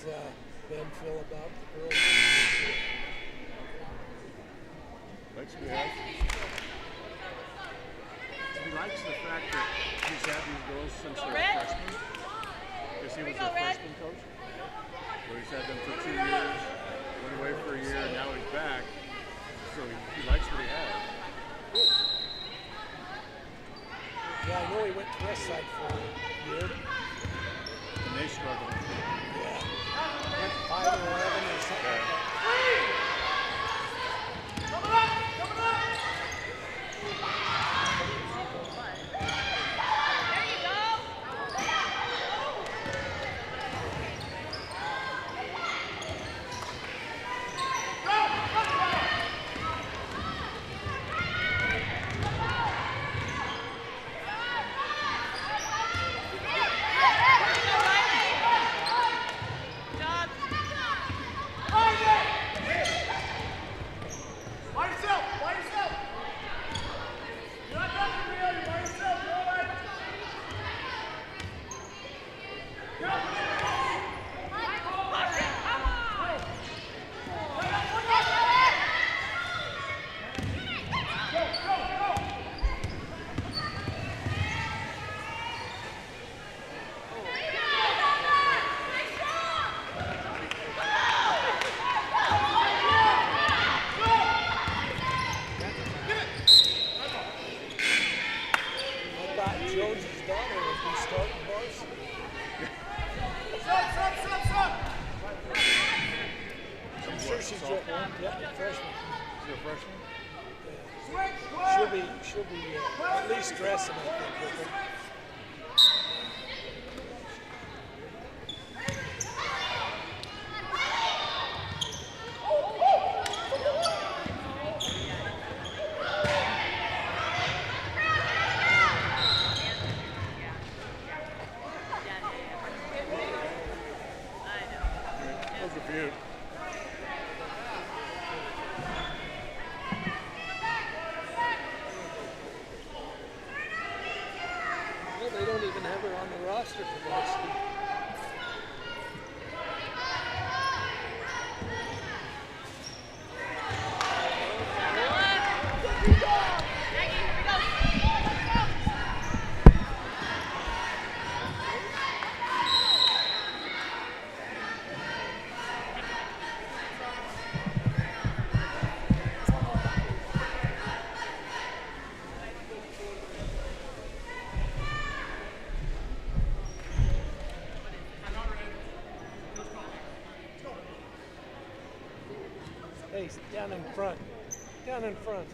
does Ben feel about the girls? Likes what he has. He likes the fact that he's had these girls since they were freshmen. Because he was their freshman coach. So he's had them for 2 years, went away for a year, and now he's back. So he likes what he has. Yeah, I know he went to West Side for a year. And they struggled. Yeah. Went 5 or 11 or something like that. She'll be at least dressing, I think, with him. Those are beautiful. They don't even have her on the roster for varsity. Hey, down in front. Down in front.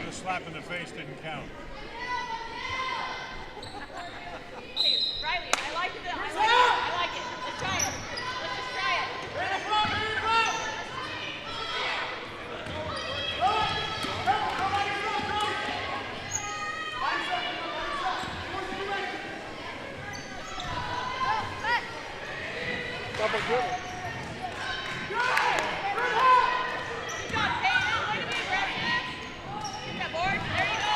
Slap in the face didn't count. Hey, Riley, I like it. I like it. Let's try it. Let's just try it. Double dribble. Good job, Tatum. Way to be, Preston. Get that board. There you go.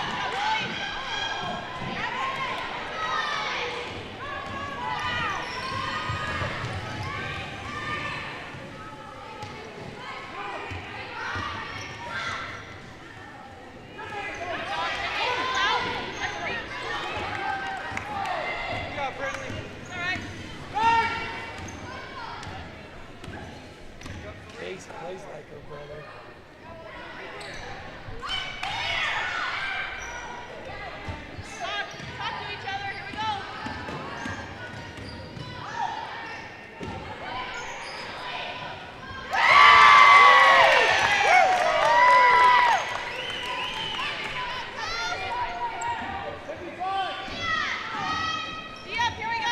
Talk to each other. Here we go. See up. Here we go.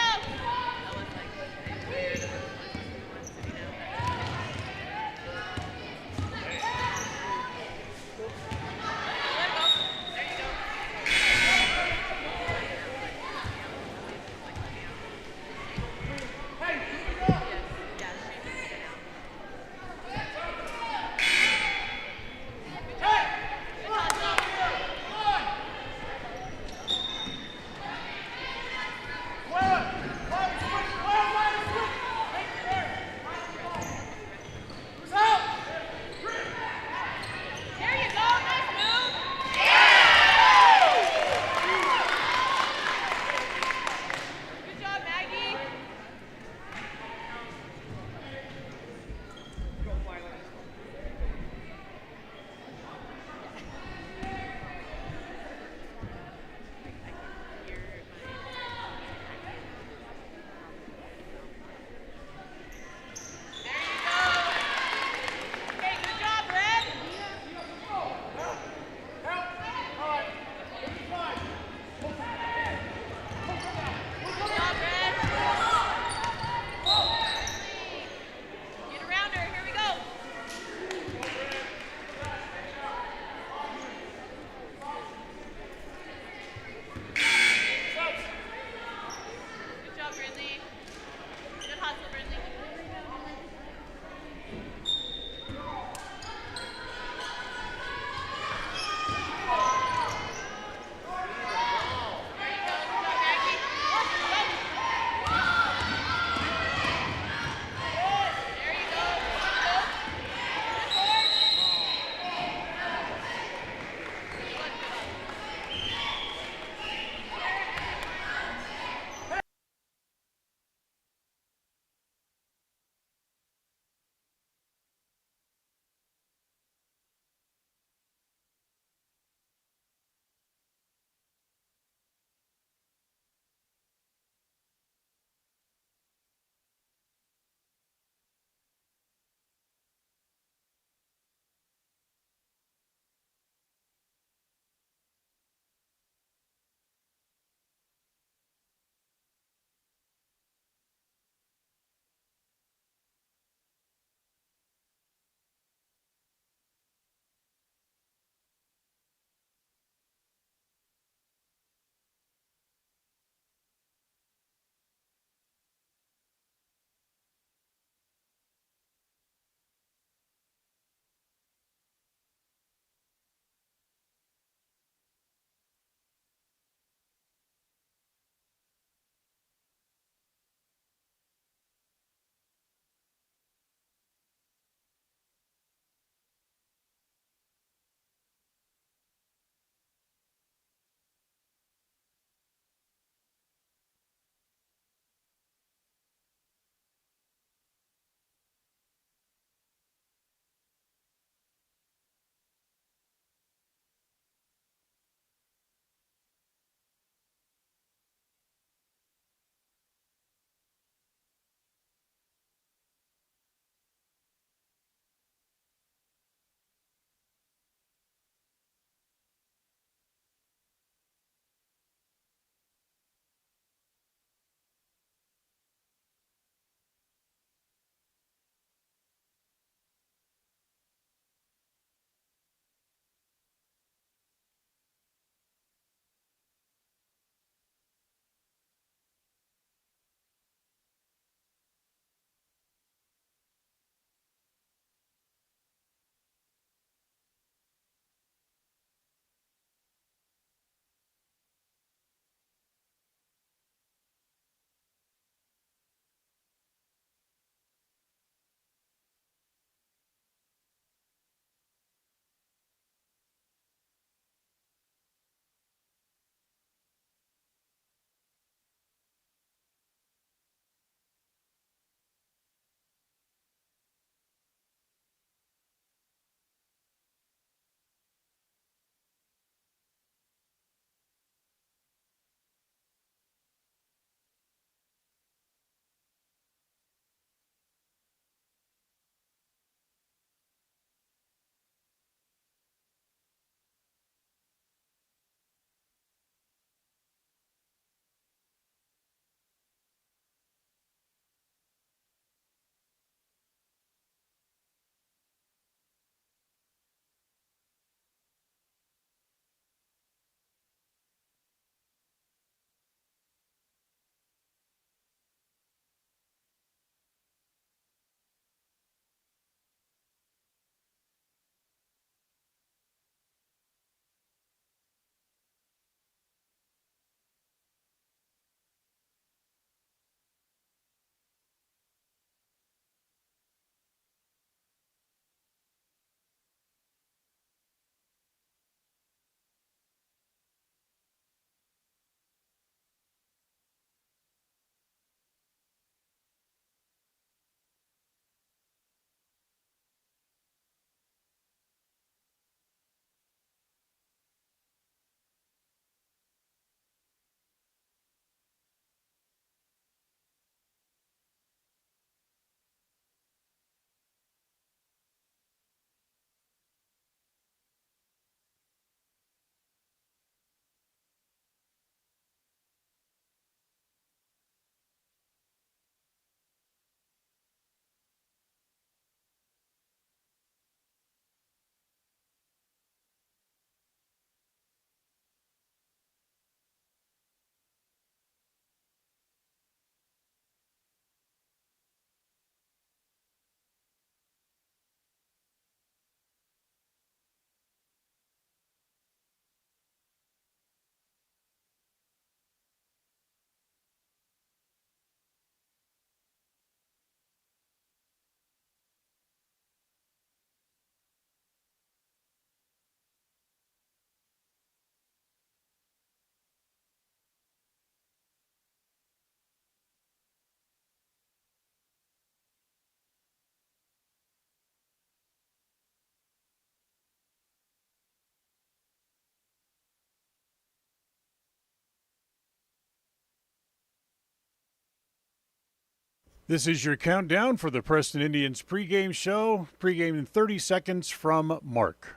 This is your countdown for the Preston Indians pregame show. Pregame in 30 seconds from Mark.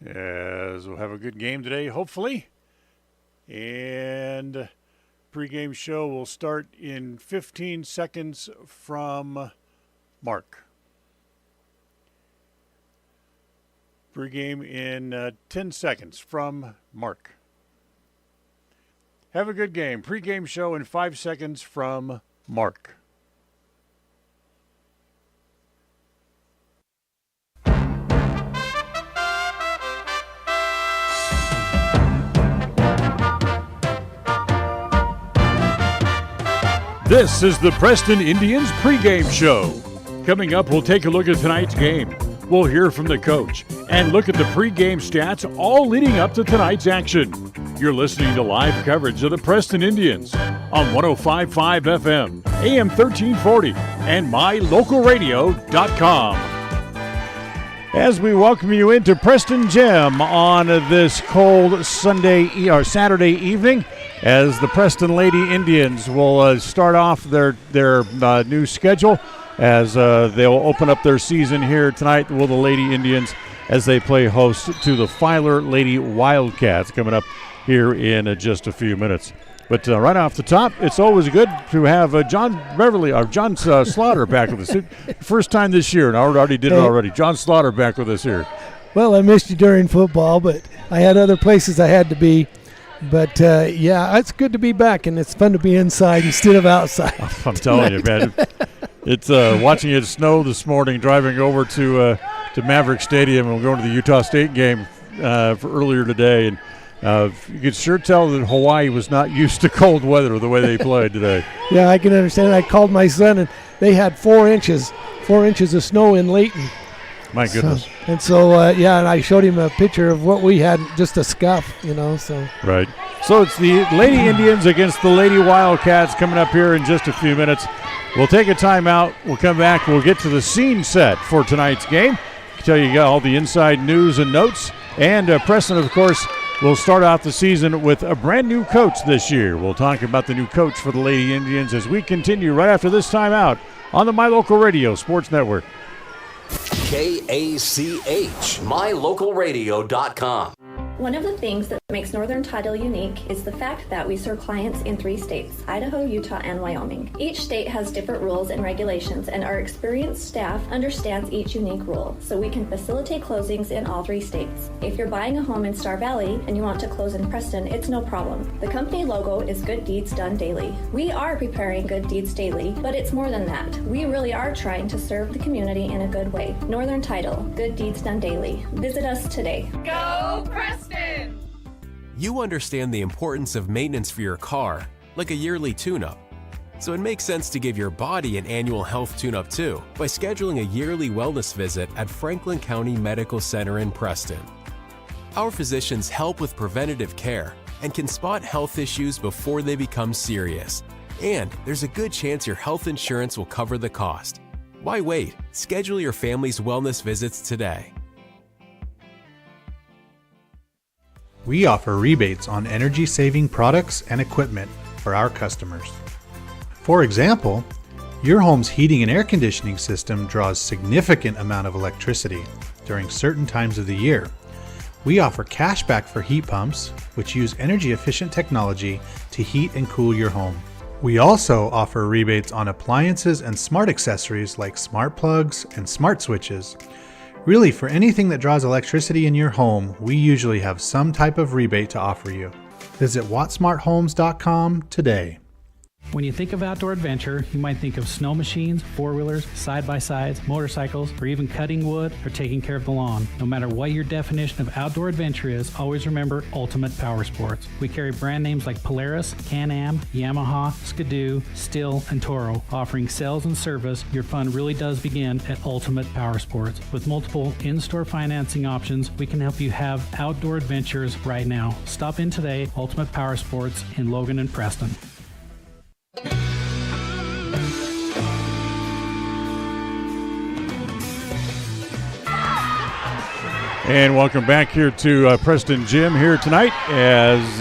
As we'll have a good game today, hopefully. And pregame show will start in 15 seconds from Mark. Pregame in 10 seconds from Mark. Have a good game. Pre-game show in 5 seconds from Mark. This is the Preston Indians pregame show. Coming up, we'll take a look at tonight's game. We'll hear from the coach and look at the pregame stats all leading up to tonight's action. You're listening to live coverage of the Preston Indians on 105.5 FM, AM 1340, and mylocalradio.com. As we welcome you into Preston Gym on this cold Saturday evening, as the Preston Lady Indians will start off their new schedule, as they'll open up their season here tonight. Will the Lady Indians, as they play host to the Filer Lady Wildcats, coming up here in just a few minutes. But right off the top, it's always good to have John Slaughter back with us. First time this year, and I already did it already. John Slaughter back with us here. Well, I missed you during football, but I had other places I had to be. But, yeah, it's good to be back, and it's fun to be inside instead of outside. I'm telling you, man. It's watching it snow this morning, driving over to Maverick Stadium, and we're going to the Utah State game for earlier today. And you could sure tell that Hawaii was not used to cold weather the way they played today. Yeah, I can understand. I called my son, and they had 4 inches of snow in Layton. My goodness. And I showed him a picture of what we had, just a scuff, so. Right. So it's the Lady Indians against the Lady Wildcats coming up here in just a few minutes. We'll take a timeout. We'll come back. We'll get to the scene set for tonight's game. I tell you all the inside news and notes. And Preston, of course, will start out the season with a brand new coach this year. We'll talk about the new coach for the Lady Indians as we continue right after this timeout on the My Local Radio Sports Network. KACH, mylocalradio.com. One of the things that makes Northern Title unique is the fact that we serve clients in 3 states, Idaho, Utah, and Wyoming. Each state has different rules and regulations, and our experienced staff understands each unique rule, so we can facilitate closings in all 3 states. If you're buying a home in Star Valley and you want to close in Preston, it's no problem. The company logo is Good Deeds Done Daily. We are preparing Good Deeds daily, but it's more than that. We really are trying to serve the community in a good way. Northern Title, Good Deeds Done Daily. Visit us today. Go Preston! You understand the importance of maintenance for your car, like a yearly tune-up. So it makes sense to give your body an annual health tune-up too, by scheduling a yearly wellness visit at Franklin County Medical Center in Preston. Our physicians help with preventative care and can spot health issues before they become serious. And there's a good chance your health insurance will cover the cost. Why wait? Schedule your family's wellness visits today. We offer rebates on energy-saving products and equipment for our customers. For example, your home's heating and air conditioning system draws significant amount of electricity during certain times of the year. We offer cashback for heat pumps, which use energy-efficient technology to heat and cool your home. We also offer rebates on appliances and smart accessories like smart plugs and smart switches. Really, for anything that draws electricity in your home, we usually have some type of rebate to offer you. Visit wattsmarthomes.com today. When you think of outdoor adventure, you might think of snow machines, four-wheelers, side-by-sides, motorcycles, or even cutting wood or taking care of the lawn. No matter what your definition of outdoor adventure is, always remember Ultimate Power Sports. We carry brand names like Polaris, Can-Am, Yamaha, Skidoo, Stihl, and Toro. Offering sales and service, your fun really does begin at Ultimate Power Sports. With multiple in-store financing options, we can help you have outdoor adventures right now. Stop in today, Ultimate Power Sports in Logan and Preston. And welcome back here to Preston Gym here tonight, as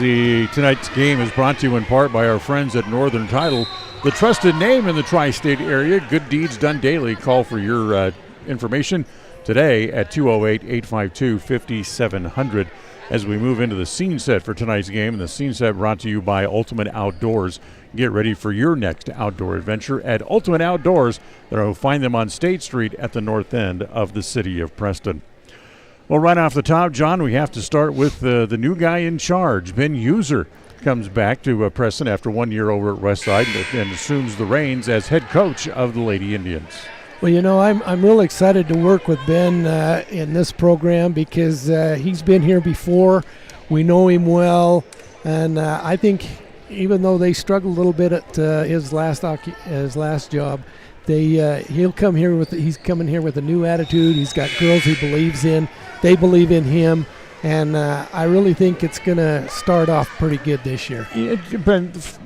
tonight's game is brought to you in part by our friends at Northern Title, the trusted name in the tri-state area. Good deeds done daily. Call for your information today at 208-852-5700 as we move into the scene set for tonight's game. And the scene set brought to you by Ultimate Outdoors. Get ready for your next outdoor adventure at Ultimate Outdoors. You'll find them on State Street at the north end of the city of Preston. Well, right off the top, John, we have to start with the new guy in charge. Ben User comes back to Preston after 1 year over at Westside and assumes the reins as head coach of the Lady Indians. Well, you know, I'm really excited to work with Ben in this program because he's been here before. We know him well, and I think even though they struggled a little bit at his last job, he's coming here with a new attitude. He's got girls he believes in. They believe in him, and I really think it's going to start off pretty good this year.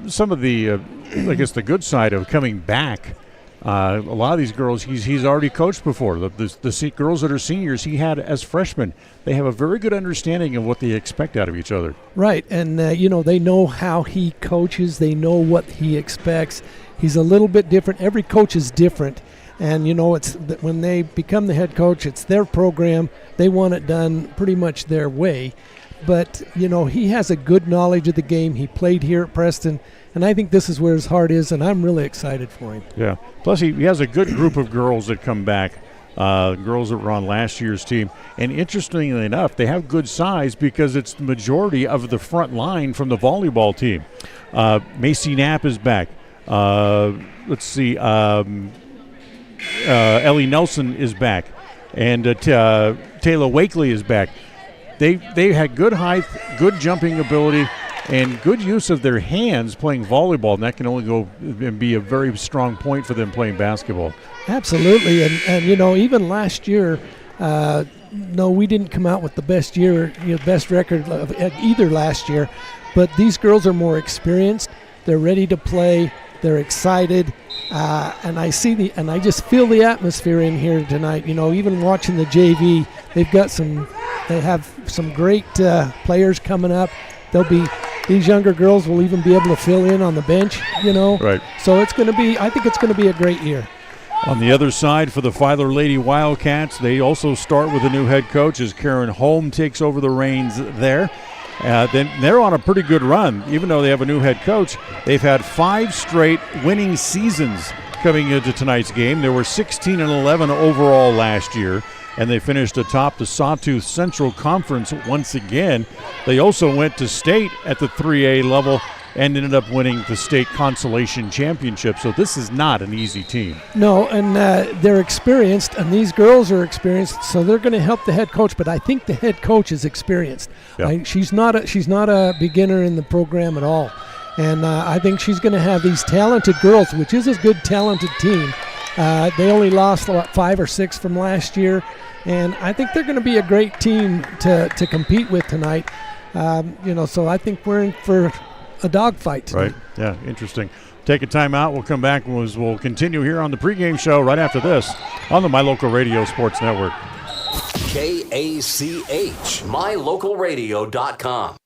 Some of the, I guess, the good side of coming back. A lot of these girls he's already coached before. The girls that are seniors he had as freshmen, they have a very good understanding of what they expect out of each other. Right, and they know how he coaches. They know what he expects. He's a little bit different. Every coach is different, and it's when they become the head coach, it's their program. They want it done pretty much their way. But he has a good knowledge of the game. He played here at Preston. And I think this is where his heart is, and I'm really excited for him. Yeah. Plus, he has a good group of girls that come back, girls that were on last year's team. And interestingly enough, they have good size because it's the majority of the front line from the volleyball team. Macy Knapp is back. Let's see. Ellie Nelson is back. And Taylor Wakely is back. They had good height, good jumping ability, and good use of their hands playing volleyball, and that can only go and be a very strong point for them playing basketball. Absolutely, and even last year, no, we didn't come out with the best best record of either last year, but these girls are more experienced. They're ready to play. They're excited, and I just feel the atmosphere in here tonight. Even watching the JV, they have some great players coming up. These younger girls will even be able to fill in on the bench, Right. So I think it's going to be a great year. On the other side for the Filer Lady Wildcats, they also start with a new head coach as Karen Holm takes over the reins there. Then they're on a pretty good run. Even though they have a new head coach, they've had 5 straight winning seasons coming into tonight's game. There were 16-11 overall last year, and they finished atop the Sawtooth Central Conference once again. They also went to state at the 3A level and ended up winning the state consolation championship. So this is not an easy team. No, and they're experienced, and these girls are experienced, so they're going to help the head coach. But I think the head coach is experienced. Yeah. She's not a beginner in the program at all, and I think she's going to have these talented girls, which is a good talented team. They only lost 5 or 6 from last year, and I think they're going to be a great team to compete with tonight. So I think we're in for a dogfight tonight. Right. Yeah, interesting. Take a time out. We'll come back and we'll continue here on the pregame show right after this on the My Local Radio Sports Network. KACH, mylocalradio.com.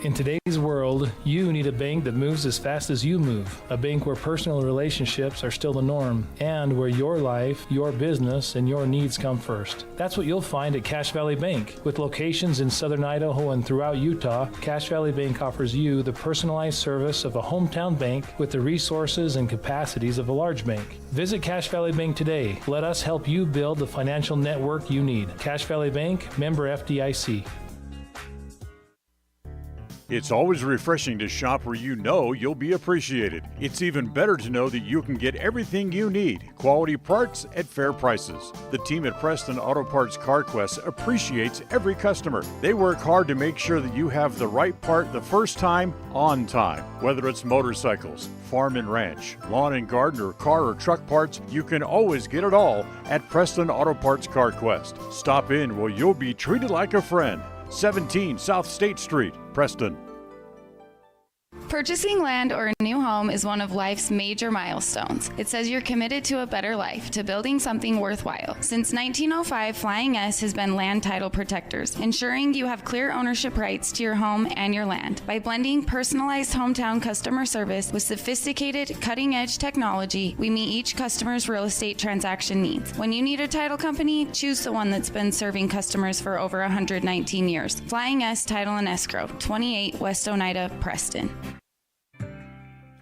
In today's world, you need a bank that moves as fast as you move. A bank where personal relationships are still the norm and where your life, your business, and your needs come first. That's what you'll find at Cache Valley Bank. With locations in southern Idaho and throughout Utah, Cache Valley Bank offers you the personalized service of a hometown bank with the resources and capacities of a large bank. Visit Cache Valley Bank today. Let us help you build the financial network you need. Cache Valley Bank, member FDIC. It's always refreshing to shop where you know you'll be appreciated. It's even better to know that you can get everything you need, quality parts at fair prices. The team at Preston Auto Parts CarQuest appreciates every customer. They work hard to make sure that you have the right part the first time, on time. Whether it's motorcycles, farm and ranch, lawn and garden, or car or truck parts, you can always get it all at Preston Auto Parts CarQuest. Stop in where you'll be treated like a friend. 17 South State Street, Preston. Purchasing land or a new home is one of life's major milestones. It says you're committed to a better life, to building something worthwhile. Since 1905, Flying S has been land title protectors, ensuring you have clear ownership rights to your home and your land. By blending personalized hometown customer service with sophisticated, cutting-edge technology, we meet each customer's real estate transaction needs. When you need a title company, choose the one that's been serving customers for over 119 years. Flying S Title and Escrow, 28 West Oneida, Preston.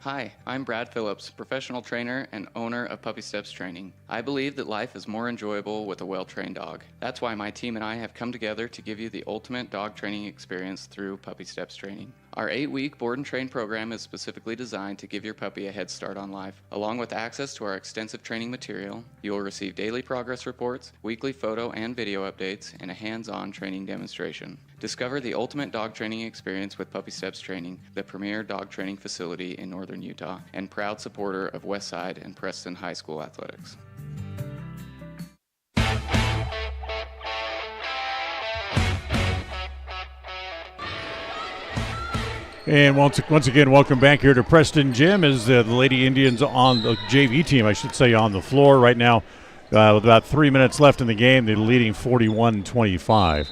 Hi, I'm Brad Phillips, professional trainer and owner of Puppy Steps Training. I believe that life is more enjoyable with a well-trained dog. That's why my team and I have come together to give you the ultimate dog training experience through Puppy Steps Training. Our 8-week board and train program is specifically designed to give your puppy a head start on life. Along with access to our extensive training material, you will receive daily progress reports, weekly photo and video updates, and a hands-on training demonstration. Discover the ultimate dog training experience with Puppy Steps Training, the premier dog training facility in northern Utah, and proud supporter of Westside and Preston High School athletics. And once again, welcome back here to Preston Gym as the Lady Indians on the JV team, I should say, on the floor right now with about 3 minutes left in the game. They're leading 41-25.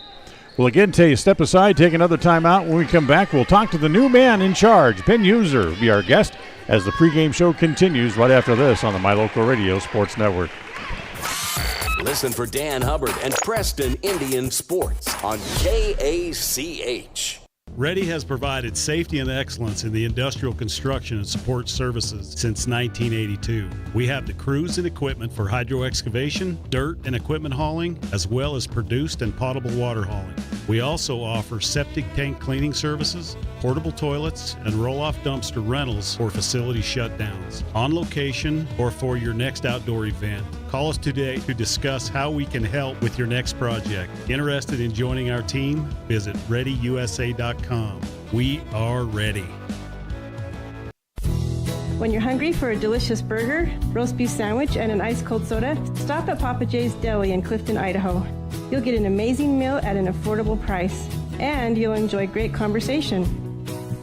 We'll again tell you, step aside, take another timeout. When we come back, we'll talk to the new man in charge. Ben User will be our guest as the pregame show continues right after this on the My Local Radio Sports Network. Listen for Dan Hubbard and Preston Indian Sports on KACH. Ready has provided safety and excellence in the industrial construction and support services since 1982. We have the crews and equipment for hydro excavation, dirt and equipment hauling, as well as produced and potable water hauling. We also offer septic tank cleaning services, portable toilets, and roll-off dumpster rentals for facility shutdowns, on location or for your next outdoor event. Call us today to discuss how we can help with your next project. Interested in joining our team? Visit ReadyUSA.com. We are ready. When you're hungry for a delicious burger, roast beef sandwich, and an ice-cold soda, stop at Papa J's Deli in Clifton, Idaho. You'll get an amazing meal at an affordable price, and you'll enjoy great conversation.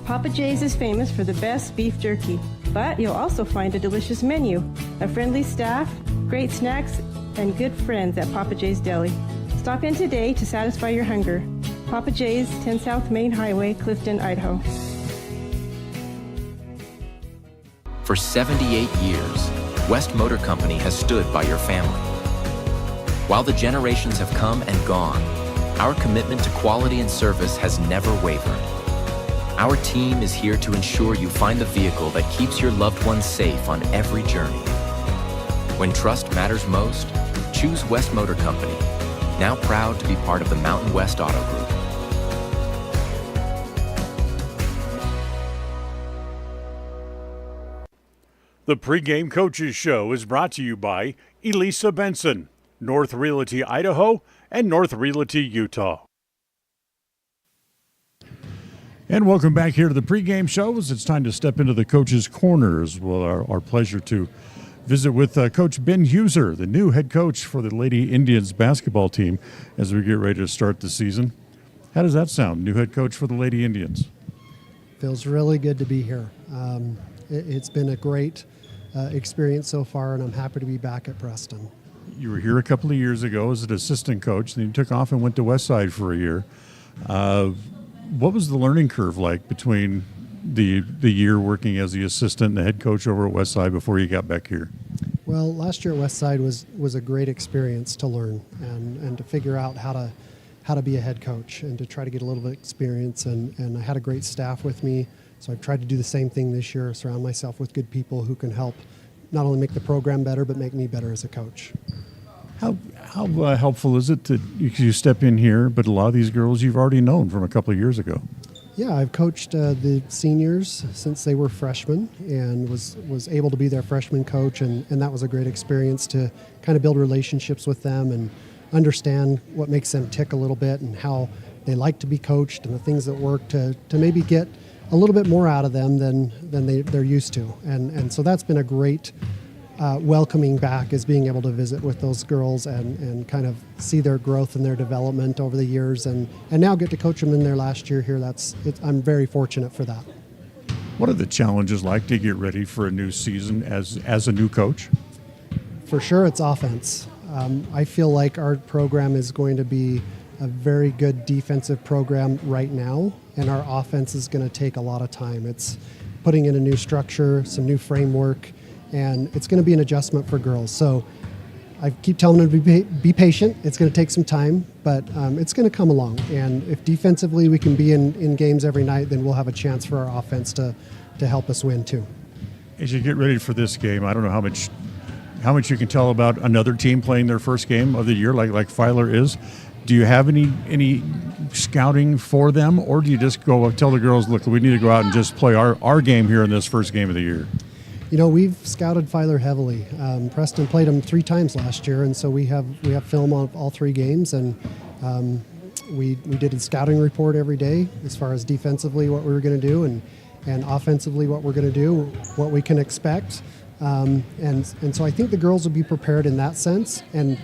Papa J's is famous for the best beef jerky, but you'll also find a delicious menu, a friendly staff, great snacks, and good friends at Papa J's Deli. Stop in today to satisfy your hunger. Papa J's, 10 South Main Highway, Clifton, Idaho. For 78 years, West Motor Company has stood by your family. While the generations have come and gone, our commitment to quality and service has never wavered. Our team is here to ensure you find the vehicle that keeps your loved ones safe on every journey. When trust matters most, choose West Motor Company, now proud to be part of the Mountain West Auto Group. The pregame coaches show is brought to you by Elisa Benson, North Realty Idaho, and North Realty Utah. And welcome back here to the pregame show as it's time to step into the coaches' corners. Well, our pleasure to visit with Coach Ben User, the new head coach for the Lady Indians basketball team as we get ready to start the season. How does that sound, new head coach for the Lady Indians? Feels really good to be here. It's been a great experience so far, and I'm happy to be back at Preston. You were here a couple of years ago as an assistant coach, then you took off and went to Westside for a year. What was the learning curve like between the year working as the assistant and the head coach over at Westside before you got back here? Well, last year at Westside was a great experience to learn and to figure out how to be a head coach and to try to get a little bit of experience. And I had a great staff with me, so I've tried to do the same thing this year, surround myself with good people who can help not only make the program better, but make me better as a coach. How helpful is it to you step in here, but a lot of these girls you've already known from a couple of years ago? Yeah, I've coached the seniors since they were freshmen and was able to be their freshman coach, and that was a great experience to kind of build relationships with them and understand what makes them tick a little bit and how they like to be coached and the things that work to maybe get a little bit more out of them than they're used to. And so that's been a great welcoming back, is being able to visit with those girls and kind of see their growth and their development over the years and now get to coach them in their last year here. I'm very fortunate for that. What are the challenges like to get ready for a new season as a new coach? For sure, it's offense. I feel like our program is going to be a very good defensive program right now, and our offense is going to take a lot of time. It's putting in a new structure, some new framework, and it's going to be an adjustment for girls. So I keep telling them to be patient. It's going to take some time, but it's going to come along. And if defensively we can be in games every night, then we'll have a chance for our offense to help us win too. As you get ready for this game, I don't know how much you can tell about another team playing their first game of the year, like Filer is. Do you have any scouting for them, or do you just go tell the girls, look, we need to go out and just play our game here in this first game of the year? You know, we've scouted Filer heavily. Preston played them 3 times last year, and so we have film of all 3 games, and we did a scouting report every day as far as defensively what we were going to do, and offensively what we're going to do, what we can expect. And so I think the girls will be prepared in that sense, and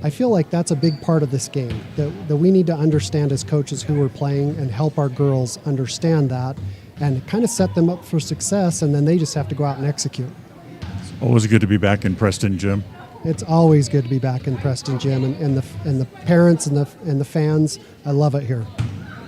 I feel like that's a big part of this game, that we need to understand as coaches who we're playing and help our girls understand that and kind of set them up for success, and then they just have to go out and execute. Always good to be back in Preston Gym. It's always good to be back in Preston Gym, and the parents and the fans. I love it here.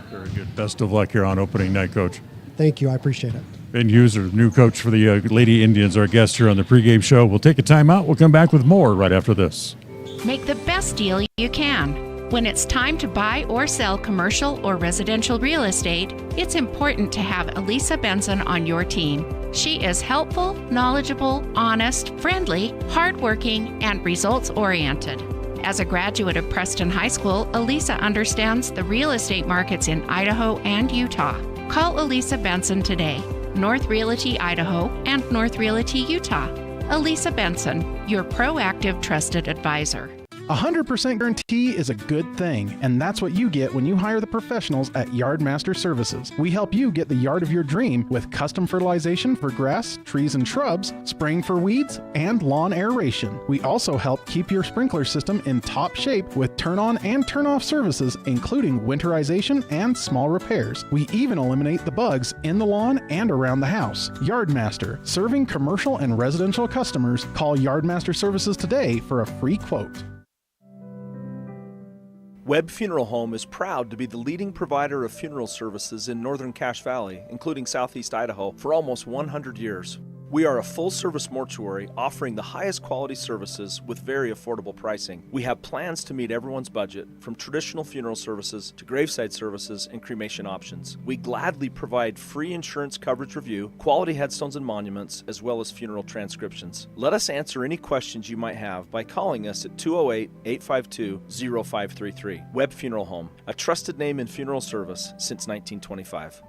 Very good. Best of luck here on opening night, Coach. Thank you. I appreciate it. Ben User, new coach for the Lady Indians, our guest here on the pregame show. We'll take a timeout. We'll come back with more right after this. Make the best deal you can. When it's time to buy or sell commercial or residential real estate, it's important to have Elisa Benson on your team. She is helpful, knowledgeable, honest, friendly, hardworking, and results-oriented. As a graduate of Preston High School, Elisa understands the real estate markets in Idaho and Utah. Call Elisa Benson today, North Realty Idaho and North Realty Utah. Elisa Benson, your proactive, trusted advisor. 100% guarantee is a good thing, and that's what you get when you hire the professionals at Yardmaster Services. We help you get the yard of your dream with custom fertilization for grass, trees, and shrubs, spraying for weeds, and lawn aeration. We also help keep your sprinkler system in top shape with turn-on and turn-off services, including winterization and small repairs. We even eliminate the bugs in the lawn and around the house. Yardmaster, serving commercial and residential customers. Call Yardmaster Services today for a free quote. Webb Funeral Home is proud to be the leading provider of funeral services in northern Cache Valley, including southeast Idaho, for almost 100 years. We are a full-service mortuary offering the highest quality services with very affordable pricing. We have plans to meet everyone's budget, from traditional funeral services to graveside services and cremation options. We gladly provide free insurance coverage review, quality headstones and monuments, as well as funeral transcriptions. Let us answer any questions you might have by calling us at 208-852-0533. Webb Funeral Home, a trusted name in funeral service since 1925.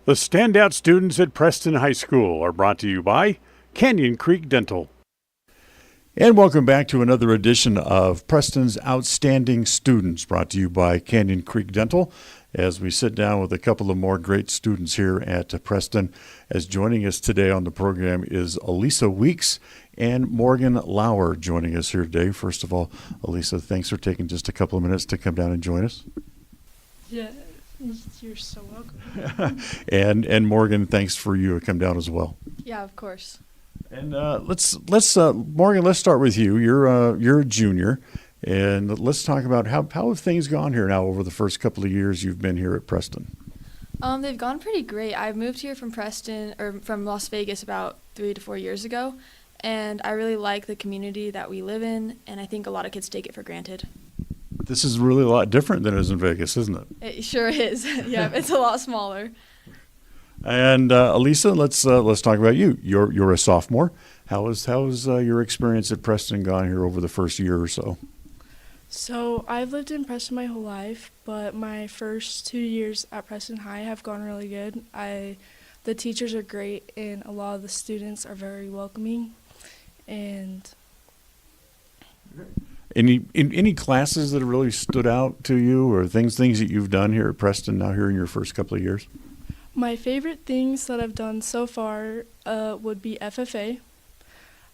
The standout students at Preston High School are brought to you by Canyon Creek Dental. And welcome back to another edition of Preston's Outstanding Students, brought to you by Canyon Creek Dental, as we sit down with a couple of more great students here at Preston. As joining us today on the program is Elisa Weeks and Morgan Lauer joining us here today. First of all, Elisa, thanks for taking just a couple of minutes to come down and join us. Yeah. You're so welcome. and Morgan, thanks for you to come down as well. Yeah, of course. And let's Morgan, let's start with you. You're a junior, and let's talk about how have things gone here now over the first couple of years you've been here at Preston. They've gone pretty great. I moved here from from Las Vegas about 3 to 4 years ago, and I really like the community that we live in, and I think a lot of kids take it for granted. This is really a lot different than it is in Vegas, isn't it? It sure is. Yeah, it's a lot smaller. And Elisa, let's talk about you. You're a sophomore. How's your experience at Preston gone here over the first year or so? So I've lived in Preston my whole life, but my first 2 years at Preston High have gone really good. The teachers are great, and a lot of the students are very welcoming. And any classes that have really stood out to you, or things that you've done here at Preston now here in your first couple of years? My favorite things that I've done so far would be FFA.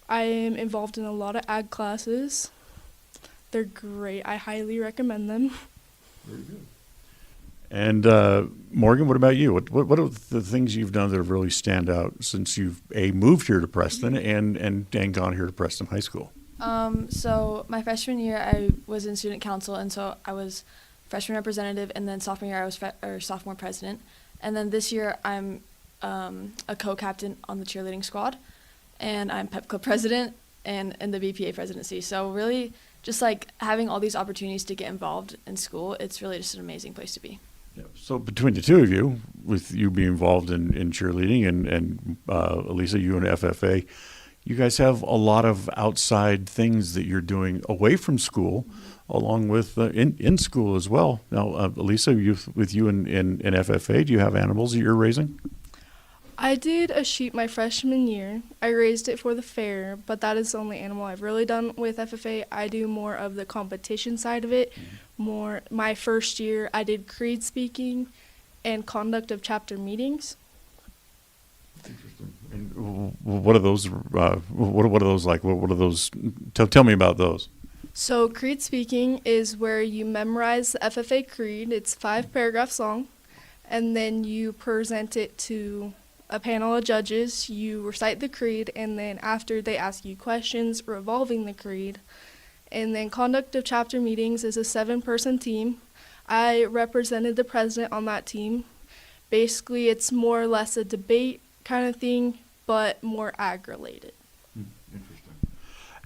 I am involved in a lot of ag classes. They're great. I highly recommend them. Very good. And Morgan, what about you? What are the things you've done that have really stand out since you've moved here to Preston and gone here to Preston High School? So my freshman year, I was in student council, and so I was freshman representative, and then sophomore year I was sophomore president, and then this year I'm a co-captain on the cheerleading squad, and I'm pep club president and in the BPA presidency. So really, just like having all these opportunities to get involved in school, it's really just an amazing place to be. Yeah. So between the two of you, with you being involved in cheerleading and Elisa, you and FFA, you guys have a lot of outside things that you're doing away from school, along with in school as well. Now, Elisa, with you in FFA, do you have animals that you're raising? I did a sheep my freshman year. I raised it for the fair, but that is the only animal I've really done with FFA. I do more of the competition side of it. My first year, I did creed speaking and conduct of chapter meetings. And what are those? What are those like? What are those? Tell me about those. So creed speaking is where you memorize the FFA creed. It's 5 paragraphs long, and then you present it to a panel of judges. You recite the creed, and then after they ask you questions revolving the creed. And then conduct of chapter meetings is a 7-person team. I represented the president on that team. Basically, it's more or less a debate kind of thing, but more ag-related.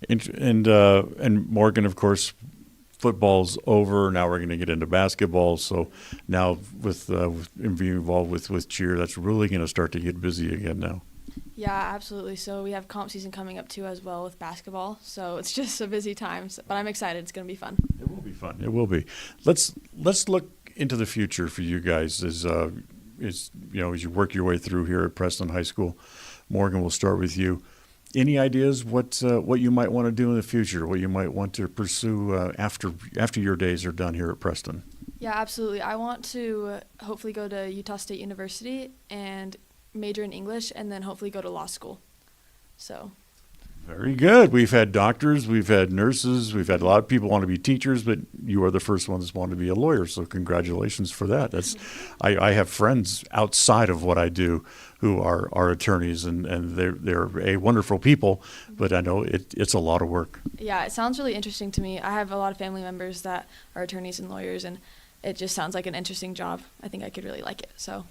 Interesting. And Morgan, of course, football's over. Now we're going to get into basketball. So now with being involved with cheer, that's really going to start to get busy again now. Yeah, absolutely. So we have comp season coming up too as well with basketball. So it's just a busy time, but I'm excited. It's going to be fun. It will be fun. It will be. Let's look into the future for you guys as you work your way through here at Preston High School. Morgan, we'll start with you. Any ideas what you might want to do in the future, what you might want to pursue after your days are done here at Preston? Yeah, absolutely. I want to hopefully go to Utah State University and major in English, and then hopefully go to law school. So. Very good. We've had doctors, we've had nurses, we've had a lot of people want to be teachers, but you are the first ones that want to be a lawyer. So congratulations for that. I have friends outside of what I do who are attorneys, and they're a wonderful people, but I know it's a lot of work. Yeah, it sounds really interesting to me. I have a lot of family members that are attorneys and lawyers, and it just sounds like an interesting job. I think I could really like it. So.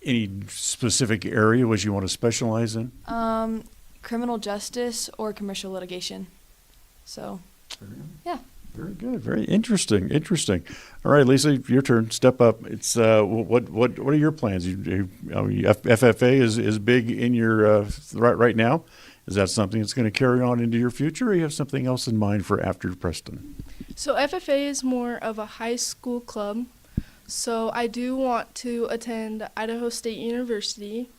Any specific area which you want to specialize in? Criminal justice or commercial litigation. So, yeah. Very good. Very interesting. All right, Lisa, your turn. Step up. It's what are your plans? FFA is big in your right now. Is that something that's going to carry on into your future, or you have something else in mind for after Preston? So FFA is more of a high school club. So I do want to attend Idaho State University.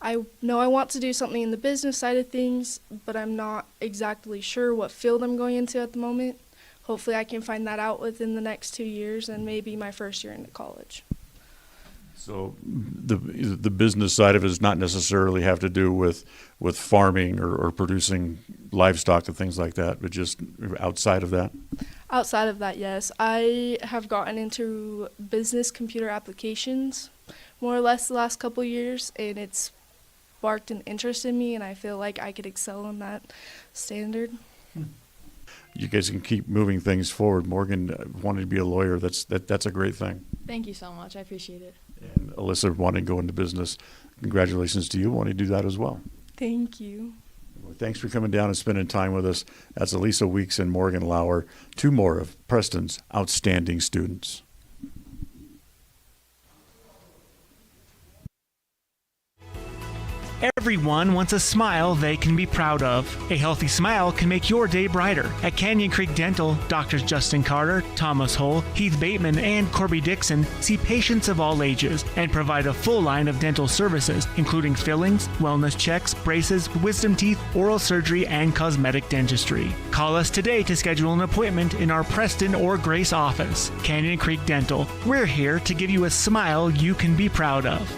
I know I want to do something in the business side of things, but I'm not exactly sure what field I'm going into at the moment. Hopefully I can find that out within the next 2 years and maybe my first year into college. So the business side of it does not necessarily have to do with farming or producing livestock and things like that, but just outside of that? Outside of that, yes. I have gotten into business computer applications more or less the last couple of years, and it's sparked an interest in me, and I feel like I could excel in that standard. You guys can keep moving things forward. Morgan wanted to be a lawyer. That's a great thing. Thank you so much. I appreciate it. And Alyssa wanting to go into business. Congratulations to you wanting to do that as well. Thank you. Well, thanks for coming down and spending time with us. That's Elisa Weeks and Morgan Lauer, 2 more of Preston's outstanding students. Everyone wants a smile they can be proud of. A healthy smile can make your day brighter. At Canyon Creek Dental, Doctors Justin Carter, Thomas Hull, Heath Bateman, and Corby Dixon see patients of all ages and provide a full line of dental services, including fillings, wellness checks, braces, wisdom teeth, oral surgery, and cosmetic dentistry. Call us today to schedule an appointment in our Preston or Grace office. Canyon Creek Dental. We're here to give you a smile you can be proud of.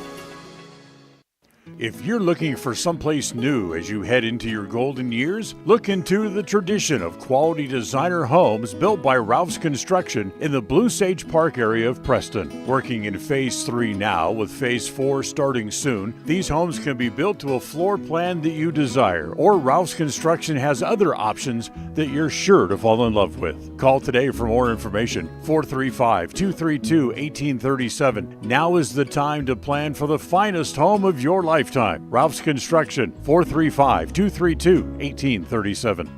If you're looking for someplace new as you head into your golden years, look into the tradition of quality designer homes built by Ralph's Construction in the Blue Sage Park area of Preston. Working in Phase 3 now, with Phase 4 starting soon, these homes can be built to a floor plan that you desire, or Ralph's Construction has other options that you're sure to fall in love with. Call today for more information, 435-232-1837. Now is the time to plan for the finest home of your lifetime. Ralph's Construction, 435-232-1837.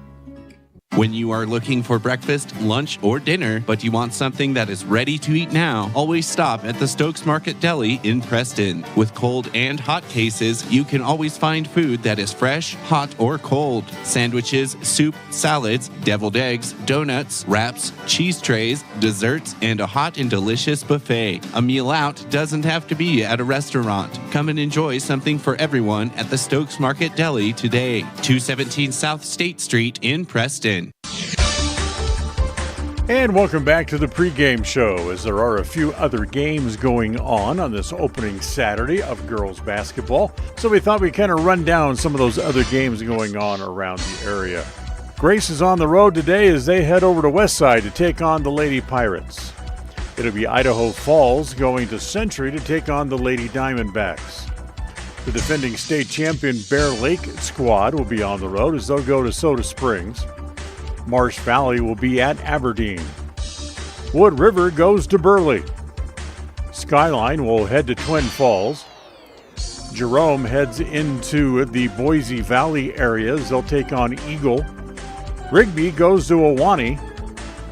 When you are looking for breakfast, lunch, or dinner, but you want something that is ready to eat now, always stop at the Stokes Market Deli in Preston. With cold and hot cases, you can always find food that is fresh, hot, or cold. Sandwiches, soup, salads, deviled eggs, donuts, wraps, cheese trays, desserts, and a hot and delicious buffet. A meal out doesn't have to be at a restaurant. Come and enjoy something for everyone at the Stokes Market Deli today. 217 South State Street in Preston. And welcome back to the pregame show, as there are a few other games going on this opening Saturday of girls basketball. So we thought we'd kind of run down some of those other games going on around the area. Grace is on the road today as they head over to Westside to take on the Lady Pirates. It'll be Idaho Falls going to Century to take on the Lady Diamondbacks. The defending state champion Bear Lake squad will be on the road as they'll go to Soda Springs. Marsh Valley will be at Aberdeen. Wood River goes to Burley. Skyline will head to Twin Falls. Jerome heads into the Boise Valley areas. They'll take on Eagle. Rigby goes to Ahwahnee.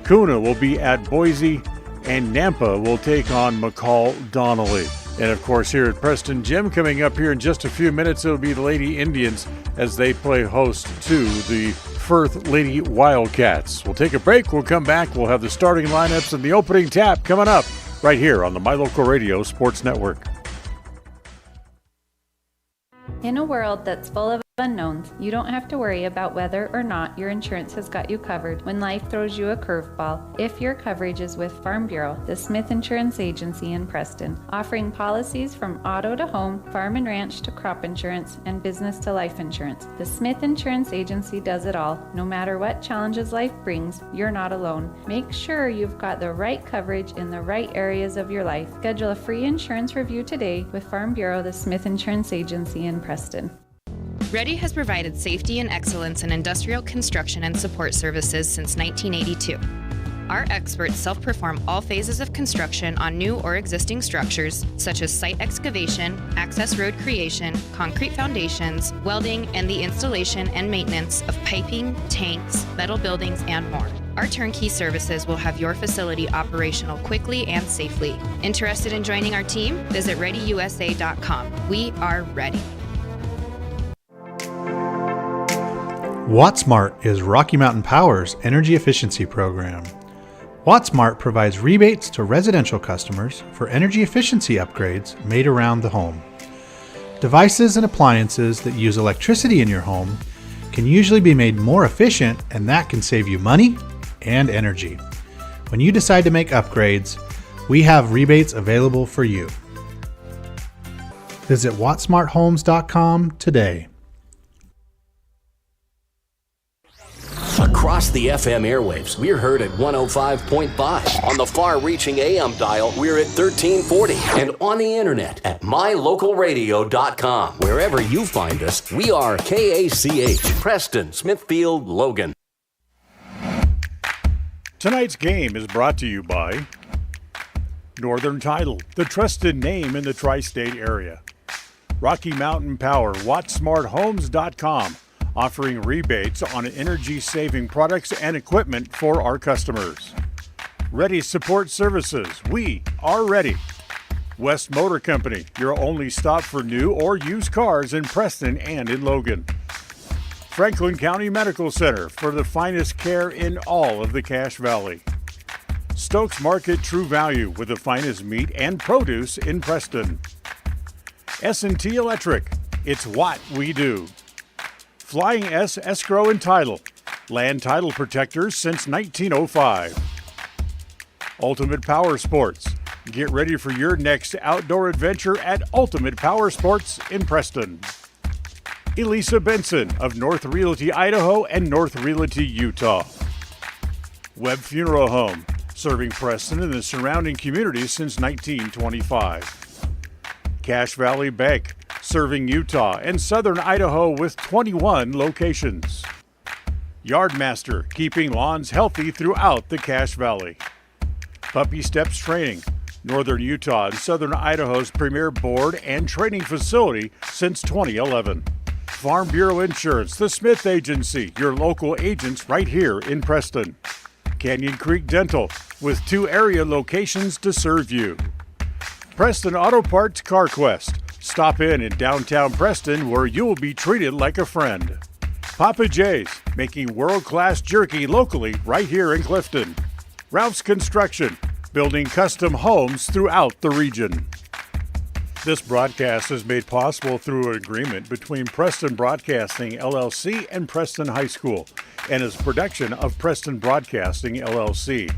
Kuna will be at Boise. And Nampa will take on McCall Donnelly. And of course, here at Preston Gym, coming up here in just a few minutes, it'll be the Lady Indians as they play host to the Firth Lady Wildcats. We'll take a break. We'll come back. We'll have the starting lineups and the opening tap coming up right here on the My Local Radio Sports Network. In a world that's full of unknowns, you don't have to worry about whether or not your insurance has got you covered when life throws you a curveball if your coverage is with Farm Bureau, the Smith Insurance Agency in Preston, offering policies from auto to home, farm and ranch to crop insurance, and business to life insurance. The Smith Insurance Agency does it all. No matter what challenges life brings, you're not alone. Make sure you've got the right coverage in the right areas of your life. Schedule a free insurance review today with Farm Bureau, the Smith Insurance Agency in Preston. Ready has provided safety and excellence in industrial construction and support services since 1982. Our experts self-perform all phases of construction on new or existing structures, such as site excavation, access road creation, concrete foundations, welding, and the installation and maintenance of piping, tanks, metal buildings, and more. Our turnkey services will have your facility operational quickly and safely. Interested in joining our team? Visit ReadyUSA.com. We are ready. WattSmart is Rocky Mountain Power's energy efficiency program. WattSmart provides rebates to residential customers for energy efficiency upgrades made around the home. Devices and appliances that use electricity in your home can usually be made more efficient, and that can save you money and energy. When you decide to make upgrades, we have rebates available for you. Visit wattsmarthomes.com today. Across the FM airwaves, we're heard at 105.5. On the far-reaching AM dial, we're at 1340. And on the internet at mylocalradio.com. Wherever you find us, we are KACH, Preston, Smithfield, Logan. Tonight's game is brought to you by Northern Title, the trusted name in the tri-state area. Rocky Mountain Power, wattsmarthomes.com. Offering rebates on energy-saving products and equipment for our customers. Ready Support Services. We are ready. West Motor Company, your only stop for new or used cars in Preston and in Logan. Franklin County Medical Center for the finest care in all of the Cache Valley. Stokes Market True Value with the finest meat and produce in Preston. S&T Electric. It's what we do. Flying S Escrow and Title, land title protectors since 1905. Ultimate Power Sports, Get ready for your next outdoor adventure at Ultimate Power Sports in Preston. Elisa Benson of North Realty, Idaho and North Realty, Utah. Webb Funeral Home, serving Preston and the surrounding communities since 1925. Cache Valley Bank, serving Utah and southern Idaho with 21 locations. Yardmaster, keeping lawns healthy throughout the Cache Valley. Puppy Steps Training, northern Utah and southern Idaho's premier board and training facility since 2011. Farm Bureau Insurance, the Smith Agency, your local agents right here in Preston. Canyon Creek Dental, with 2 area locations to serve you. Preston Auto Parts CarQuest. Stop in downtown Preston where you will be treated like a friend. Papa J's, making world-class jerky locally right here in Clifton. Ralph's Construction, building custom homes throughout the region. This broadcast is made possible through an agreement between Preston Broadcasting, LLC and Preston High School, and is a production of Preston Broadcasting, LLC.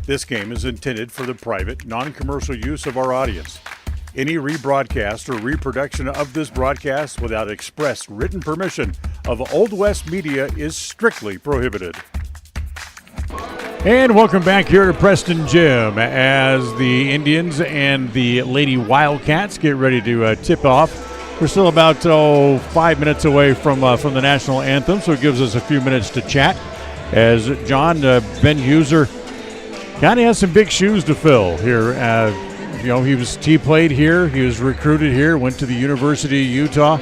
This game is intended for the private, non-commercial use of our audience. Any rebroadcast or reproduction of this broadcast without express written permission of Old West Media is strictly prohibited. And welcome back here to Preston Gym as the Indians and the Lady Wildcats get ready to tip off. We're still about 5 minutes away from the national anthem, so it gives us a few minutes to chat. As John, Ben Huser kind of has some big shoes to fill here. He played here, he was recruited here, went to the University of Utah,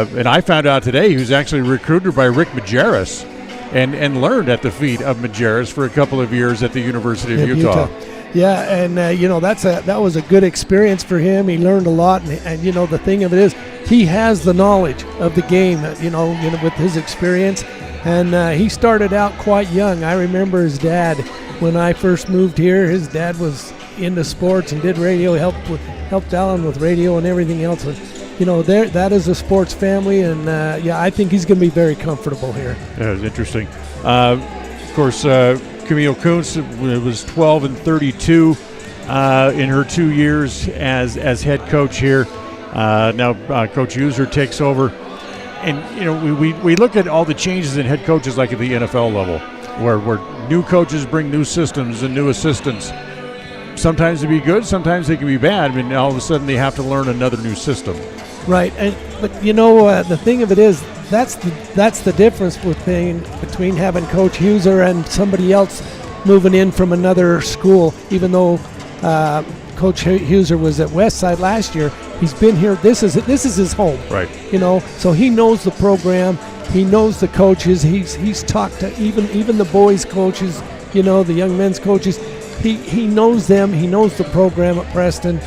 and I found out today he was actually recruited by Rick Majerus. And learned at the feet of Majerus for a couple of years at the University of Utah. Yeah, and that was a good experience for him. He learned a lot, and the thing of it is, he has the knowledge of the game. With his experience, and he started out quite young. I remember his dad when I first moved here. His dad was into sports and did radio, helped Alan with radio and everything else. That is a sports family, and I think he's going to be very comfortable here. Yeah, it was interesting. Of course, Camille Kuntz was 12 and 32 in her 2 years as head coach here. Now Coach Huser takes over, and we look at all the changes in head coaches like at the NFL level, where new coaches bring new systems and new assistants. Sometimes they be good, sometimes they can be bad. I mean, all of a sudden they have to learn another new system. Right, but the thing of it is, that's the difference between having Coach Huser and somebody else moving in from another school. Even though Coach Huser was at Westside last year, he's been here. This is his home. Right. So he knows the program, he knows the coaches. He's talked to even the boys' coaches, the young men's coaches. He knows them. He knows the program at Preston.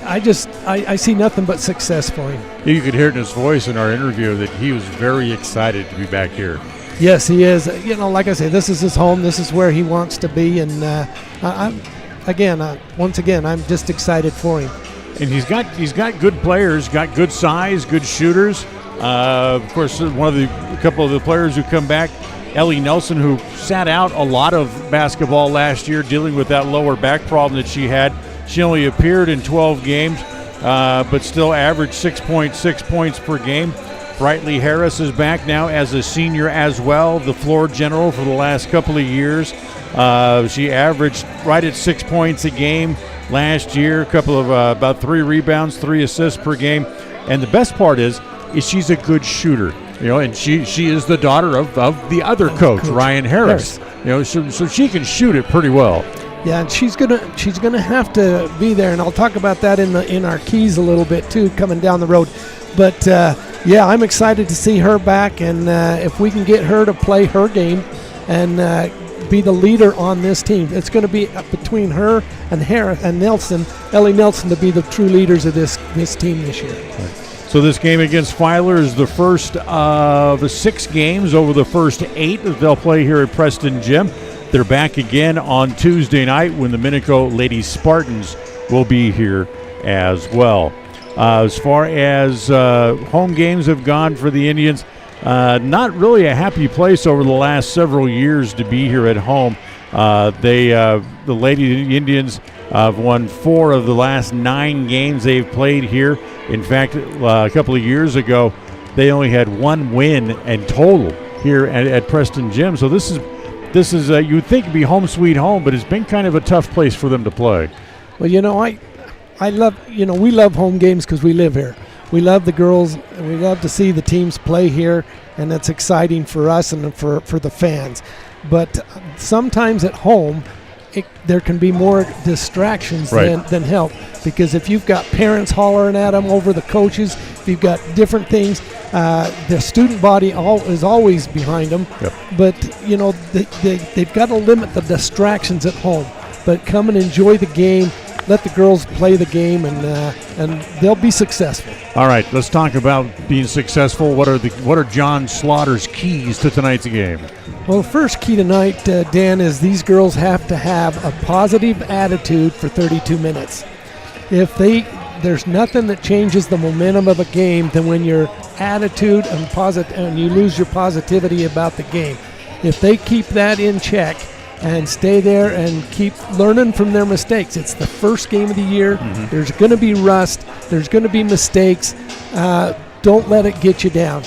I see nothing but success for him. You could hear it in his voice in our interview that he was very excited to be back here. Yes, he is. Like I say, this is his home. This is where he wants to be, and once again, I'm just excited for him. And he's got good players, got good size, good shooters. Of course, a couple of the players who come back, Ellie Nelson, who sat out a lot of basketball last year, dealing with that lower back problem that she had. She only appeared in 12 games, but still averaged 6.6 points per game. Brightly Harris is back now as a senior as well, the floor general for the last couple of years. She averaged right at 6 points a game last year, a couple of about 3 rebounds, 3 assists per game. And the best part is she's a good shooter. And she is the daughter of the other coach, Ryan Harris. So she can shoot it pretty well. Yeah, and she's gonna have to be there, and I'll talk about that in our keys a little bit too, coming down the road. But I'm excited to see her back, and if we can get her to play her game and be the leader on this team, it's going to be between her and Ellie Nelson, to be the true leaders of this team this year. Right. So this game against Filer is the first of 6 games over the first 8 that they'll play here at Preston Gym. They're back again on Tuesday night when the Minico Lady Spartans will be here as well. As far as home games have gone for the Indians, not really a happy place over the last several years to be here at home. The Lady Indians have won 4 of the last 9 games they've played here. In fact, a couple of years ago, they only had 1 win in total here at Preston Gym. So this is you would think it'd be home sweet home, but it's been kind of a tough place for them to play. Well, I love, we love home games because we live here. We love the girls, and we love to see the teams play here, and it's exciting for us and for the fans. But sometimes at home, there can be more distractions than help, because if you've got parents hollering at them over the coaches, if you've got different things, the student body is always behind them. Yep. But they've got to limit the distractions at home. But come and enjoy the game. Let the girls play the game, and they'll be successful. All right, let's talk about being successful. What are John Slaughter's keys to tonight's game? Well, the first key tonight, Dan, is these girls have to have a positive attitude for 32 minutes. There's nothing that changes the momentum of a game than when your attitude and you lose your positivity about the game. If they keep that in check and stay there and keep learning from their mistakes. It's the first game of the year. Mm-hmm. There's going to be rust. There's going to be mistakes. Don't let it get you down.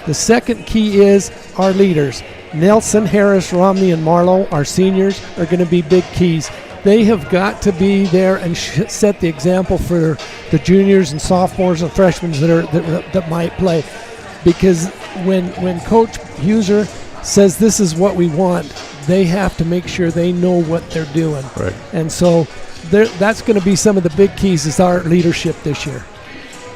The second key is our leaders. Nelson, Harris, Romney, and Marlowe, our seniors, are going to be big keys. They have got to be there and set the example for the juniors and sophomores and freshmen that might play. Because when Coach Huser says this is what we want, they have to make sure they know what they're doing. Right. And so that's going to be some of the big keys is our leadership this year.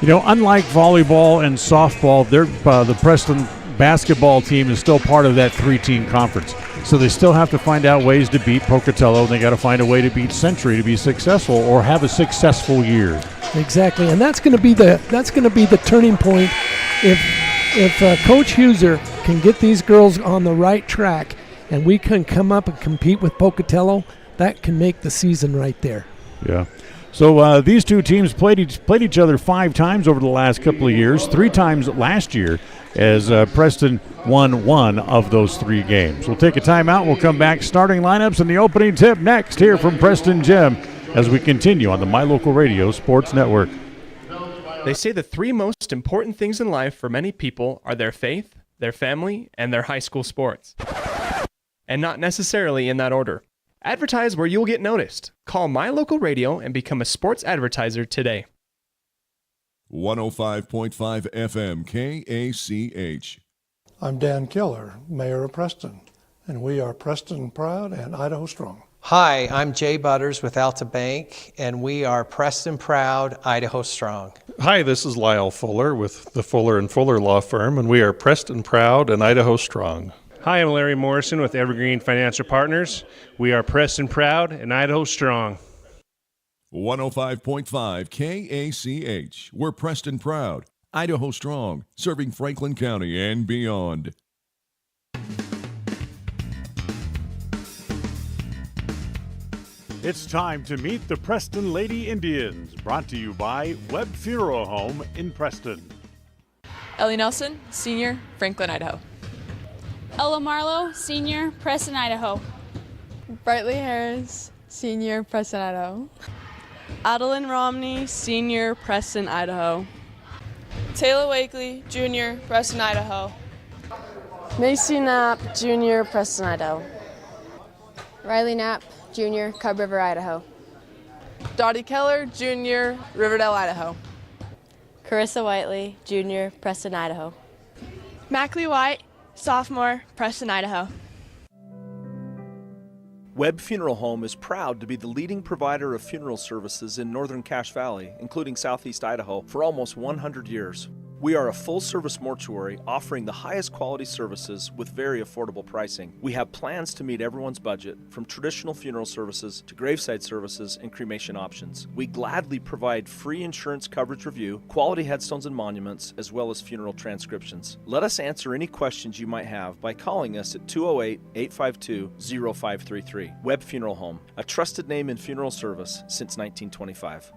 Unlike volleyball and softball, the Preston basketball team is still part of that 3-team conference. So they still have to find out ways to beat Pocatello. They got to find a way to beat Century to be successful or have a successful year. Exactly, and that's going to be the turning point. If Coach Huser can get these girls on the right track, and we can come up and compete with Pocatello, that can make the season right there. Yeah. So these two teams played each other 5 times over the last couple of years, 3 times last year, as Preston won 1 of those 3 games. We'll take a timeout. We'll come back. Starting lineups and the opening tip next here from Preston Gym as we continue on the My Local Radio Sports Network. They say the 3 most important things in life for many people are their faith, their family, and their high school sports. And not necessarily in that order. Advertise where you'll get noticed. Call My Local Radio and become a sports advertiser today. 105.5 FM KACH. I'm Dan Keller, Mayor of Preston, and we are Preston Proud and Idaho Strong. Hi, I'm Jay Butters with Alta Bank, and we are Preston Proud, Idaho Strong. Hi, this is Lyle Fuller with the Fuller & Fuller Law Firm, and we are Preston Proud and Idaho Strong. Hi, I'm Larry Morrison with Evergreen Financial Partners. We are Preston Proud and Idaho Strong. 105.5 KACH. We're Preston Proud, Idaho Strong, serving Franklin County and beyond. It's time to meet the Preston Lady Indians, brought to you by Webb Funeral Home in Preston. Ellie Nelson, Senior, Franklin, Idaho. Ella Marlowe, Senior, Preston, Idaho. Brightly Harris, Senior, Preston, Idaho. Adeline Romney, Senior, Preston, Idaho. Taylor Wakely, Junior, Preston, Idaho. Macy Knapp, Junior, Preston, Idaho. Riley Knapp, Junior, Cub River, Idaho. Dottie Keller, Junior, Riverdale, Idaho. Carissa Whiteley, Junior, Preston, Idaho. Mackley White, Sophomore, Preston, Idaho. Webb Funeral Home is proud to be the leading provider of funeral services in northern Cache Valley, including southeast Idaho, for almost 100 years. We are a full-service mortuary offering the highest quality services with very affordable pricing. We have plans to meet everyone's budget, from traditional funeral services to graveside services and cremation options. We gladly provide free insurance coverage review, quality headstones and monuments, as well as funeral transcriptions. Let us answer any questions you might have by calling us at 208-852-0533. Webb Funeral Home, a trusted name in funeral service since 1925.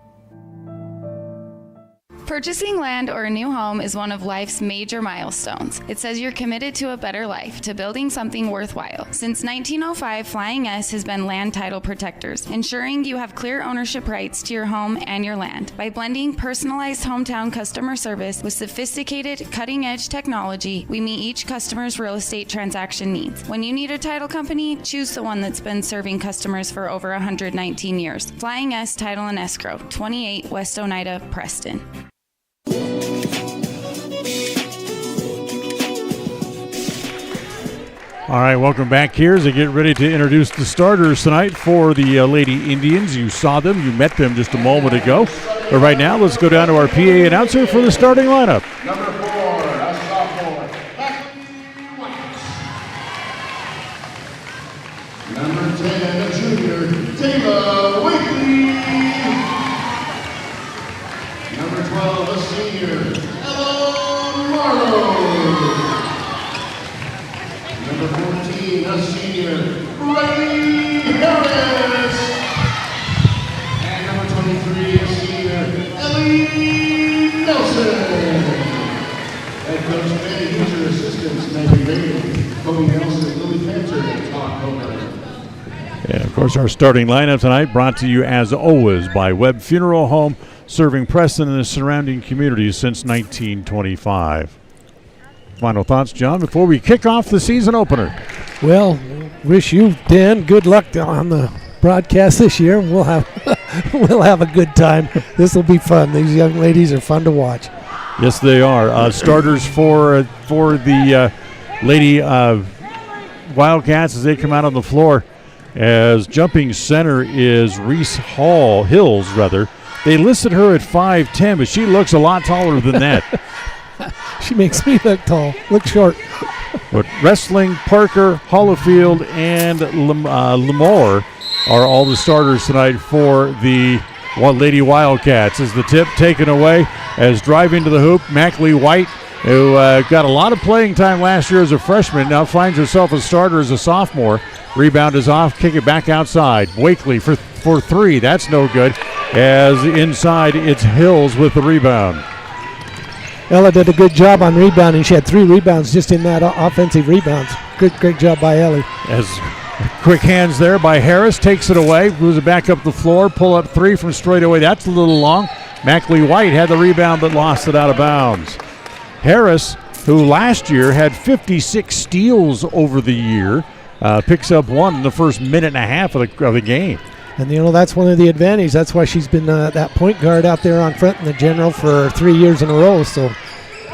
Purchasing land or a new home is one of life's major milestones. It says you're committed to a better life, to building something worthwhile. Since 1905, Flying S has been land title protectors, ensuring you have clear ownership rights to your home and your land. By blending personalized hometown customer service with sophisticated, cutting-edge technology, we meet each customer's real estate transaction needs. When you need a title company, choose the one that's been serving customers for over 119 years. Flying S Title and Escrow, 28 West Oneida, Preston. All right, welcome back here as I get ready to introduce the starters tonight for the Lady Indians. You saw them, you met them just a moment ago. But right now, let's go down to our PA announcer for the starting lineup. Number 4, a sophomore, Number 10, a junior, Taylor Wakely. Number 12, a senior, Ella Marlowe. Number 14, a senior, Riley Harris. And number 23, a senior, Ellie Nelson. Head coach Manny Hoosier, assistants Maggie Bailey, Kobe Nelson, Lily Panther, and Todd Homer. And of course, our starting lineup tonight brought to you as always by Webb Funeral Home, serving Preston and the surrounding communities since 1925. Final thoughts, John, before we kick off the season opener? Well, wish you, Dan, good luck on the broadcast this year. We'll have a good time. This will be fun. These young ladies are fun to watch. Yes, they are. Starters for the Lady Wildcats as they come out on the floor. As jumping center is Reese Hills. They listed her at 5'10", but she looks a lot taller than that. She makes me look short. But wrestling, Parker, Hollifield, and Lamore are all the starters tonight for the Lady Wildcats. As the tip taken away, as driving to the hoop, Mackley White, who got a lot of playing time last year as a freshman, now finds herself a starter as a sophomore. Rebound is off, kick it back outside. Wakely for three, that's no good. As inside, it's Hills with the rebound. Ella did a good job on rebounding. She had 3 rebounds just in that offensive rebounds. Great job by Ellie. As quick hands there by Harris, takes it away, moves it back up the floor, pull up 3 from straight away. That's a little long. Mackley White had the rebound but lost it out of bounds. Harris, who last year had 56 steals over the year, picks up 1 in the first minute and a half of the game. And, that's one of the advantages. That's why she's been that point guard out there on front in the general for 3 years in a row. So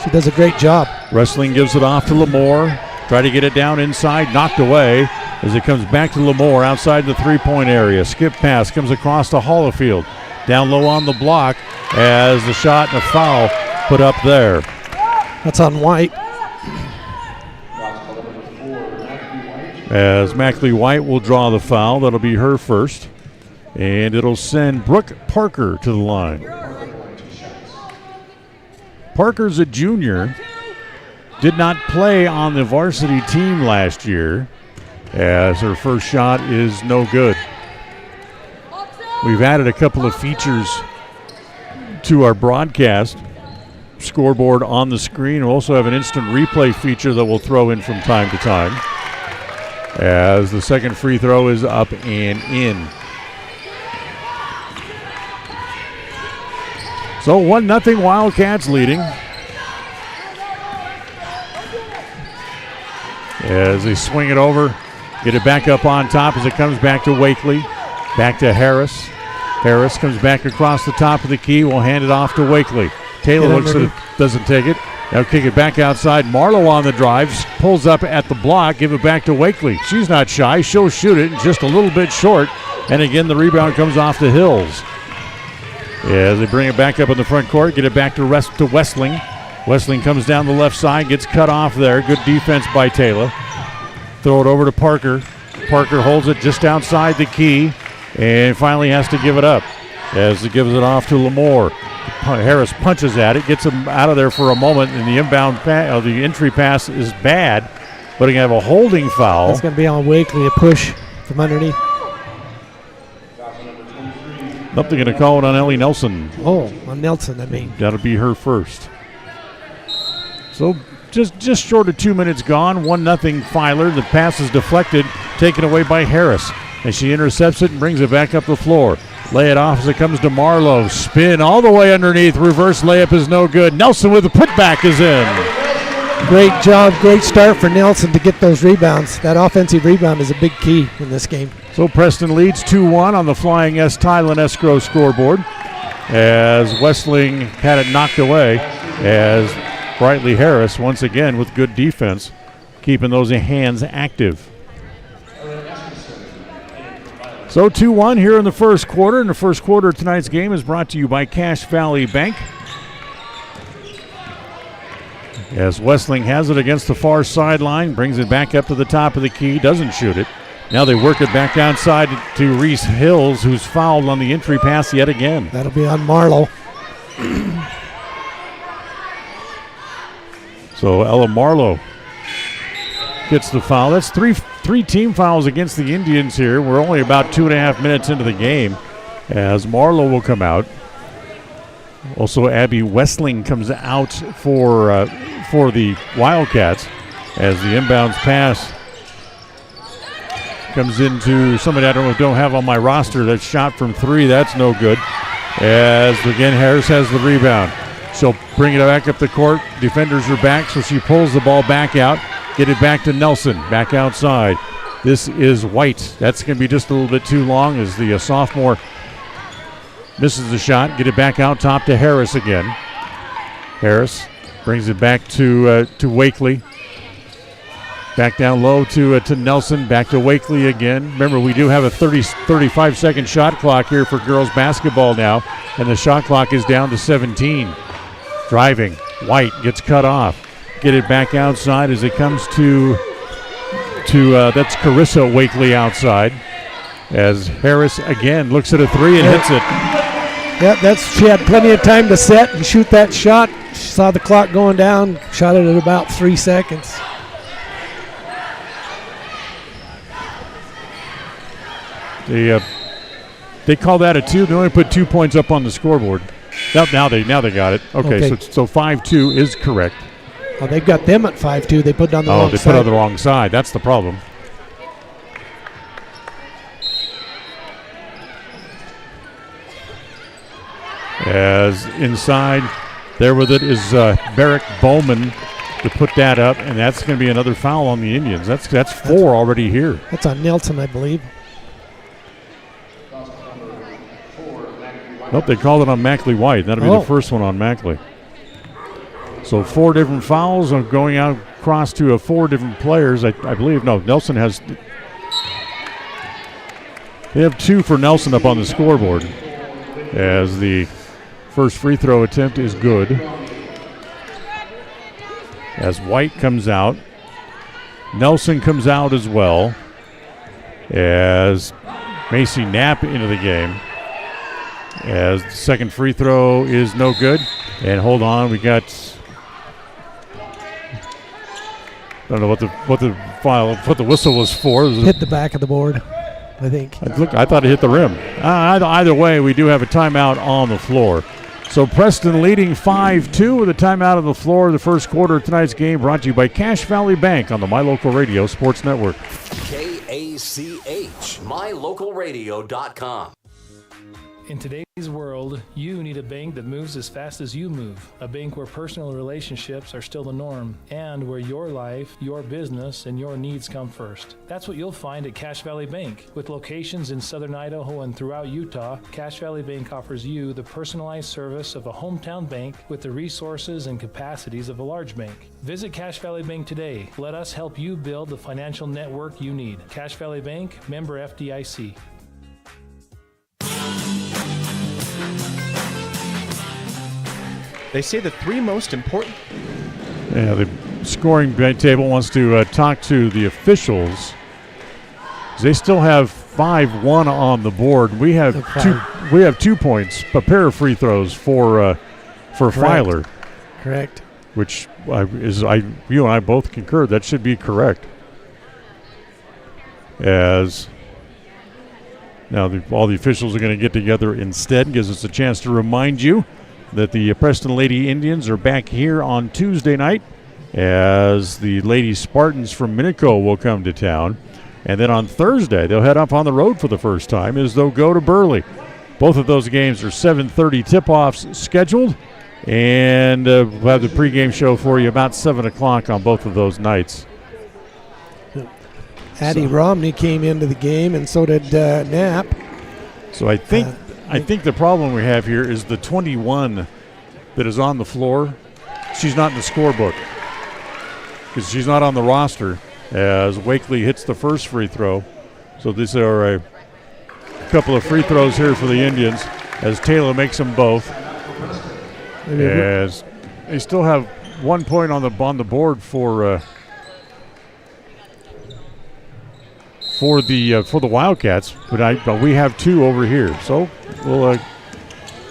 she does a great job. Wrestling gives it off to Lamore. Try to get it down inside, knocked away as it comes back to Lamore outside the three-point area. Skip pass comes across to Hollifield. Down low on the block as the shot and a foul put up there. That's on White. As Mackley White will draw the foul. That'll be her first. And it'll send Brooke Parker to the line. Parker's a junior. Did not play on the varsity team last year, as her first shot is no good. We've added a couple of features to our broadcast scoreboard on the screen. We'll also have an instant replay feature that we'll throw in from time to time, as the second free throw is up and in. So 1-0 Wildcats leading. As they swing it over, get it back up on top as it comes back to Wakely. Back to Harris. Harris comes back across the top of the key. We'll hand it off to Wakely. Taylor looks at it, doesn't take it. Now kick it back outside. Marlowe on the drive, pulls up at the block, give it back to Wakely. She's not shy, she'll shoot it, just a little bit short. And again, the rebound comes off to Hills. As they bring it back up in the front court, get it back to Westling. Westling comes down the left side, gets cut off there. Good defense by Taylor. Throw it over to Parker. Parker holds it just outside the key and finally has to give it up as he gives it off to Lamore. Harris punches at it, gets him out of there for a moment, and the entry pass is bad, but he can have a holding foul. That's going to be on Wakely, a push from underneath. Nope, they're going to call it on Ellie Nelson. Oh, on Nelson, I mean. That'll be her first. So just short of 2 minutes gone. 1-0 Filer. The pass is deflected, taken away by Harris. And she intercepts it and brings it back up the floor. Lay it off as it comes to Marlowe. Spin all the way underneath. Reverse layup is no good. Nelson with the putback is in. Great job, great start for Nelson to get those rebounds. That offensive rebound is a big key in this game. So Preston leads 2-1 on the Flying S Tile and Escrow scoreboard as Westling had it knocked away as Brightly Harris once again with good defense, keeping those hands active. So 2-1 here in the first quarter. And the first quarter of tonight's game is brought to you by Cache Valley Bank. As Westling has it against the far sideline, brings it back up to the top of the key, doesn't shoot it. Now they work it back outside to Reese Hills, who's fouled on the entry pass yet again. That'll be on Marlowe. So Ella Marlowe gets the foul. That's three team fouls against the Indians here. We're only about 2.5 minutes into the game as Marlowe will come out. Also, Abby Westling comes out for the Wildcats as the inbounds pass comes into somebody I don't have on my roster. That shot from 3, that's no good. As again, Harris has the rebound. She'll bring it back up the court. Defenders are back, so she pulls the ball back out. Get it back to Nelson, back outside. This is White. That's going to be just a little bit too long as the sophomore misses the shot. Get it back out top to Harris again. Harris brings it back to Wakely. Back down low to Nelson. Back to Wakely again. Remember, we do have a 35-second shot clock here for girls basketball now, and the shot clock is down to 17. Driving. White gets cut off. Get it back outside as it comes to that's Carissa Wakely outside. As Harris again looks at a 3 and hits it. Yeah, she had plenty of time to set and shoot that shot. She saw the clock going down, shot it at about 3 seconds. They call that a 2. They only put 2 points up on the scoreboard. Now they got it. Okay. So 5-2 is correct. Oh, they've got them at 5-2. They put it on the wrong side. Oh, they put it on the wrong side. That's the problem. As inside, there with it is Barrick Bowman to put that up, and that's going to be another foul on the Indians. That's 4 already here. That's on Nelson, I believe. Nope, they called it on Mackley White. That'll be the first one on Mackley. So 4 different fouls are going out across to 4 different players. I believe, no, Nelson has. They have 2 for Nelson up on the scoreboard as the first free throw attempt is good. As White comes out. Nelson comes out as well. As Macy Knapp into the game. As the second free throw is no good. And hold on, we got. I don't know what the whistle was for. Hit the back of the board, I think. I thought it hit the rim. Either way, we do have a timeout on the floor. So Preston leading 5-2 with a timeout on the floor. The first quarter of tonight's game brought to you by Cache Valley Bank on the My Local Radio Sports Network. KACH, MyLocalRadio.com. In today's world, you need a bank that moves as fast as you move. A bank where personal relationships are still the norm and where your life, your business, and your needs come first. That's what you'll find at Cache Valley Bank. With locations in southern Idaho and throughout Utah, Cache Valley Bank offers you the personalized service of a hometown bank with the resources and capacities of a large bank. Visit Cache Valley Bank today. Let us help you build the financial network you need. Cache Valley Bank, member FDIC. They say the 3 most important. Yeah, the scoring table wants to talk to the officials. They still have 5-1 on the board. We have 2 points, a pair of free throws for Filer. Correct. Which you and I both concur that should be correct. As Now all the officials are going to get together instead. Gives us a chance to remind you that the Preston Lady Indians are back here on Tuesday night as the Lady Spartans from Minico will come to town. And then on Thursday, they'll head up on the road for the first time as they'll go to Burley. Both of those games are 7:30 tip-offs scheduled. And we'll have the pregame show for you about 7 o'clock on both of those nights. Addie Romney came into the game, and so did Knapp. So I think the problem we have here is the 21 that is on the floor. She's not in the scorebook because she's not on the roster as Wakely hits the first free throw. So these are a couple of free throws here for the Indians as Taylor makes them both. As they still have 1 point on the board for the Wildcats, but we have 2 over here. So we'll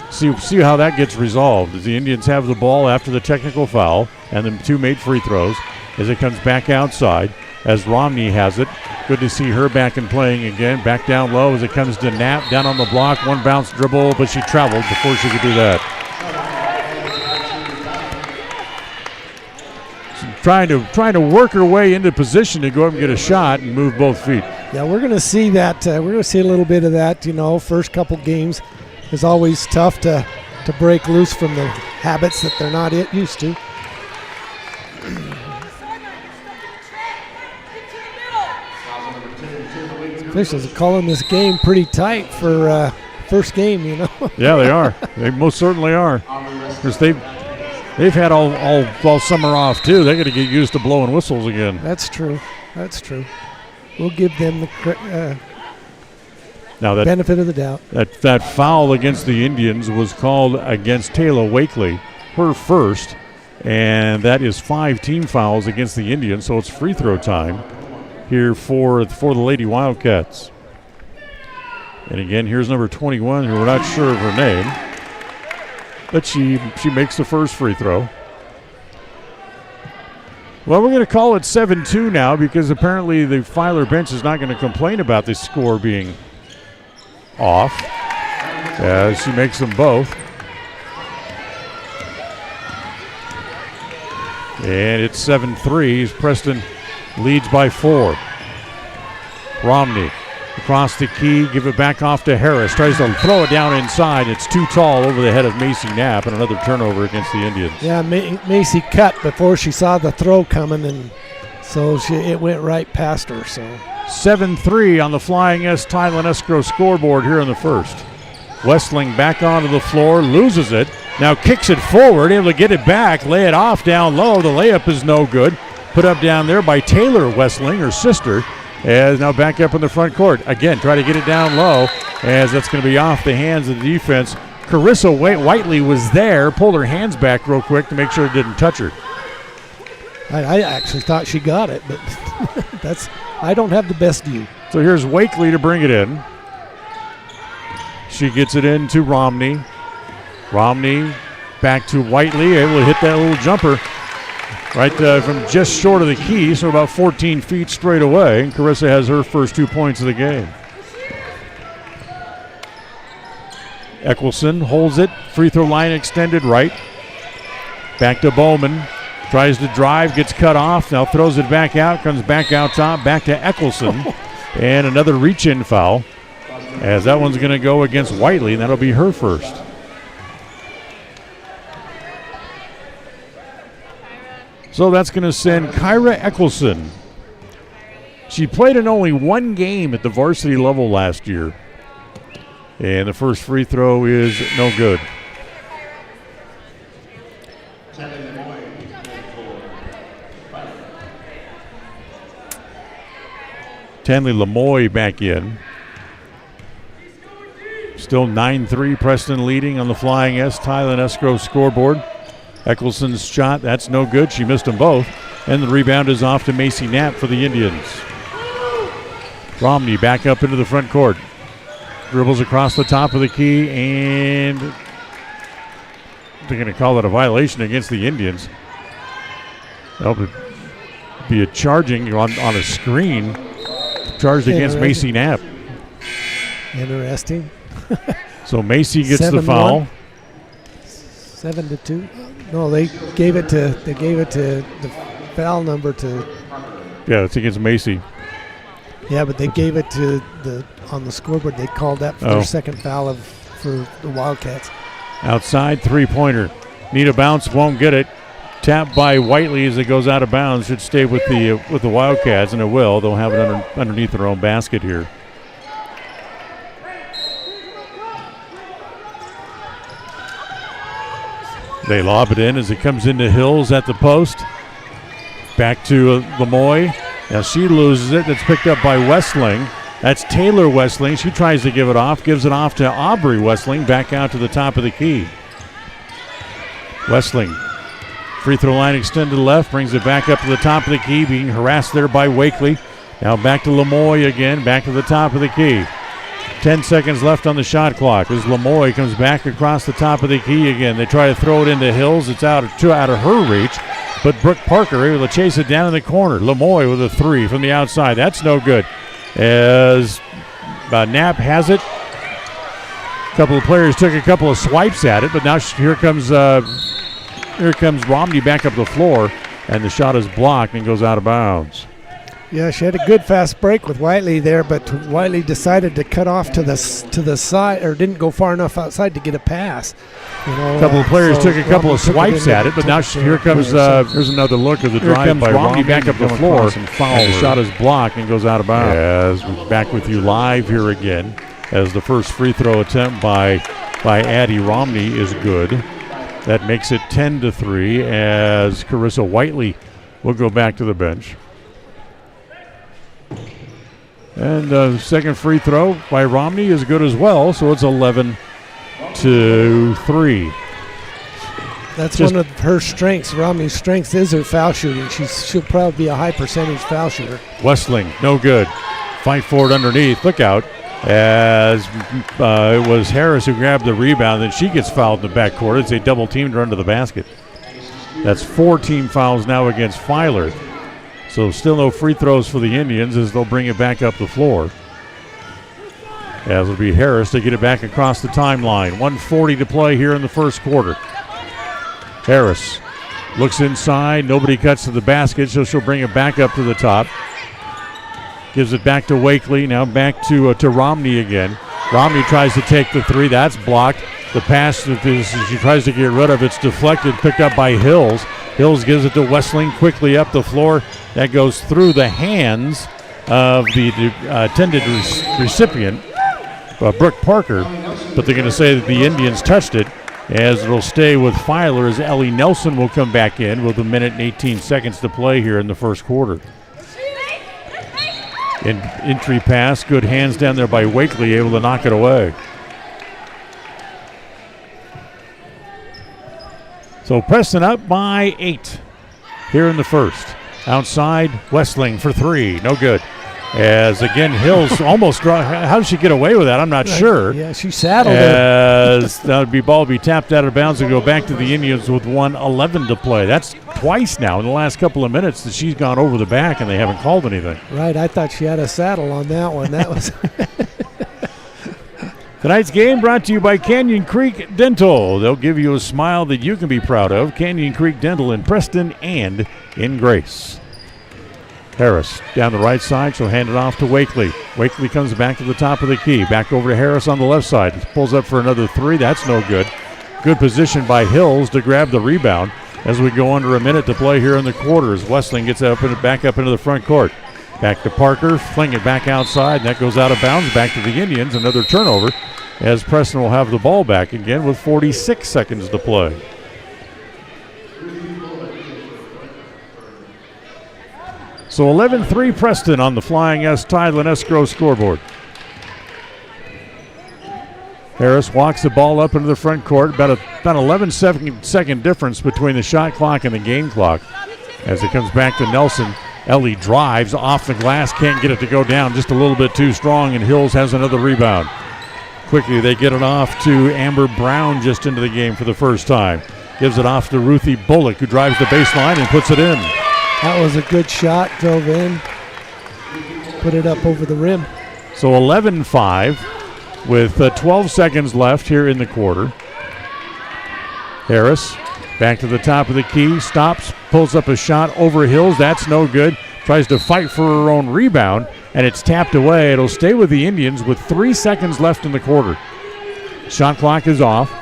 see how that gets resolved. As the Indians have the ball after the technical foul and the 2 made free throws, as it comes back outside, as Romney has it. Good to see her back and playing again. Back down low as it comes to Knapp, down on the block, 1 bounce dribble, but she traveled before she could do that. Trying to work her way into position to go up and get a shot and move both feet. Yeah, we're going to see that. We're going to see a little bit of that. First couple games is always tough to break loose from the habits that they're not used to. Officials are calling this game pretty tight for first game. Yeah, they are. They most certainly are. Because they've had all summer off too. They got to get used to blowing whistles again. That's true. We'll give them the benefit of the doubt. That foul against the Indians was called against Taylor Wakely, her first, and that is 5 team fouls against the Indians. So it's free throw time here for the Lady Wildcats. And again, here's number 21, who we're not sure of her name. But she makes the first free throw. Well, we're going to call it 7-2 now because apparently the Filer bench is not going to complain about this score being off as she makes them both. And it's 7-3 as Preston leads by 4. Romney across the key, give it back off to Harris. Tries to throw it down inside. It's too tall over the head of Macy Knapp, and another turnover against the Indians. Yeah, Macy cut before she saw the throw coming, and so it went right past her. So 7-3 on the Flying S Thailand Escrow scoreboard here in the first. Westling back onto the floor, loses it. Now kicks it forward, able to get it back, lay it off down low. The layup is no good. Put up down there by Taylor Westling, her sister. As now back up in the front court. Again, try to get it down low as that's going to be off the hands of the defense. Carissa Whiteley was there, pulled her hands back real quick to make sure it didn't touch her. I actually thought she got it, but I don't have the best view. So here's Wakely to bring it in. She gets it in to Romney. Romney back to Whiteley, able to hit that little jumper. Right from just short of the key, so about 14 feet straight away. And Carissa has her first 2 points of the game. Eccleston holds it. Free throw line extended right. Back to Bowman. Tries to drive, gets cut off. Now throws it back out, comes back out top. Back to Eccleston. And another reach-in foul. As that one's going to go against Whiteley, and that'll be her first. So that's going to send Kyra Eccleston. She played in only 1 game at the varsity level last year. And the first free throw is no good. Tanley Lamoy back in. Still 9-3, Preston leading on the Flying S Thailand Escrow scoreboard. Eccleston's shot, that's no good. She missed them both. And the rebound is off to Macy Knapp for the Indians. Romney back up into the front court. Dribbles across the top of the key, and they're going to call it a violation against the Indians. That'll be a charging on a screen. Charged against Macy Knapp. Interesting. So Macy gets the foul. 7-2. No, they gave it to the foul number to. Yeah, it's against Macy. Yeah, but they gave it to on the scoreboard. They called that for their second foul for the Wildcats. Outside 3-pointer. Need a bounce, won't get it. Tapped by Whiteley as it goes out of bounds. Should stay with the Wildcats, and it will. They'll have it underneath their own basket here. They lob it in as it comes into Hills at the post. Back to Lemoy. Now she loses it. That's picked up by Westling. That's Taylor Westling. She tries to give it off. Gives it off to Aubrey Westling. Back out to the top of the key. Westling. Free throw line extended left. Brings it back up to the top of the key. Being harassed there by Wakely. Now back to Lemoy again. Back to the top of the key. 10 seconds left on the shot clock as Lemoy comes back across the top of the key again. They try to throw it into Hills. It's out of her reach, but Brooke Parker able to chase it down in the corner. Lemoy with a three from the outside. That's no good as Knapp has it. A couple of players took a couple of swipes at it, but now here comes Romney back up the floor, and the shot is blocked and goes out of bounds. Yeah, she had a good fast break with Whiteley there, but Whiteley decided to cut off to the side, or didn't go far enough outside to get a pass. A couple of players took a couple of swipes at it, but now here comes here's another look of the drive by Romney back up the floor, and the shot is blocked and goes out of bounds. Yes, we're back with you live here again as the first free throw attempt by Addie Romney is good. That makes it 10-3 as Carissa Whiteley will go back to the bench. And the second free throw by Romney is good as well, so it's 11-3. That's one of her strengths. Romney's strength is her foul shooting. She'll probably be a high percentage foul shooter. Westling, no good. Fight for it underneath. Look out. As it was Harris who grabbed the rebound, and she gets fouled in the backcourt as they double-teamed her under the basket. That's 4 team fouls now against Filer. So still no free throws for the Indians as they'll bring it back up the floor. As it'll be Harris to get it back across the timeline. 1:40 to play here in the first quarter. Harris looks inside. Nobody cuts to the basket, so she'll bring it back up to the top. Gives it back to Wakely. Now back to Romney again. Romney tries to take the three. That's blocked. The pass that she tries to get rid of, it's deflected, picked up by Hills. Hills gives it to Westling quickly up the floor. That goes through the hands of the intended recipient, Brooke Parker. But they're going to say that the Indians touched it, as it'll stay with Filer as Ellie Nelson will come back in with 1 minute and 18 seconds to play here in the first quarter. Entry pass, good hands down there by Wakely, able to knock it away. So Preston up by 8 here in the first. Outside, Westling for 3, no good. As again, Hills almost draw. How did she get away with that? I'm not sure. Yeah, she saddled as it. That would be ball be tapped out of bounds and go back to the Indians with 1:11 to play. That's twice now in the last couple of minutes that she's gone over the back and they haven't called anything. Right, I thought she had a saddle on that one. That was. Tonight's game brought to you by Canyon Creek Dental. They'll give you a smile that you can be proud of. Canyon Creek Dental in Preston and in Grace. Harris down the right side. She'll hand it off to Wakely. Wakely comes back to the top of the key. Back over to Harris on the left side. Pulls up for another 3. That's no good. Good position by Hills to grab the rebound as we go under a minute to play here in the quarters. Westling gets up and back up into the front court. Back to Parker, fling it back outside, and that goes out of bounds back to the Indians. Another turnover as Preston will have the ball back again with 46 seconds to play. So 11-3 Preston on the Flying S Tideland Escrow scoreboard. Harris walks the ball up into the front court. About 11 second difference between the shot clock and the game clock. As it comes back to Nelson, Ellie drives off the glass, can't get it to go down, just a little bit too strong, and Hills has another rebound. Quickly they get it off to Amber Brown just into the game for the first time. Gives it off to Ruthie Bullock, who drives the baseline and puts it in. That was a good shot, drove in, put it up over the rim. So 11-5 with 12 seconds left here in the quarter. Harris back to the top of the key, stops, pulls up a shot over Hills. That's no good. Tries to fight for her own rebound, and it's tapped away. It'll stay with the Indians with 3 seconds left in the quarter. Shot clock is off.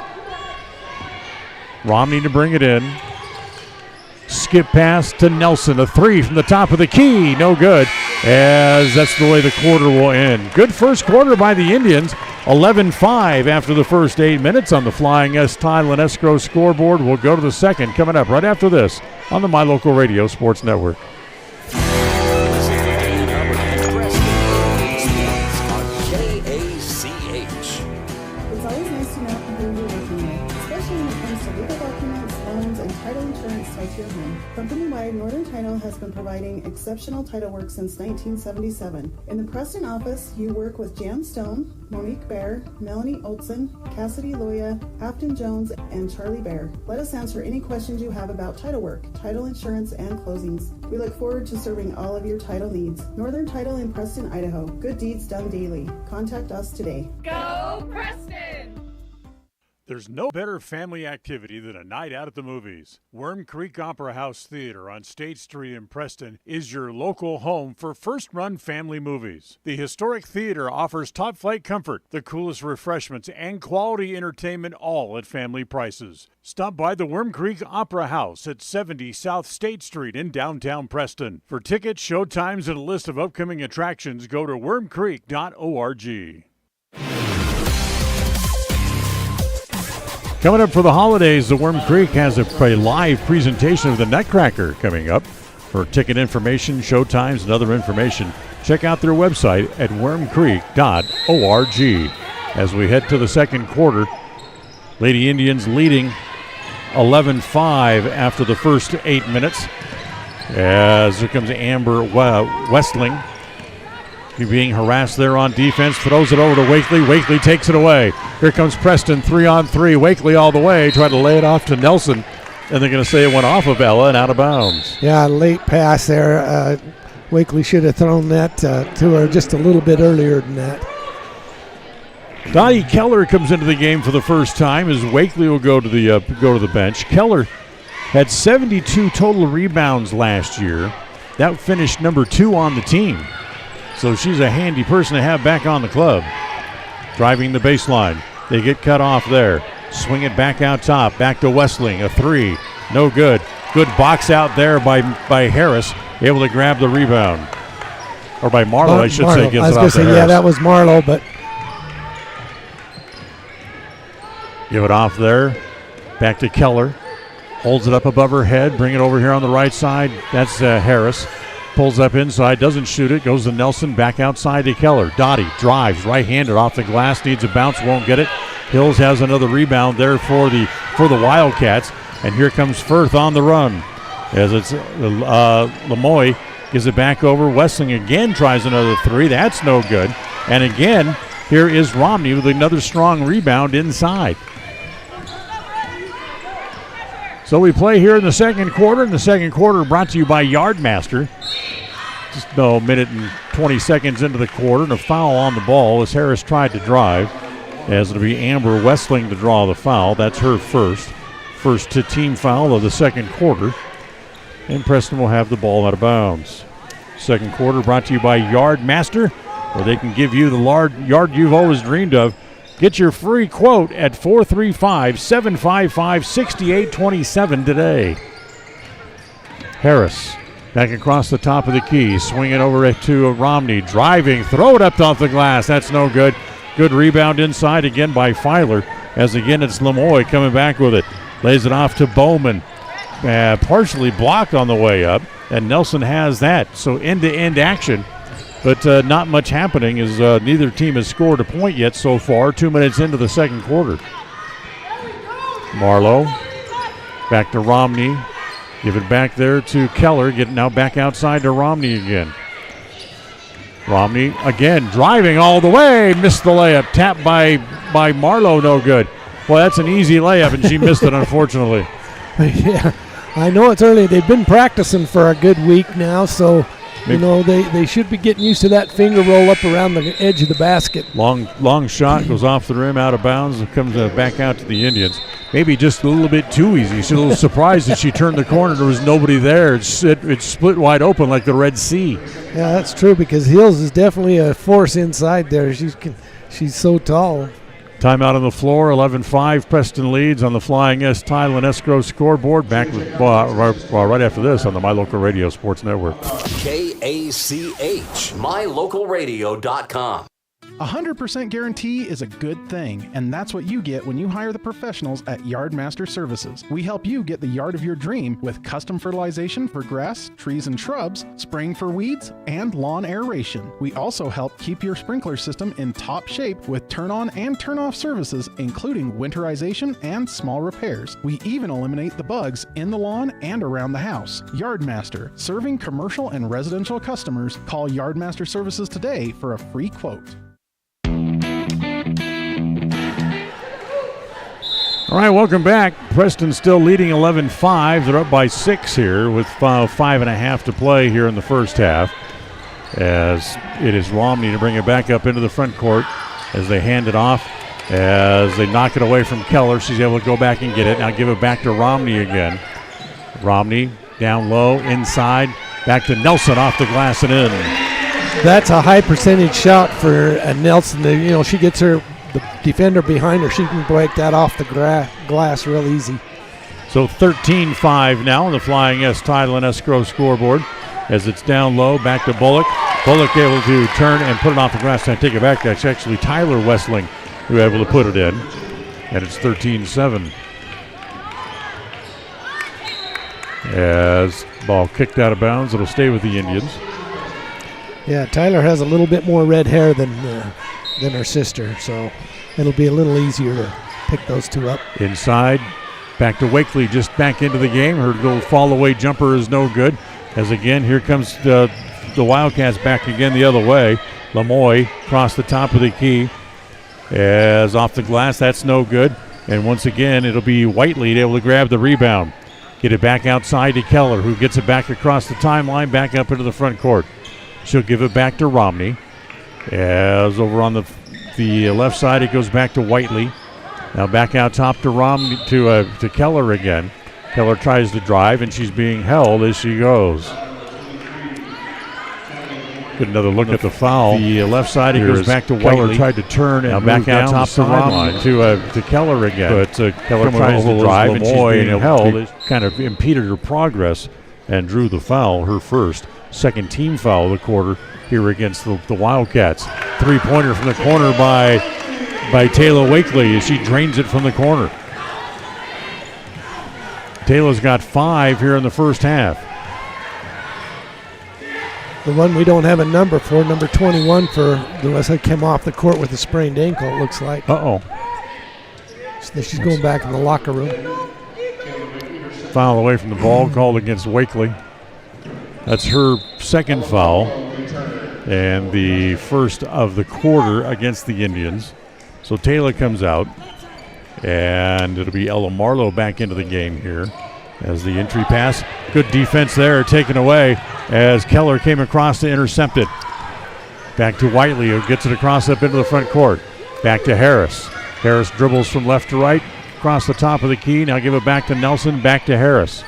Romney to bring it in. Skip pass to Nelson. A three from the top of the key. No good, as that's the way the quarter will end. Good first quarter by the Indians. 11-5 after the first 8 minutes on the Flying S Tile and Escrow scoreboard. We'll go to the second coming up right after this on the My Local Radio Sports Network. Northern Title has been providing exceptional title work since 1977. In the Preston office, you work with Jan Stone, Monique Bear, Melanie Olson, Cassidy Loya, Afton Jones, and Charlie Bear. Let us answer any questions you have about title work, title insurance, and closings. We look forward to serving all of your title needs. Northern Title in Preston, Idaho. Good deeds done daily. Contact us today. Go Preston! There's no better family activity than a night out at the movies. Worm Creek Opera House Theater on State Street in Preston is your local home for first-run family movies. The historic theater offers top-flight comfort, the coolest refreshments, and quality entertainment, all at family prices. Stop by the Worm Creek Opera House at 70 South State Street in downtown Preston. For tickets, show times, and a list of upcoming attractions, go to wormcreek.org. Coming up for the holidays, the Worm Creek has a live presentation of the Nutcracker coming up. For ticket information, show times, and other information, check out their website at wormcreek.org. As we head to the second quarter, Lady Indians leading 11-5 after the first 8 minutes. As here comes Amber Westling. Being harassed there on defense, throws it over to Wakely. Wakely takes it away. Here comes Preston, 3-on-3. Wakely all the way, trying to lay it off to Nelson. And they're going to say it went off of Ella and out of bounds. Yeah, late pass there. Wakely should have thrown that to her just a little bit earlier than that. Dottie Keller comes into the game for the first time as Wakely will go to the bench. Keller had 72 total rebounds last year. That finished number 2 on the team. So she's a handy person to have back on the club. Driving the baseline. They get cut off there. Swing it back out top. Back to Westling. A three. No good. Good box out there by Harris. Able to grab the rebound. Or by Marlowe, I should say. Gets I was it going off to say, Harris. yeah, that was Marlowe, but. Give it off there. Back to Keller. Holds it up above her head. Bring it over here on the right side. That's Harris. Pulls up inside, doesn't shoot it, goes to Nelson, back outside to Keller. Dottie drives, right-handed off the glass, needs a bounce, won't get it. Hills has another rebound there for the Wildcats, and here comes Firth on the run. As it's Lemoy gives it back over. Westling again tries another three, that's no good. And again, here is Romney with another strong rebound inside. So we play here in the second quarter. In the second quarter, brought to you by Yardmaster. Just a minute and 20 seconds into the quarter, and a foul on the ball as Harris tried to drive. As it'll be Amber Westling to draw the foul. That's her first team foul of the second quarter. And Preston will have the ball out of bounds. Second quarter brought to you by Yardmaster, where they can give you the yard you've always dreamed of. Get your free quote at 435-755-6827 today. Harris back across the top of the key, swinging over to Romney, driving, throw it up off the glass. That's no good. Good rebound inside again by Filer, as again it's Lemoy coming back with it. Lays it off to Bowman. Partially blocked on the way up, and Nelson has that. So end-to-end action. But not much happening as neither team has scored a point yet so far, 2 minutes into the second quarter. Marlowe back to Romney. Give it back there to Keller. Get it now back outside to Romney again. Romney again driving all the way. Missed the layup. Tapped by Marlowe, no good. Well, that's an easy layup, and she missed it, unfortunately. Yeah, I know it's early. They've been practicing for a good week now, so You know, they should be getting used to that finger roll up around the edge of the basket. Long shot goes off the rim, out of bounds, and comes back out to the Indians. Maybe just a little bit too easy. She's a little surprised that she turned the corner. There was nobody there. It split wide open like the Red Sea. Yeah, that's true, because Hills is definitely a force inside there. She's so tall. Timeout on the floor, 11-5. Preston leads on the Flying S Tile and Escrow scoreboard. Back with, right after this on the My Local Radio Sports Network. KACH, mylocalradio.com. 100% guarantee is a good thing, and that's what you get when you hire the professionals at Yardmaster Services. We help you get the yard of your dream with custom fertilization for grass, trees, and shrubs, spraying for weeds, and lawn aeration. We also help keep your sprinkler system in top shape with turn-on and turn-off services, including winterization and small repairs. We even eliminate the bugs in the lawn and around the house. Yardmaster, serving commercial and residential customers. Call Yardmaster Services today for a free quote. All right, welcome back. Preston still leading 11-5. They're up by 6 here with 5.5 to play here in the first half. As it is Romney to bring it back up into the front court as they hand it off. As they knock it away from Keller, she's able to go back and get it. Now give it back to Romney again. Romney down low, inside, back to Nelson off the glass and in. That's a high percentage shot for Nelson. You know, she gets the defender behind her. She can break that off the glass real easy. So 13-5 now on the Flying S Tile and Escrow scoreboard as it's down low, back to Bullock. Bullock able to turn and put it off the glass. I take it back. That's actually Tyler Westling who able to put it in. And it's 13-7. As ball kicked out of bounds, it'll stay with the Indians. Yeah, Tyler has a little bit more red hair than her sister, so it'll be a little easier to pick those two up. Inside, back to Wakely, just back into the game. Her little fall-away jumper is no good. As again, here comes the Wildcats back again the other way. Lamoy across the top of the key. As off the glass, that's no good. And once again, it'll be Whiteley able to grab the rebound. Get it back outside to Keller, who gets it back across the timeline, back up into the front court. She'll give it back to Romney. As over on the left side, it goes back to Whiteley. Now back out top to Romney to Keller again. Keller tries to drive, and she's being held as she goes. Get another look at the foul. The left side, it goes back to Whiteley. Keller tried to turn and now back out top to Romney to Keller again. But Keller tries to drive, and she's being held. It kind of impeded her progress and drew the foul, her first. Second team foul of the quarter here against the Wildcats. Three-pointer from the corner by Taylor Wakely as she drains it from the corner. Taylor's got 5 here in the first half. The one we don't have a number for, number 21 for the West Side, came off the court with a sprained ankle, it looks like. Uh-oh. So she's going back in the locker room. Foul away from the ball called against Wakely. That's her second foul and the first of the quarter against the Indians. So Taylor comes out, and it'll be Ella Marlowe back into the game here as the entry pass. Good defense there, taken away as Keller came across to intercept it. Back to Whiteley, who gets it across up into the front court. Back to Harris. Harris dribbles from left to right across the top of the key. Now give it back to Nelson, back to Harris.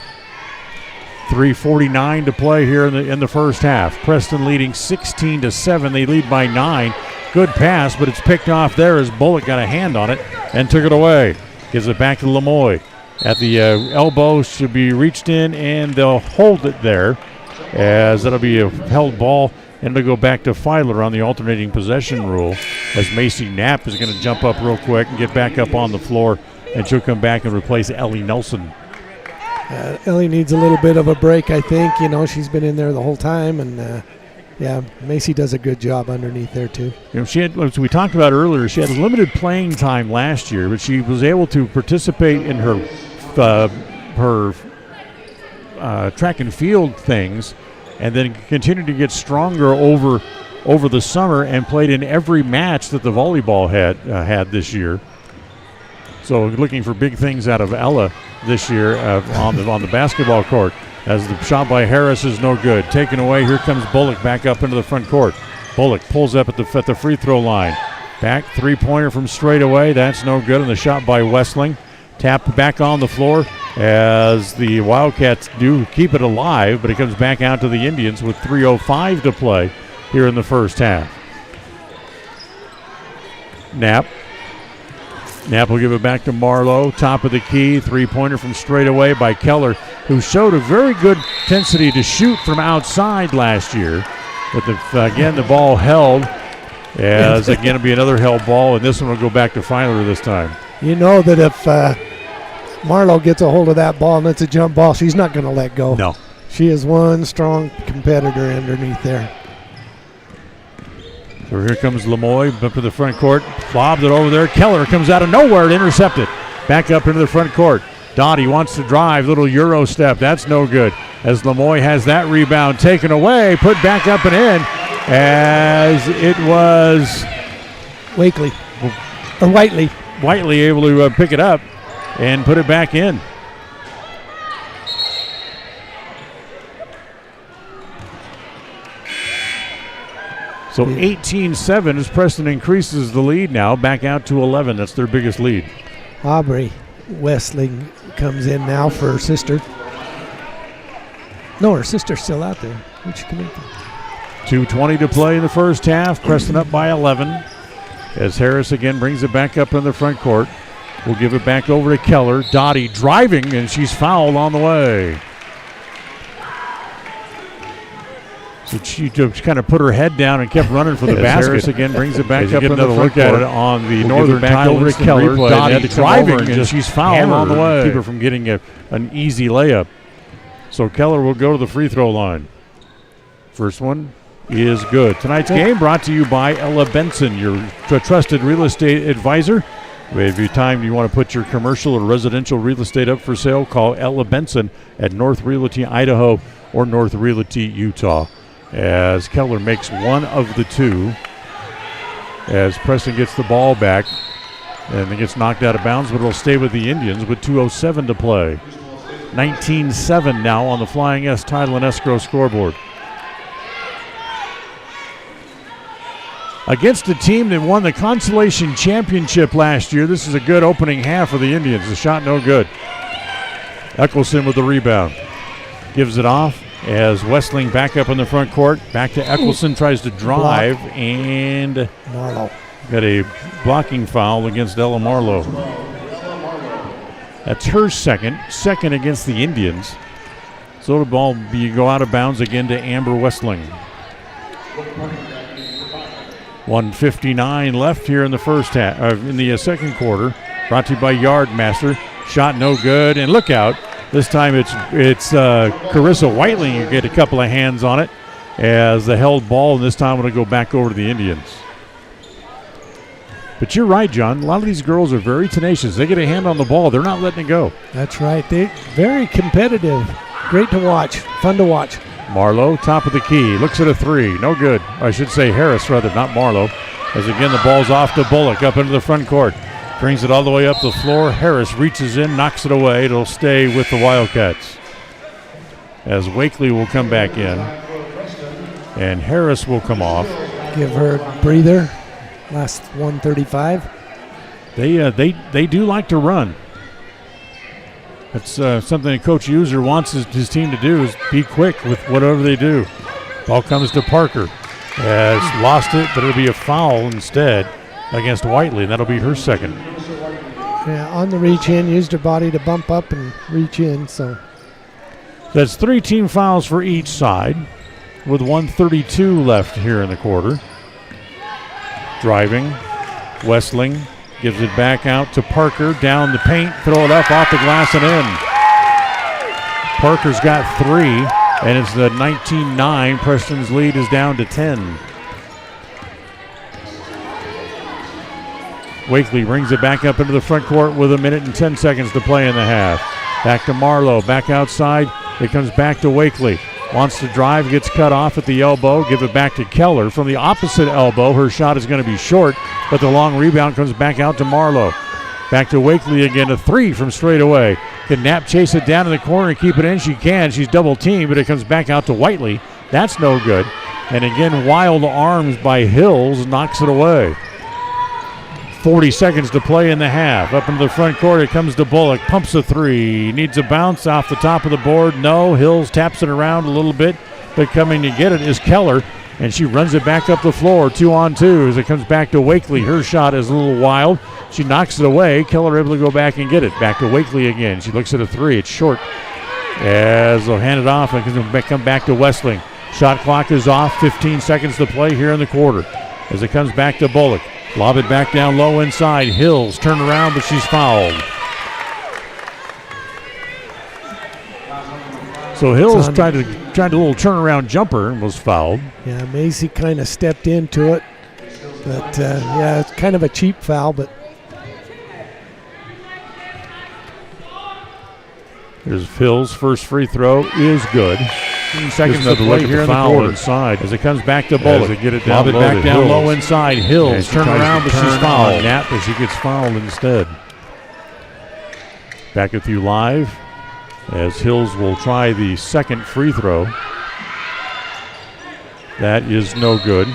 3:49 to play here in the first half. Preston leading 16-7. They lead by 9. Good pass, but it's picked off there as Bullock got a hand on it and took it away. Gives it back to Lamoy. At the elbow, should be reached in, and they'll hold it there as that'll be a held ball, and it'll go back to Filer on the alternating possession rule as Macy Knapp is going to jump up real quick and get back up on the floor, and she'll come back and replace Ellie Nelson. Ellie needs a little bit of a break, I think. You know, she's been in there the whole time, and Macy does a good job underneath there too. You know, she had, as we talked about earlier, she had limited playing time last year, but she was able to participate in her track and field things, and then continued to get stronger over the summer and played in every match that the volleyball had this year. So looking for big things out of Ella this year on the basketball court. as the shot by Harris is no good. Taken away. Here comes Bullock back up into the front court. Bullock pulls up at the free throw line. Back three-pointer from straight away. That's no good. And the shot by Westling. Tapped back on the floor as the Wildcats do keep it alive, but it comes back out to the Indians with 3:05 to play here in the first half. Knapp will give it back to Marlowe. Top of the key. Three-pointer from straight away by Keller, who showed a very good intensity to shoot from outside last year. But again, the ball held. As again, it'll be another held ball, and this one will go back to Filer this time. You know that if Marlowe gets a hold of that ball and it's a jump ball, she's not going to let go. No. She is one strong competitor underneath there. So here comes Lemoy up to the front court. Lobbed it over there. Keller comes out of nowhere to intercept it. Back up into the front court. Dottie wants to drive. Little Euro step. That's no good. As Lemoy has that rebound taken away. Put back up and in. As it was Whiteley. Whiteley able to pick it up and put it back in. So 18-7 as Preston increases the lead now, back out to 11. That's their biggest lead. Aubrey Westling comes in now for her sister. No, her sister's still out there. Where'd she come in from? 2:20 to play in the first half. Preston up by 11. As Harris again brings it back up in the front court. We'll give it back over to Keller. Dottie driving, and she's fouled on the way. So she just kind of put her head down and kept running for the basket. Harris again brings it back up in the front court. Look at it on the northern back over to Keller. Dottie driving, and she's fouled on the way. Keep her from getting an easy layup. So Keller will go to the free throw line. First one is good. Tonight's game brought to you by Ella Benson, your trusted real estate advisor. Every time you want to put your commercial or residential real estate up for sale, call Ella Benson at North Realty, Idaho, or North Realty, Utah. As Keller makes one of the two, as Preston gets the ball back, and it gets knocked out of bounds, but it'll stay with the Indians with 2:07 to play. 19-7 now on the Flying S Title and Escrow scoreboard. Against a team that won the consolation championship last year, this is a good opening half for the Indians. The shot no good. Eccleston with the rebound. Gives it off as Westling back up in the front court. Back to Eccleston, tries to drive, and Marlowe got a blocking foul against Ella Marlowe. That's her second against the Indians. So the ball go out of bounds again to Amber Westling. 1:59 left here in the first half, in the second quarter. Brought to you by Yardmaster. Shot no good, and look out. This time it's Carissa Whiteley. You get a couple of hands on it as the held ball, and this time it'll go back over to the Indians. But you're right, John. A lot of these girls are very tenacious. They get a hand on the ball. They're not letting it go. That's right. They're very competitive. Great to watch. Fun to watch. Marlowe, top of the key. Looks at a three. No good. I should say Harris, rather, not Marlowe. As again, the ball's off to Bullock up into the front court. Brings it all the way up the floor. Harris reaches in, knocks it away. It'll stay with the Wildcats. As Wakely will come back in. And Harris will come off. Give her a breather. Last 1:35. They do like to run. That's something that Coach User wants his team to do, is be quick with whatever they do. Ball comes to Parker. Has lost it, but it'll be a foul instead against Whiteley, and that'll be her second. Yeah, on the reach in, used her body to bump up and reach in. So that's 3 team fouls for each side, with 1:32 left here in the quarter. Driving, Westling gives it back out to Parker, down the paint, throw it up, off the glass and in. Parker's got 3, and it's the 19-9. Preston's lead is down to 10. Wakely brings it back up into the front court with 1 minute and 10 seconds to play in the half. Back to Marlowe, back outside. It comes back to Wakely. Wants to drive, gets cut off at the elbow. Give it back to Keller from the opposite elbow. Her shot is going to be short, but the long rebound comes back out to Marlowe. Back to Wakely again, a 3 from straight away. Can Knapp chase it down in the corner and keep it in? She can. She's double teamed, but it comes back out to Whiteley. That's no good. And again, wild arms by Hills knocks it away. 40 seconds to play in the half. Up into the front court, it comes to Bullock. Pumps a three. Needs a bounce off the top of the board. No. Hills taps it around a little bit, but coming to get it is Keller, and she runs it back up the floor. 2-on-2 as it comes back to Wakely. Her shot is a little wild. She knocks it away. Keller able to go back and get it. Back to Wakely again. She looks at a three. It's short. As they'll hand it off and come back to Westling. Shot clock is off. 15 seconds to play here in the quarter. As it comes back to Bullock. Lob it back down low inside. Hills turn around, but she's fouled. So Hills tried a little turnaround jumper and was fouled. Yeah, Macy kind of stepped into it. But, yeah, it's kind of a cheap foul, but. Here's Hills' first free throw is good. 15 seconds to play here in the quarter. Inside as it comes back to Bullock. Get it down, back down low inside. Hills turn around, but she's fouled. Knapp, but she gets fouled instead. Back with you live as Hills will try the second free throw. That is no good.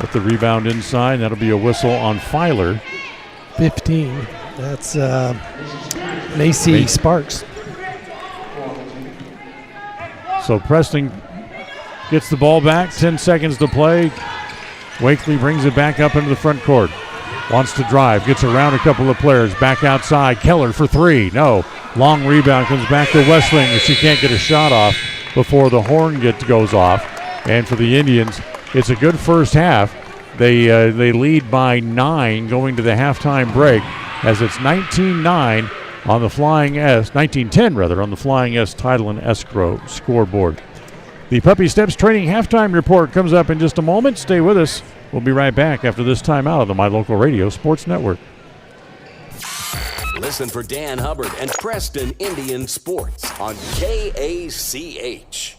With the rebound inside, that'll be a whistle on Filer. 15. That's Macy Sparks. So Preston gets the ball back. 10 seconds to play. Wakely brings it back up into the front court. Wants to drive. Gets around a couple of players. Back outside. Keller for three. No. Long rebound comes back to Westling. She can't get a shot off before the horn goes off. And for the Indians, it's a good first half. They lead by 9 going to the halftime break as it's 19-9 on the Flying S, 19-10 rather, on the Flying S title and escrow scoreboard. The Puppy Steps Training halftime report comes up in just a moment. Stay with us. We'll be right back after this timeout of the My Local Radio Sports Network. Listen for Dan Hubbard and Preston Indian Sports on KACH.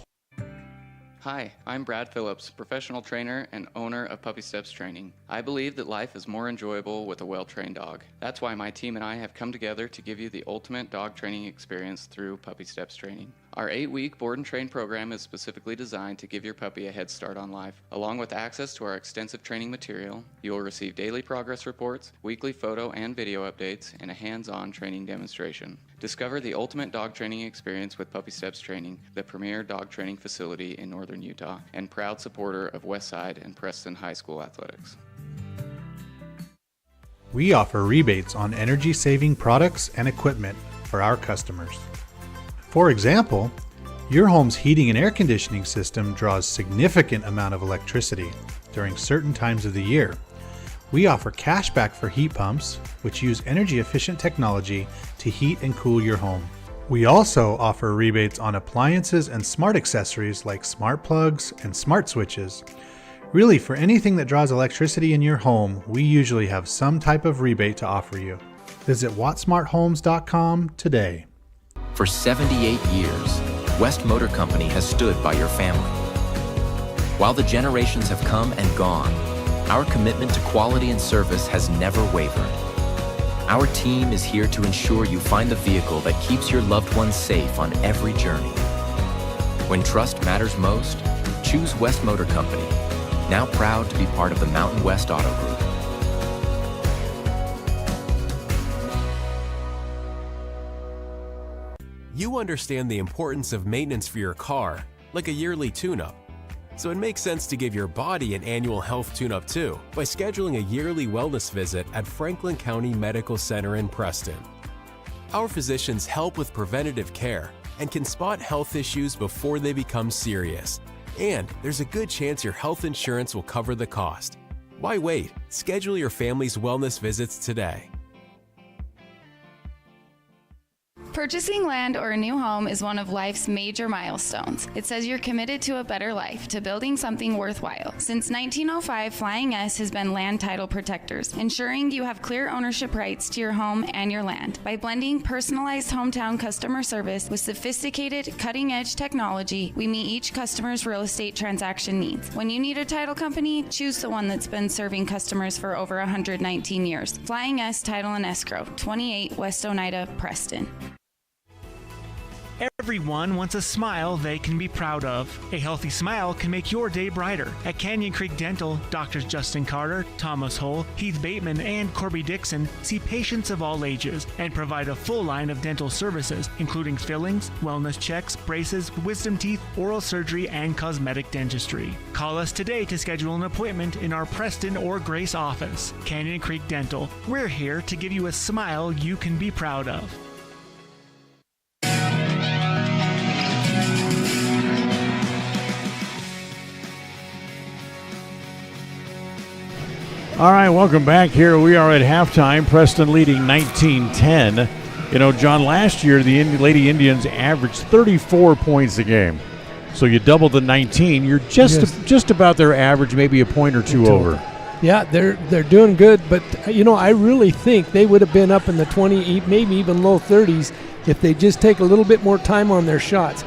Hi, I'm Brad Phillips, professional trainer and owner of Puppy Steps Training. I believe that life is more enjoyable with a well-trained dog. That's why my team and I have come together to give you the ultimate dog training experience through Puppy Steps Training. Our 8-week board and train program is specifically designed to give your puppy a head start on life. Along with access to our extensive training material, you will receive daily progress reports, weekly photo and video updates, and a hands-on training demonstration. Discover the ultimate dog training experience with Puppy Steps Training, the premier dog training facility in northern Utah, and proud supporter of Westside and Preston High School athletics. We offer rebates on energy-saving products and equipment for our customers. For example, your home's heating and air conditioning system draws significant amount of electricity during certain times of the year. We offer cashback for heat pumps, which use energy-efficient technology to heat and cool your home. We also offer rebates on appliances and smart accessories like smart plugs and smart switches. Really, for anything that draws electricity in your home, we usually have some type of rebate to offer you. Visit wattsmarthomes.com today. For 78 years, West Motor Company has stood by your family. While the generations have come and gone, our commitment to quality and service has never wavered. Our team is here to ensure you find the vehicle that keeps your loved ones safe on every journey. When trust matters most, choose West Motor Company, now proud to be part of the Mountain West Auto Group. You understand the importance of maintenance for your car, like a yearly tune-up. So it makes sense to give your body an annual health tune-up too, by scheduling a yearly wellness visit at Franklin County Medical Center in Preston. Our physicians help with preventative care and can spot health issues before they become serious. And there's a good chance your health insurance will cover the cost. Why wait? Schedule your family's wellness visits today. Purchasing land or a new home is one of life's major milestones. It says you're committed to a better life, to building something worthwhile. Since 1905, Flying S has been land title protectors, ensuring you have clear ownership rights to your home and your land. By blending personalized hometown customer service with sophisticated, cutting-edge technology, we meet each customer's real estate transaction needs. When you need a title company, choose the one that's been serving customers for over 119 years. Flying S Title and Escrow, 28 West Oneida, Preston. Everyone wants a smile they can be proud of. A healthy smile can make your day brighter. At Canyon Creek Dental, Doctors Justin Carter, Thomas Hull, Heath Bateman, and Corby Dixon see patients of all ages and provide a full line of dental services, including fillings, wellness checks, braces, wisdom teeth, oral surgery, and cosmetic dentistry. Call us today to schedule an appointment in our Preston or Grace office. Canyon Creek Dental. We're here to give you a smile you can be proud of. All right, welcome back. Here we are at halftime. Preston leading 19-10. You know, John, last year the Lady Indians averaged 34 points a game. So you double the 19. You're just about their average, maybe a point or two over. Yeah, they're doing good, but you know, I really think they would have been up in the 20, maybe even low 30s if they just take a little bit more time on their shots.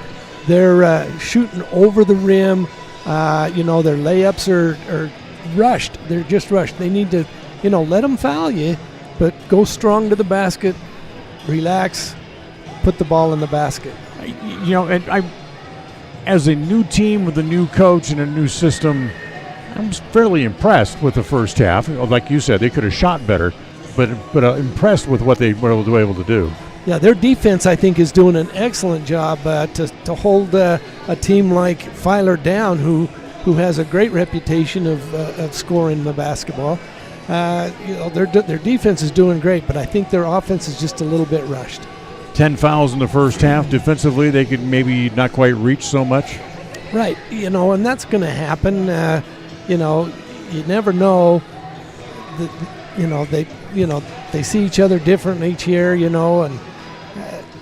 They're shooting over the rim. You know, their layups are rushed. They're just rushed. They need to, you know, let them foul you, but go strong to the basket, relax, put the ball in the basket. You know, and I, as a new team with a new coach and a new system, I'm fairly impressed with the first half. Like you said, they could have shot better, but impressed with what they were able to do. Yeah, their defense, I think, is doing an excellent job to hold a team like Filer down, who has a great reputation of scoring the basketball. You know, their defense is doing great, but I think their offense is just a little bit rushed. 10 fouls in the first half. Defensively, they could maybe not quite reach so much. Right, you know, and that's going to happen. You know, you never know. They see each other different each year. You know, and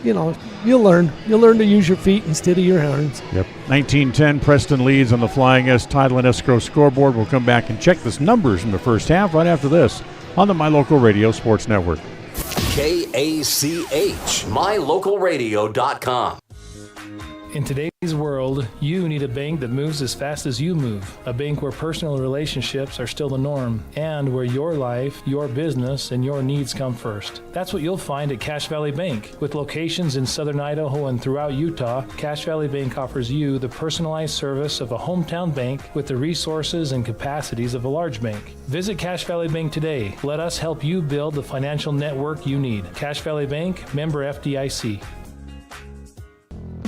you know, you'll learn to use your feet instead of your hands. Yep. 19-10, Preston leads on the Flying S Title and Escrow scoreboard. We'll come back and check the numbers from the first half right after this on the My Local Radio Sports Network. KACH, mylocalradio.com. In today's world, you need a bank that moves as fast as you move. A bank where personal relationships are still the norm and where your life, your business, and your needs come first. That's what you'll find at Cache Valley Bank. With locations in southern Idaho and throughout Utah, Cache Valley Bank offers you the personalized service of a hometown bank with the resources and capacities of a large bank. Visit Cache Valley Bank today. Let us help you build the financial network you need. Cache Valley Bank, member FDIC.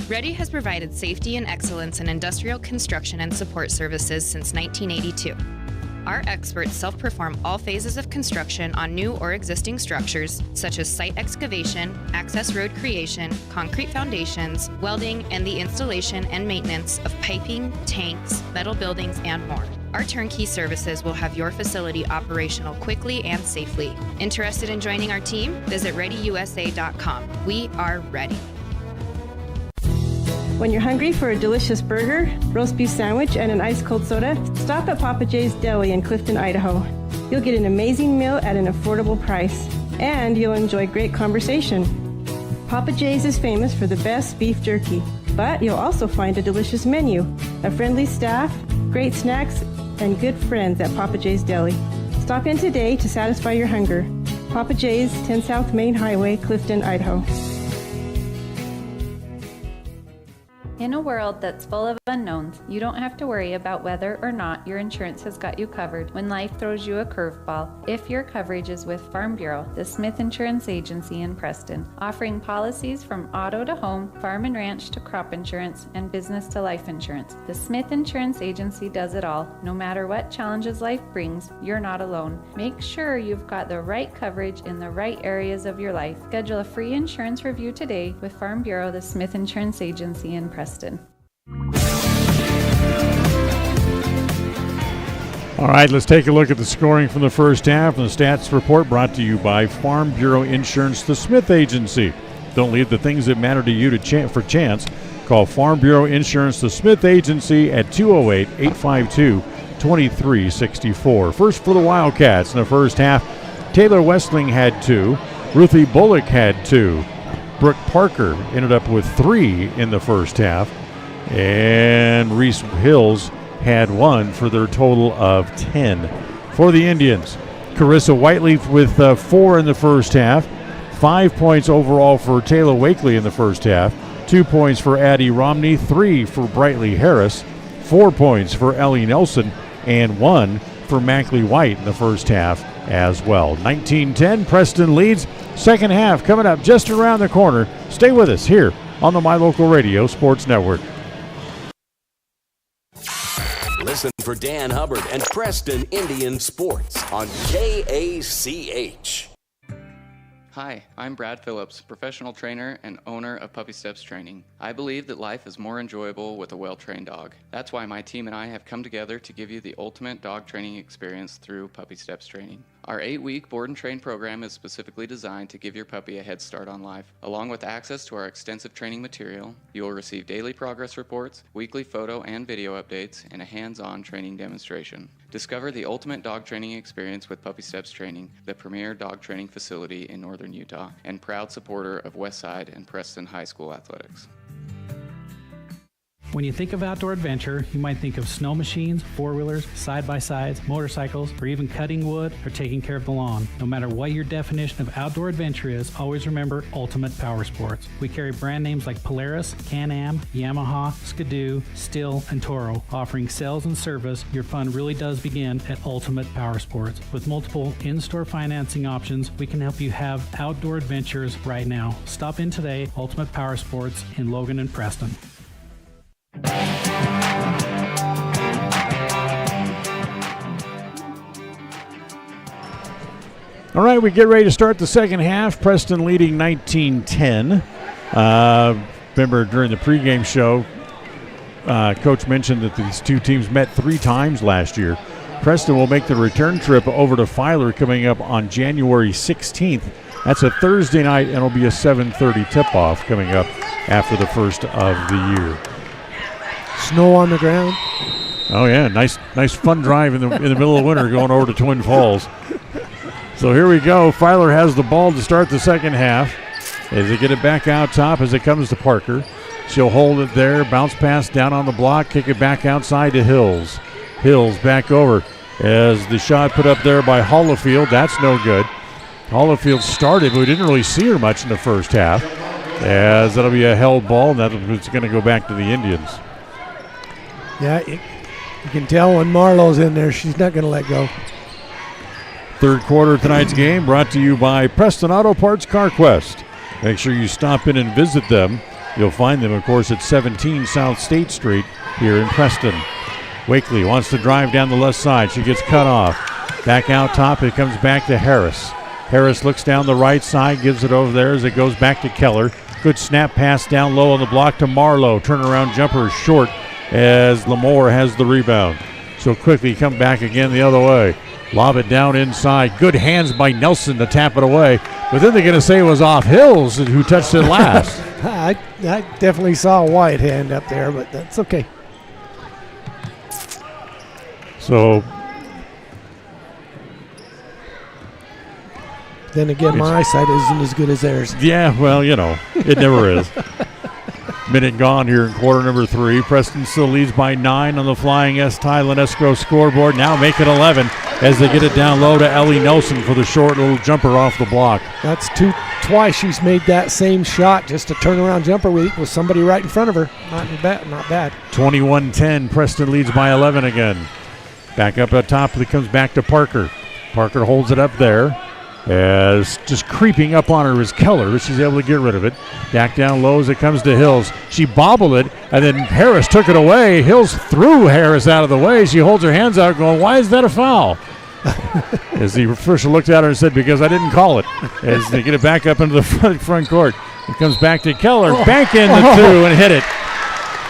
Ready has provided safety and excellence in industrial construction and support services since 1982. Our experts self-perform all phases of construction on new or existing structures, such as site excavation, access road creation, concrete foundations, welding, and the installation and maintenance of piping, tanks, metal buildings, and more. Our turnkey services will have your facility operational quickly and safely. Interested in joining our team? Visit ReadyUSA.com. We are ready. When you're hungry for a delicious burger, roast beef sandwich, and an ice-cold soda, stop at Papa J's Deli in Clifton, Idaho. You'll get an amazing meal at an affordable price, and you'll enjoy great conversation. Papa J's is famous for the best beef jerky, but you'll also find a delicious menu, a friendly staff, great snacks, and good friends at Papa J's Deli. Stop in today to satisfy your hunger. Papa J's, 10 South Main Highway, Clifton, Idaho. In a world that's full of unknowns, you don't have to worry about whether or not your insurance has got you covered when life throws you a curveball if your coverage is with Farm Bureau, the Smith Insurance Agency in Preston, offering policies from auto to home, farm and ranch to crop insurance, and business to life insurance. The Smith Insurance Agency does it all. No matter what challenges life brings, you're not alone. Make sure you've got the right coverage in the right areas of your life. Schedule a free insurance review today with Farm Bureau, the Smith Insurance Agency in Preston. All right, let's take a look at the scoring from the first half and the stats report brought to you by Farm Bureau Insurance, the Smith Agency. Don't leave the things that matter to you for chance. Call Farm Bureau Insurance, the Smith Agency, at 208-852-2364. First for the Wildcats in the first half, Taylor Westling had 2. Ruthie Bullock had 2. Brooke Parker ended up with 3 in the first half. And Reese Hills had 1 for their total of 10. For the Indians, Carissa Whiteleaf with 4 in the first half. 5 points overall for Taylor Wakely in the first half. 2 points for Addie Romney, 3 for Brightly Harris, 4 points for Ellie Nelson, and 1 for Mackley White in the first half as well. 19-10, Preston leads. Second half coming up just around the corner. Stay with us here on the My Local Radio Sports Network. Listen for Dan Hubbard and Preston Indian Sports on KACH. Hi, I'm Brad Phillips, professional trainer and owner of Puppy Steps Training. I believe that life is more enjoyable with a well-trained dog. That's why my team and I have come together to give you the ultimate dog training experience through Puppy Steps Training. Our 8-week board and train program is specifically designed to give your puppy a head start on life. Along with access to our extensive training material, you will receive daily progress reports, weekly photo and video updates, and a hands-on training demonstration. Discover the ultimate dog training experience with Puppy Steps Training, the premier dog training facility in northern Utah, and proud supporter of Westside and Preston High School athletics. When you think of outdoor adventure, you might think of snow machines, four-wheelers, side-by-sides, motorcycles, or even cutting wood or taking care of the lawn. No matter what your definition of outdoor adventure is, always remember Ultimate Power Sports. We carry brand names like Polaris, Can-Am, Yamaha, Skidoo, Stihl, and Toro. Offering sales and service, your fun really does begin at Ultimate Power Sports. With multiple in-store financing options, we can help you have outdoor adventures right now. Stop in today, Ultimate Power Sports in Logan and Preston. All right, we get ready to start the second half. Preston leading 19-10. Remember, during the pregame show, Coach mentioned that these two teams met 3 times last year. Preston will make the return trip over to Filer coming up on January 16th. That's a Thursday night, and it'll be a 7:30 tip-off coming up after the first of the year. Snow on the ground. Oh yeah, nice fun drive in the middle of winter going over to Twin Falls. So here we go. Filer has the ball to start the second half. As they get it back out top as it comes to Parker. She'll hold it there, bounce pass down on the block, kick it back outside to Hills. Hills back over as the shot put up there by Hollifield. That's no good. Hollifield started, but we didn't really see her much in the first half. As that'll be a held ball, and that's going to go back to the Indians. Yeah, you can tell when Marlowe's in there, she's not going to let go. Third quarter of tonight's game brought to you by Preston Auto Parts CarQuest. Make sure you stop in and visit them. You'll find them, of course, at 17 South State Street here in Preston. Wakely wants to drive down the left side. She gets cut off. Back out top, it comes back to Harris. Harris looks down the right side, gives it over there as it goes back to Keller. Good snap pass down low on the block to Marlowe. Turnaround jumper is short as Lamore has the rebound. She'll quickly come back again the other way. Lob it down inside. Good hands by Nelson to tap it away. But then they're going to say it was off Hills, who touched it last. I definitely saw a white hand up there, but that's okay. So then again, my eyesight isn't as good as theirs. Yeah, well, it never is. Minute gone here in quarter number 3. Preston still leads by 9 on the Flying S Thailand Escrow scoreboard. Now make it 11 as they get it down low to Ellie Nelson for the short little jumper off the block. That's twice she's made that same shot, just a turnaround jumper with somebody right in front of her. Not bad. 21-10. Preston leads by 11 again. Back up at top, it comes back to Parker. Parker holds it up there. As just creeping up on her is Keller, but she's able to get rid of it. Back down low as it comes to Hills. She bobbled it, and then Harris took it away. Hills threw Harris out of the way. She holds her hands out going, why is that a foul? As the official looked at her and said, because I didn't call it. As they get it back up into the front court. It comes back to Keller. Bank in the 2 and hit it.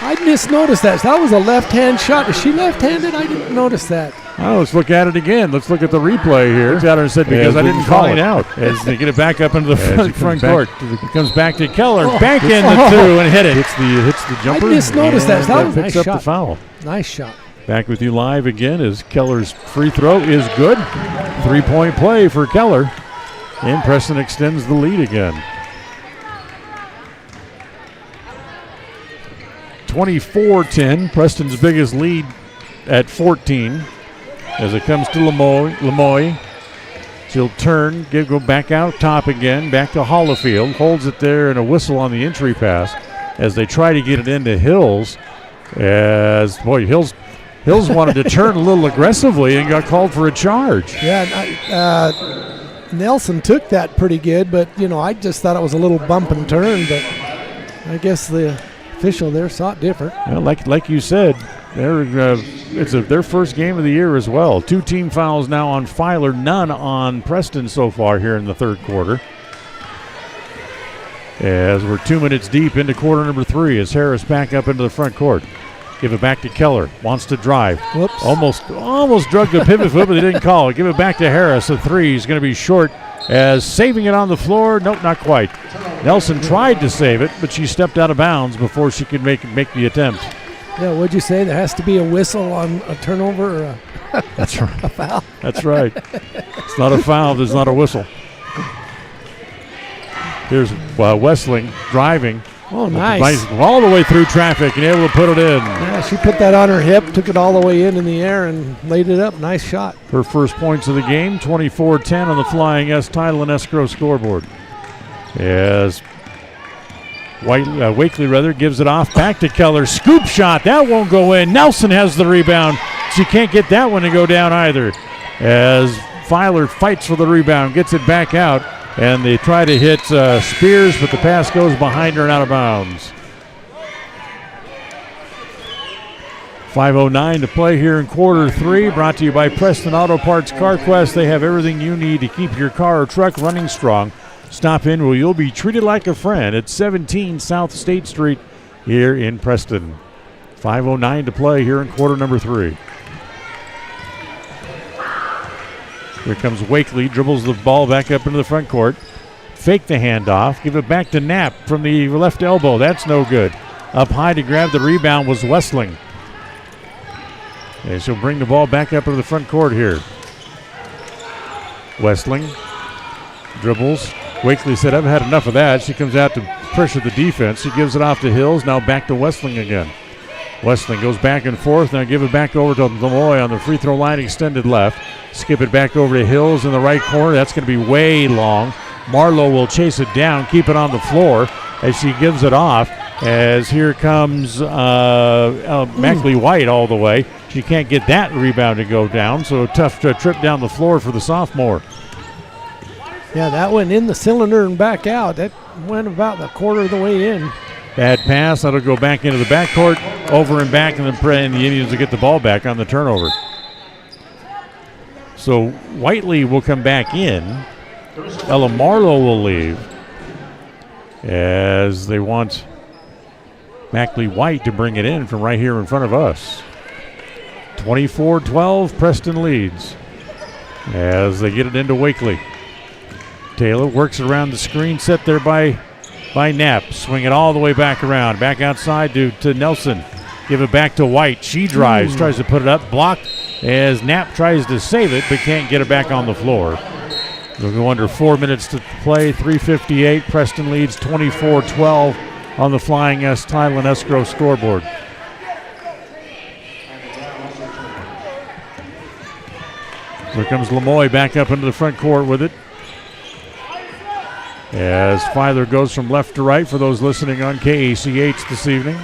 I misnoticed that. That was a left-hand shot. Is she left-handed? I didn't notice that. Well, let's look at it again. Let's look at the replay here. Looked at her and said, because I didn't call it out. As they get it back up into the front court. It comes back to Keller. Bank in the two and hit it. Hits the jumper. I just noticed that. That was a nice picks up shot. the foul. Nice shot. Back with you live again as Keller's free throw is good. 3-point play for Keller. And Preston extends the lead again. 24-10. Preston's biggest lead at 14. As it comes to Lemoy. She'll turn, go back out top again, back to Hollifield. Holds it there and a whistle on the entry pass as they try to get it into Hills. As, boy, Hills wanted to turn a little aggressively and got called for a charge. Yeah, Nelson took that pretty good, but, I just thought it was a little bump and turn, but I guess the official there saw it different. Well, like you said, it's their first game of the year as well. 2 team fouls now on Filer, none on Preston so far here in the third quarter. As we're 2 minutes deep into quarter number 3 as Harris back up into the front court. Give it back to Keller. Wants to drive. Whoops. Almost drug the pivot foot, but they didn't call it. Give it back to Harris. A three is going to be short as saving it on the floor. Nope, not quite. Nelson tried to save it, but she stepped out of bounds before she could make the attempt. Yeah, what'd you say? There has to be a whistle on a turnover or That's right. a foul? That's right. It's not a foul. There's not a whistle. Here's Wessling driving. Oh, nice. All the way through traffic and able to put it in. Yeah, she put that on her hip, took it all the way in the air, and laid it up. Nice shot. Her first points of the game, 24-10 on the Flying S Title and Escrow scoreboard. As Wakely gives it off back to Keller. Scoop shot. That won't go in. Nelson has the rebound. She can't get that one to go down either. As Filer fights for the rebound, gets it back out. And they try to hit Spears, but the pass goes behind her and out of bounds. 5:09 to play here in quarter 3. Brought to you by Preston Auto Parts CarQuest. They have everything you need to keep your car or truck running strong. Stop in where you'll be treated like a friend at 17 South State Street here in Preston. 5:09 to play here in quarter number 3. Here comes Wakely, dribbles the ball back up into the front court. Fake the handoff, give it back to Knapp from the left elbow. That's no good. Up high to grab the rebound was Wessling. And she'll bring the ball back up into the front court here. Wessling dribbles. Wakely said, I've had enough of that. She comes out to pressure the defense. She gives it off to Hills, now back to Wessling again. Wessling goes back and forth. Now give it back over to Lemoy on the free throw line, extended left. Skip it back over to Hills in the right corner. That's going to be way long. Marlowe will chase it down, keep it on the floor as she gives it off. As here comes Mackley White all the way. She can't get that rebound to go down, so tough to trip down the floor for the sophomore. Yeah, that went in the cylinder and back out. That went about a quarter of the way in. Bad pass. That'll go back into the backcourt, over and back, and then the Indians will get the ball back on the turnover. So Whiteley will come back in. Ella Marlowe will leave as they want Mackley White to bring it in from right here in front of us. 24-12, Preston leads as they get it into Wakely. Taylor works around the screen set there by Knapp. Swing it all the way back around. Back outside to Nelson. Give it back to White. She drives, tries to put it up. Blocked as Knapp tries to save it, but can't get it back on the floor. They'll go under 4 minutes to play. 3:58. Preston leads 24-12 on the Flying S Title and Escrow scoreboard. Here comes Lemoy back up into the front court with it. As Filer goes from left to right for those listening on KACH this evening.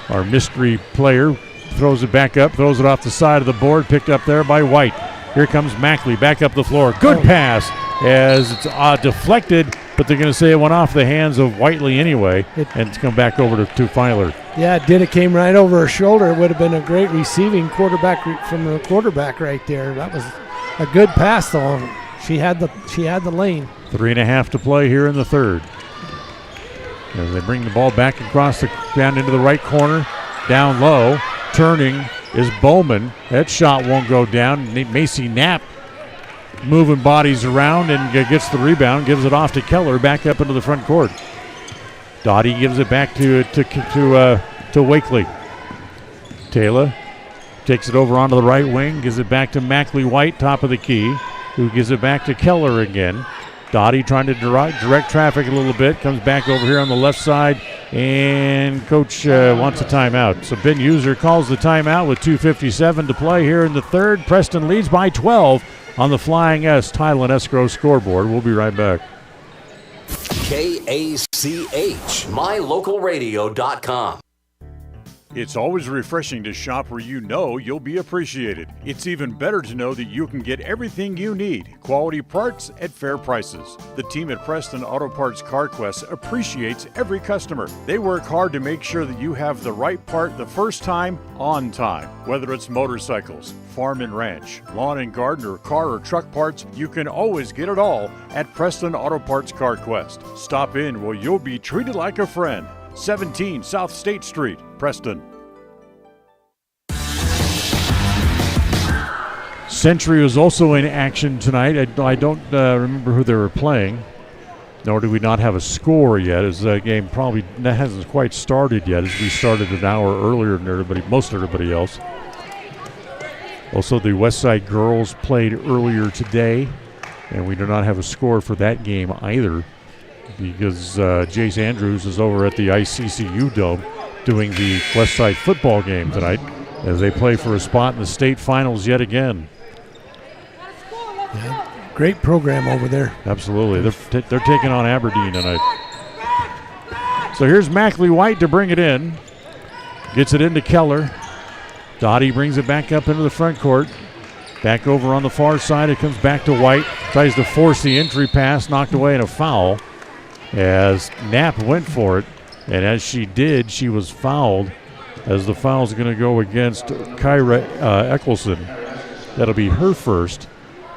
Our mystery player throws it back up, throws it off the side of the board, picked up there by White. Here comes Mackley back up the floor. Good pass as it's deflected, but they're going to say it went off the hands of Whiteley anyway, and it's come back over to Filer. Yeah, it did. It came right over her shoulder. It would have been a great receiving quarterback from the quarterback right there. That was a good pass, though. She had the lane. 3.5 to play here in the third. As they bring the ball back across down into the right corner, down low, turning is Bowman. That shot won't go down. Macy Knapp moving bodies around and gets the rebound, gives it off to Keller, back up into the front court. Dottie gives it back to Wakely. Taylor takes it over onto the right wing, gives it back to Mackley White, top of the key, who gives it back to Keller again. Dottie trying to direct traffic a little bit, comes back over here on the left side, and Coach wants a timeout. So Ben User calls the timeout with 2:57 to play here in the third. Preston leads by 12 on the Flying S Tile and Escrow scoreboard. We'll be right back. KACH, mylocalradio.com. It's always refreshing to shop where you know you'll be appreciated. It's even better to know that you can get everything you need, quality parts at fair prices. The team at Preston Auto Parts CarQuest appreciates every customer. They work hard to make sure that you have the right part the first time, on time. Whether it's motorcycles, farm and ranch, lawn and garden, or car or truck parts, you can always get it all at Preston Auto Parts CarQuest. Stop in where you'll be treated like a friend. 17 South State Street, Preston. Century was also in action tonight. I don't remember who they were playing, nor do we not have a score yet, as the game probably hasn't quite started yet, as we started an hour earlier than most everybody else. Also, the Westside girls played earlier today, and we do not have a score for that game either, because Jace Andrews is over at the ICCU Dome doing the Westside football game tonight as they play for a spot in the state finals yet again. Yeah, great program over there. Absolutely. They're taking on Aberdeen tonight. So here's Mackley White to bring it in. Gets it into Keller. Dottie brings it back up into the front court. Back over on the far side. It comes back to White. Tries to force the entry pass. Knocked away in a foul as Knapp went for it. And as she did, she was fouled, as the foul's going to go against Kyra Eccleston. That'll be her first.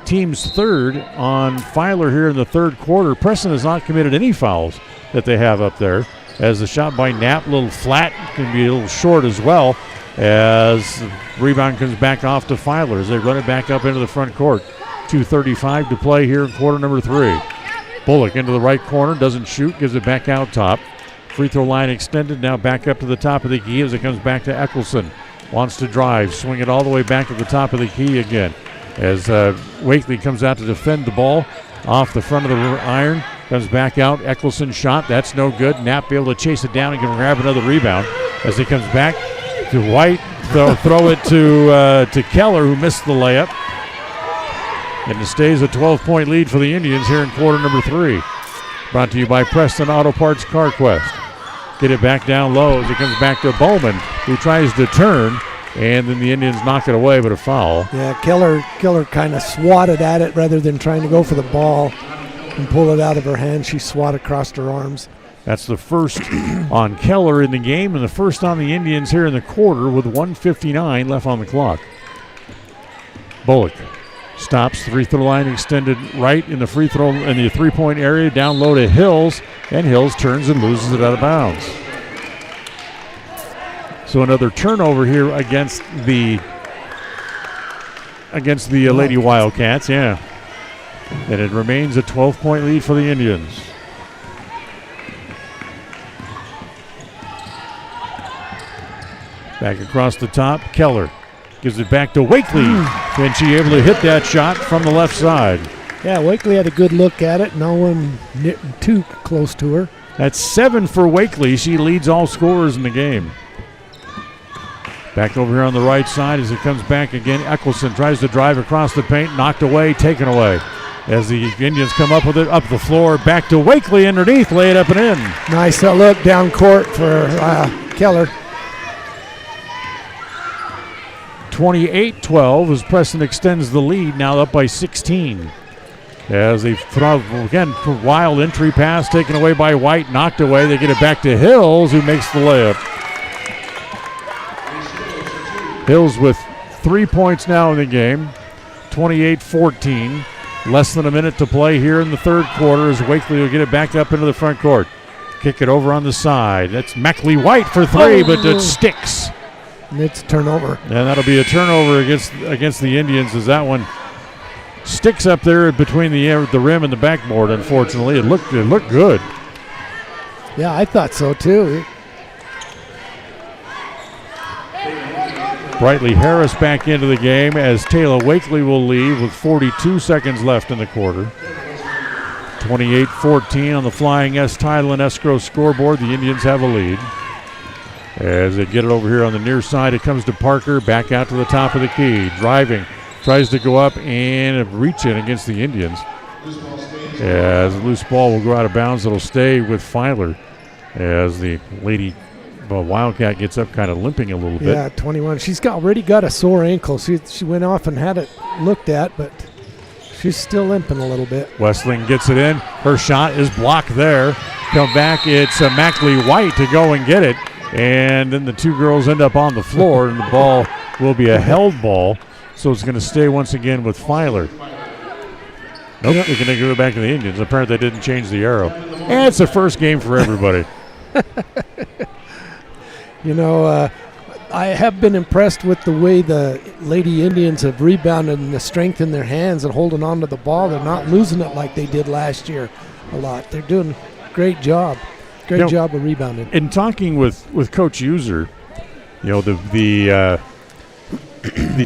Team's third on Filer here in the third quarter. Preston has not committed any fouls that they have up there, as the shot by Knapp, a little flat, can be a little short as well, as the rebound comes back off to Filer as they run it back up into the front court. 2:35 to play here in quarter number 3. Bullock into the right corner, doesn't shoot, gives it back out top. Free throw line extended, now back up to the top of the key as it comes back to Eccleston. Wants to drive, swing it all the way back to the top of the key again. As Wakely comes out to defend the ball off the front of the iron, comes back out. Eccleston shot, that's no good. Knapp be able to chase it down and can grab another rebound as he comes back to White. Throw it to Keller, who missed the layup. And it stays a 12-point lead for the Indians here in quarter number 3. Brought to you by Preston Auto Parts CarQuest. Get it back down low as it comes back to Bowman, who tries to turn, and then the Indians knock it away, but a foul. Yeah, Keller kind of swatted at it rather than trying to go for the ball and pull it out of her hand. She swatted across her arms. That's the first on Keller in the game, and the first on the Indians here in the quarter with 1:59 left on the clock. Bullock stops, free throw line extended right in the three-point area, down low to Hills, and Hills turns and loses it out of bounds. So another turnover here against the Lady Wildcats, yeah. And it remains a 12-point lead for the Indians. Back across the top, Keller gives it back to Wakely. And she able to hit that shot from the left side. Yeah, Wakely had a good look at it. No one too close to her. That's 7 for Wakely. She leads all scorers in the game. Back over here on the right side as it comes back again. Eccleston tries to drive across the paint. Knocked away, taken away. As the Indians come up with it, up the floor. Back to Wakely underneath. Lay it up and in. Nice look down court for Keller. 28-12 as Preston extends the lead, now up by 16. As they throw, again, wild entry pass taken away by White, knocked away. They get it back to Hills, who makes the layup. Hills with 3 points now in the game, 28-14. Less than a minute to play here in the third quarter as Wakely will get it back up into the front court. Kick it over on the side. That's Mackley White for 3, but it sticks. And it's a turnover. And that'll be a turnover against the Indians as that one sticks up there between the rim and the backboard, unfortunately. It looked good. Yeah, I thought so too. Brightly Harris back into the game as Taylor Wakely will leave with 42 seconds left in the quarter. 28-14 on the Flying S Title and Escrow scoreboard. The Indians have a lead. As they get it over here on the near side, it comes to Parker, back out to the top of the key. Driving, tries to go up and reach in against the Indians. As the loose ball will go out of bounds, it'll stay with Filer as the Lady Wildcat gets up kind of limping a little bit. Yeah, 21. She's already got a sore ankle. She went off and had it looked at, but she's still limping a little bit. Westling gets it in. Her shot is blocked there. Come back, it's Mackley White to go and get it. And then the two girls end up on the floor, and the ball will be a held ball. So it's going to stay once again with Filer. Nope, they're going to give it back to the Indians. Apparently they didn't change the arrow. And it's the first game for everybody. You know, I have been impressed with the way the Lady Indians have rebounded and the strength in their hands and holding on to the ball. They're not losing it like they did last year a lot. They're doing a great job. Great job of rebounding. In talking with Coach User, you know, the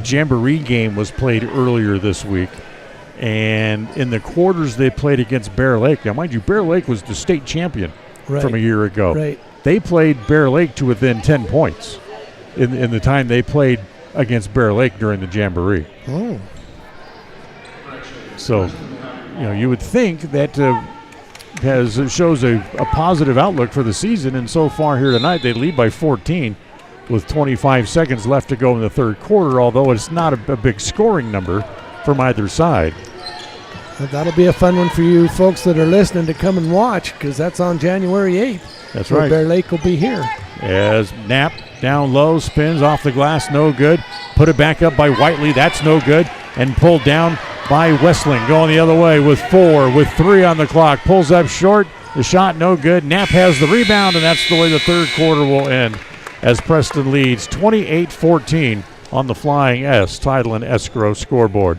Jamboree game was played earlier this week, and in the quarters they played against Bear Lake. Now, mind you, Bear Lake was the state champion from a year ago. Right. They played Bear Lake to within 10 points in the time they played against Bear Lake during the Jamboree. Oh. So, you know, you would think that shows a positive outlook for the season, and so far here tonight they lead by 14 with 25 seconds left to go in the third quarter, although it's not a big scoring number from either side. That'll be a fun one for you folks that are listening to come and watch, because that's on January 8th. That's right. Bear Lake will be here. As Knapp down low, spins off the glass, no good. Put it back up by Whiteley, that's no good. And pulled down by Westling, going the other way with 4, with 3 on the clock. Pulls up short, the shot no good. Knapp has the rebound, and that's the way the third quarter will end as Preston leads 28-14 on the Flying S Title and Escrow scoreboard.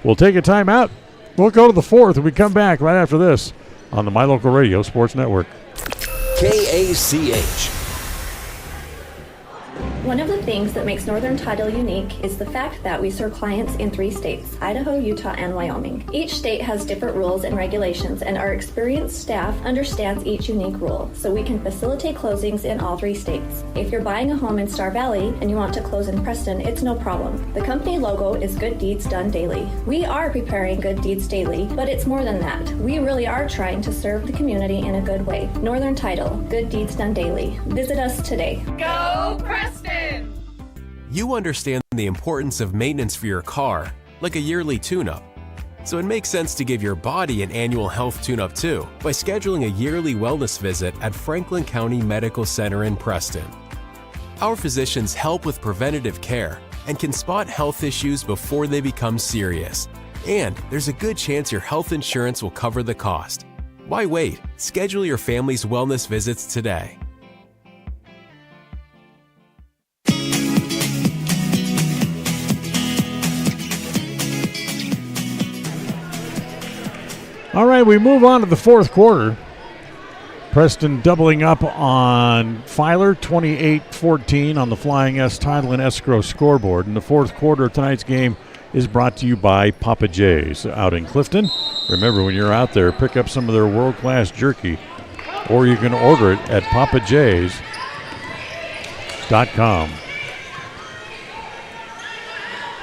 We'll take a timeout. We'll go to the fourth, and we come back right after this on the My Local Radio Sports Network. KACH. One of the things that makes Northern Title unique is the fact that we serve clients in 3 states, Idaho, Utah, and Wyoming. Each state has different rules and regulations, and our experienced staff understands each unique rule, so we can facilitate closings in all 3 states. If you're buying a home in Star Valley and you want to close in Preston, it's no problem. The company logo is Good Deeds Done Daily. We are preparing Good Deeds Daily, but it's more than that. We really are trying to serve the community in a good way. Northern Title, Good Deeds Done Daily. Visit us today. Go Preston! You understand the importance of maintenance for your car, like a yearly tune-up. So it makes sense to give your body an annual health tune-up too by scheduling a yearly wellness visit at Franklin County Medical Center in Preston. Our physicians help with preventative care and can spot health issues before they become serious. And there's a good chance your health insurance will cover the cost. Why wait? Schedule your family's wellness visits today. All right, we move on to the fourth quarter. Preston doubling up on Filer, 28-14 on the Flying S Title and Escrow scoreboard. And the fourth quarter of tonight's game is brought to you by Papa J's out in Clifton. Remember, when you're out there, pick up some of their world-class jerky, or you can order it at papajs.com.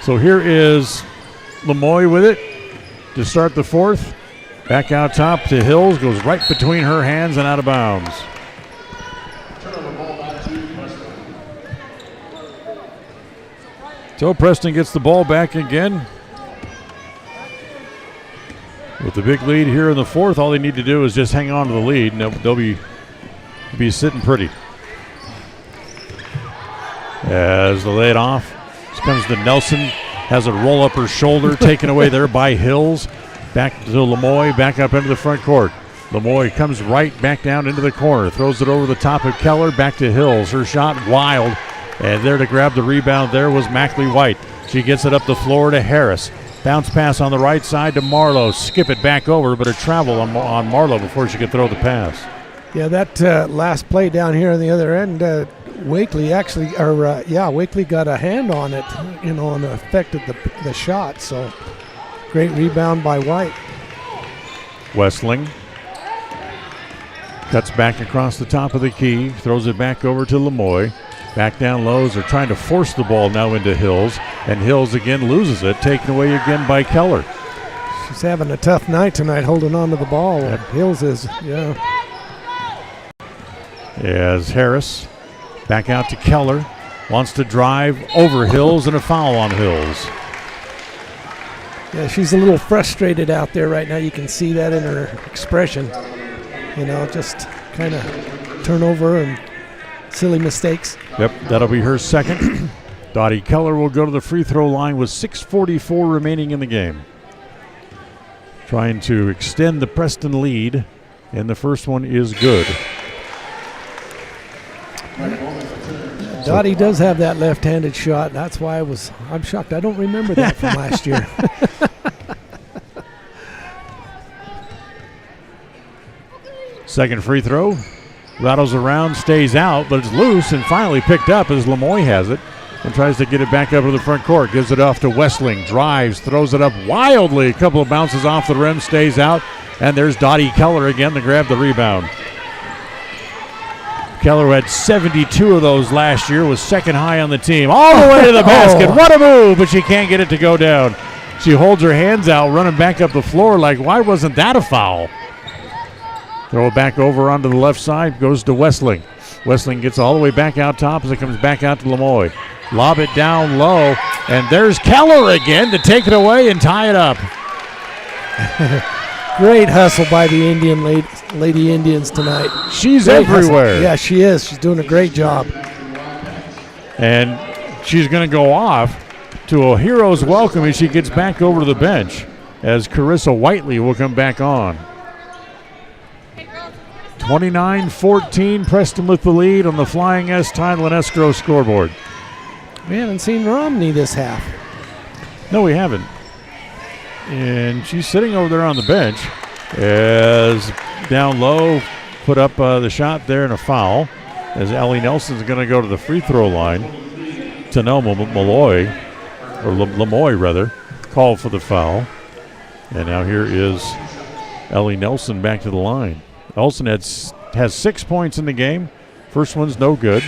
So here is Lemoy with it to start the fourth. Back out top to Hills, goes right between her hands and out of bounds. So Preston gets the ball back again. With the big lead here in the fourth, all they need to do is just hang on to the lead, and they'll be sitting pretty. As the lead off, comes to Nelson, has a roll up her shoulder, taken away there by Hills. Back to Lemoy, back up into the front court. Lemoy comes right back down into the corner, throws it over the top of Keller, back to Hills. Her shot wild, And there to grab the rebound there was Mackley White. She gets it up the floor to Harris. Bounce pass on the right side to Marlowe. Skip it back over, but a travel on Marlowe before she could throw the pass. Yeah, that last play down here on the other end, Wakely Wakely got a hand on it, and affected the shot. So great rebound by White. Westling cuts back across the top of the key, throws it back over to Lemoy. Back down lows. They're trying to force the ball now into Hills, and Hills again loses it, taken away again by Keller. She's having a tough night tonight holding on to the ball. Yep. Hills is, As Harris back out to Keller, wants to drive over Hills, and a foul on Hills. Yeah, she's a little frustrated out there right now. You can see that in her expression. Just kind of turnover and silly mistakes. Yep, that'll be her second. Dottie Keller will go to the free throw line with 6:44 remaining in the game. Trying to extend the Preston lead, and the first one is good. Dottie does have that left-handed shot. That's why I'm shocked. I don't remember that from last year. Second free throw. Rattles around, stays out, but it's loose and finally picked up as Lemoy has it and tries to get it back up to the front court. Gives it off to Westling, drives, throws it up wildly. A couple of bounces off the rim, stays out, and there's Dottie Keller again to grab the rebound. Keller had 72 of those last year, was second high on the team. All the way to the basket. What a move, but she can't get it to go down. She holds her hands out, running back up the floor like, why wasn't that a foul? Throw it back over onto the left side, goes to Westling. Westling gets all the way back out top as it comes back out to Lemoy. Lob it down low, and there's Keller again to take it away and tie it up. Great hustle by the Indian Lady Indians tonight. She's great everywhere. Hustle. Yeah, she is. She's doing a great job. And she's going to go off to a hero's welcome as she gets back over to the bench, as Carissa Whiteley will come back on. 29-14, Preston with the lead on the Flying S Title and Escrow scoreboard. We haven't seen Romney this half. No, we haven't. And she's sitting over there on the bench as down low, put up the shot there and a foul, as Ellie Nelson's going to go to the free throw line. Tanoma Malloy, or Lemoy rather, called for the foul. And now here is Ellie Nelson back to the line. Olsen has 6 points in the game. First one's no good.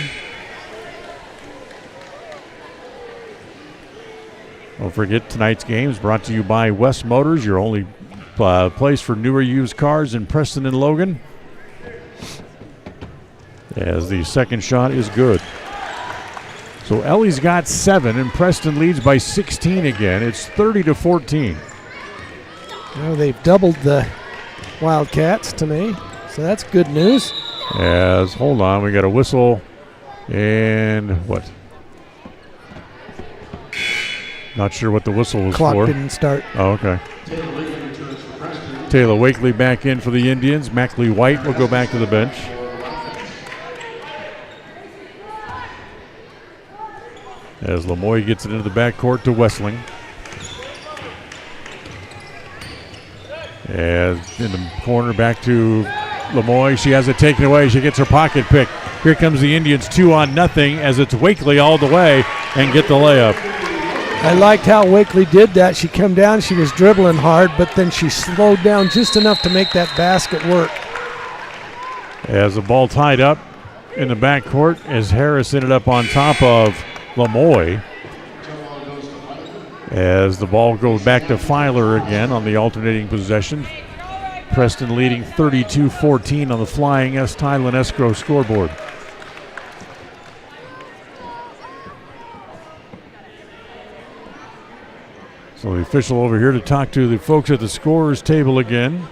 Don't forget, tonight's game is brought to you by West Motors, your only place for newer used cars in Preston and Logan. As the second shot is good. So Ellie's got 7, and Preston leads by 16 again. It's 30-14. They've doubled the Wildcats to me. So that's good news. Hold on, we got a whistle and what? Not sure what the whistle was Clock for. Didn't start. Oh, okay. Taylor Wakely back in for the Indians. Mackley White will go back to the bench. As Lemoy gets it into the backcourt to Westling. As in the corner back to Lemoy. She has it taken away. She gets her pocket pick. Here comes the Indians 2-0 as it's Wakely all the way and get the layup. I liked how Wakely did that. She came down, she was dribbling hard, but then she slowed down just enough to make that basket work. As the ball tied up in the backcourt as Harris ended up on top of Lemoy. As the ball goes back to Filer again on the alternating possession. Preston leading 32-14 on the Flying S Title and Escrow scoreboard. So the official over here to talk to the folks at the scorers table again.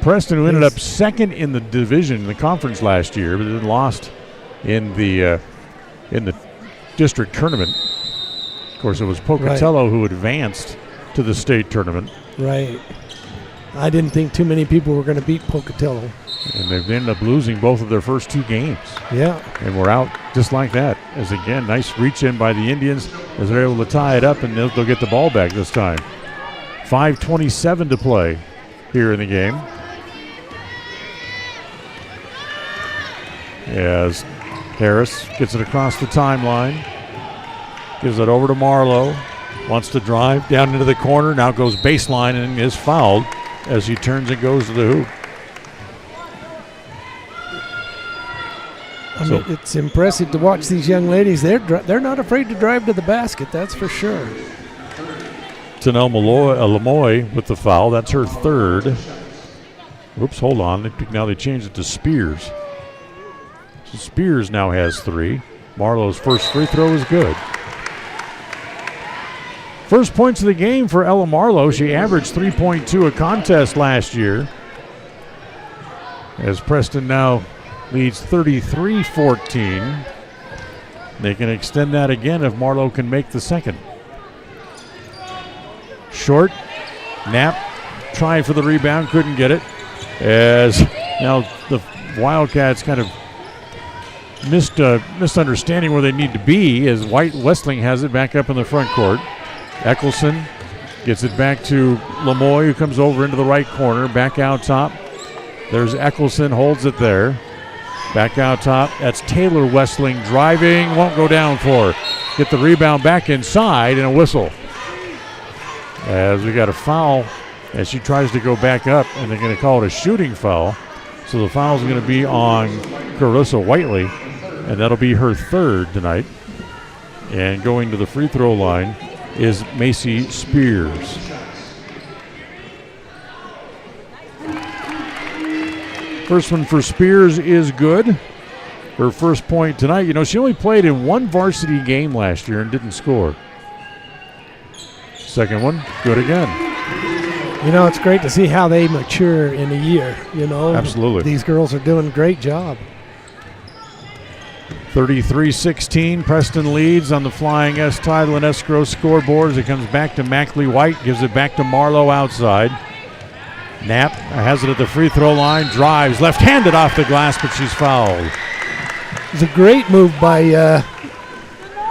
Preston, who ended up second in the division in the conference last year, but then lost in the district tournament. Of course, it was Pocatello who advanced to the state tournament. Right. I didn't think too many people were going to beat Pocatello. And they've ended up losing both of their first 2 games. Yeah. And we're out just like that. As again, nice reach in by the Indians as they're able to tie it up, and they'll get the ball back this time. 5:27 to play here in the game. As Harris gets it across the timeline. Gives it over to Marlowe. Wants to drive down into the corner. Now goes baseline and is fouled as he turns and goes to the hoop. I mean, it's impressive to watch these young ladies. They're not afraid to drive to the basket, that's for sure. Tanel Lamoy with the foul. That's her 3rd. Whoops, hold on. Now they changed it to Spears. So Spears now has 3. Marlowe's first free throw is good. First points of the game for Ella Marlowe. She averaged 3.2 a contest last year. As Preston now leads 33-14. They can extend that again if Marlowe can make the second. Short. Knapp trying for the rebound, couldn't get it. As now the Wildcats kind of misunderstanding where they need to be as Westling has it back up in the front court. Eccleston gets it back to Lamoy, who comes over into the right corner, back out top. There's Eccleston, holds it there. Back out top, that's Taylor Westling driving, won't go down for her. Get the rebound back inside and a whistle. As we got a foul as she tries to go back up, and they're going to call it a shooting foul. So the foul's going to be on Carissa Whiteley, and that'll be her 3rd tonight. And going to the free throw line is Macy Spears. First one for Spears is good. Her first point tonight. You know, she only played in 1 varsity game last year and didn't score. Second one, good again. You know, it's great to see how they mature in a year, you know. Absolutely. These girls are doing a great job. 33-16, Preston leads on the Flying S Title and Escrow scoreboard as it comes back to Mackley White, gives it back to Marlowe outside. Knapp has it at the free throw line, drives, left-handed off the glass, but she's fouled. It was a great move by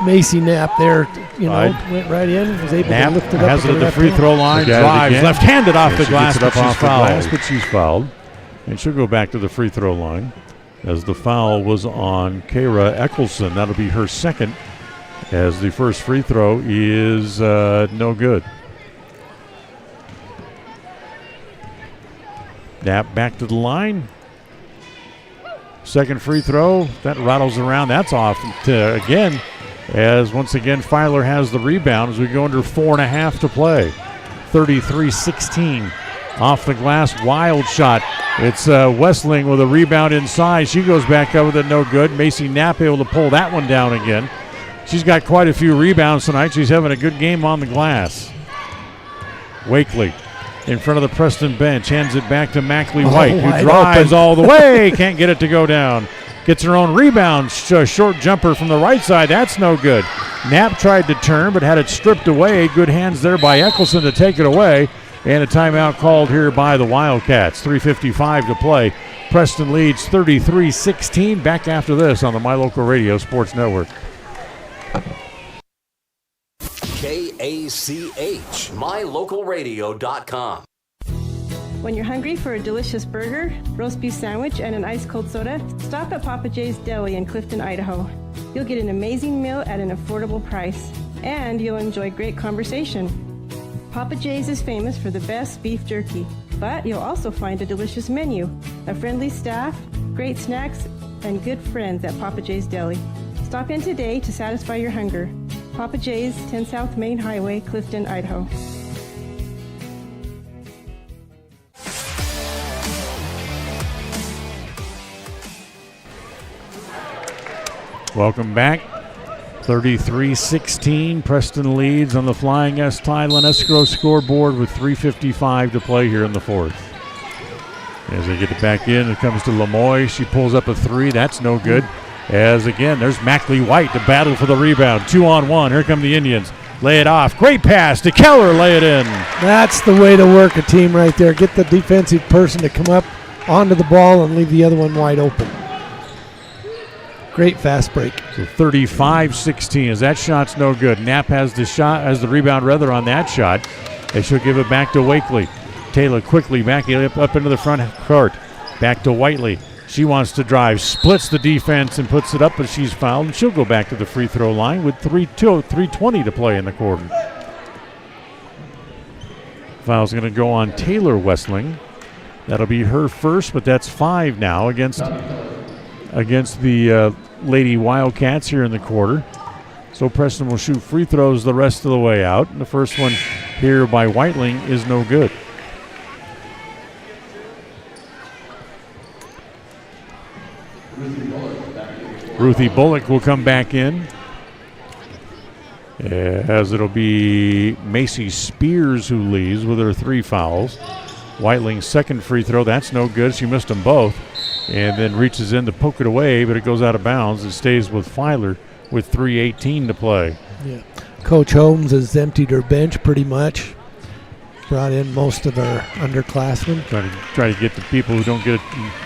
Macy Knapp there, you know, went right in, was able to lift it up. Has it at the free throw line, drives, left-handed off the glass, but she's fouled. And she'll go back to the free throw line as the foul was on Kara Eccleston. That'll be her 2nd, as the first free throw is no good. Knapp back to the line. Second free throw, that rattles around. That's off again, as once again Filer has the rebound as we go under 4.5 to play. 33-16. Off the glass, wild shot. It's Westling with a rebound inside. She goes back up with it, no good. Macy Knapp able to pull that one down again. She's got quite a few rebounds tonight. She's having a good game on the glass. Wakely in front of the Preston bench, hands it back to Mackley White, who drives all the way, can't get it to go down. Gets her own rebound, short jumper from the right side, that's no good. Knapp tried to turn, but had it stripped away. Good hands there by Eccleston to take it away. And a timeout called here by the Wildcats. 3:55 to play. Preston leads 33-16. Back after this on the My Local Radio Sports Network. KACH, MyLocalRadio.com. When you're hungry for a delicious burger, roast beef sandwich, and an ice-cold soda, stop at Papa J's Deli in Clifton, Idaho. You'll get an amazing meal at an affordable price, and you'll enjoy great conversation. Papa J's is famous for the best beef jerky, but you'll also find a delicious menu, a friendly staff, great snacks, and good friends at Papa J's Deli. Stop in today to satisfy your hunger. Papa J's, 10 South Main Highway, Clifton, Idaho. Welcome back. 33-16. Preston leads on the Flying S Title and Escrow scoreboard with 3:55 to play here in the fourth. As they get it back in, it comes to Lamoy. She pulls up a 3. That's no good. As again, there's Mackley White to battle for the rebound. 2-on-1. Here come the Indians. Lay it off. Great pass to Keller. Lay it in. That's the way to work a team right there. Get the defensive person to come up onto the ball and leave the other one wide open. Great fast break. So 35-16 as that shot's no good. Knapp has the rebound rather on that shot. And she'll give it back to Wakely. Taylor quickly backing it up into the front court. Back to Whiteley. She wants to drive, splits the defense and puts it up, but she's fouled, and she'll go back to the free throw line with 3:20 to play in the quarter. Foul's going to go on Taylor Westling. That'll be her first, but that's 5 now against the Lady Wildcats here in the quarter. So Preston will shoot free throws the rest of the way out. And the first one here by Whiteling is no good. Ruthie Bullock will come back in, as it'll be Macy Spears who leaves with her 3 fouls. Whiteling's second free throw, that's no good. She missed them both. And then reaches in to poke it away, but it goes out of bounds. It stays with Filer with 3:18 to play. Yeah, Coach Holmes has emptied her bench pretty much. Brought in most of our underclassmen. Try to get the people who don't get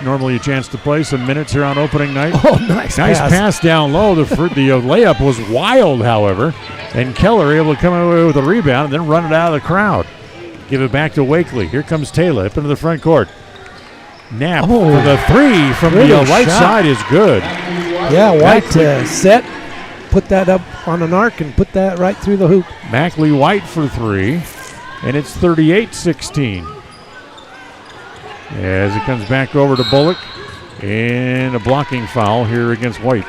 normally a chance to play some minutes here on opening night. Oh, nice pass down low. The layup was wild, however, and Keller able to come away with a rebound and then run it out of the crowd. Give it back to Wakely. Here comes Taylor up into the front court. Knapp for the 3 from the right side is good. Yeah, White set, put that up on an arc and put that right through the hoop. Mackley White for 3, and it's 38-16. As it comes back over to Bullock, and a blocking foul here against White.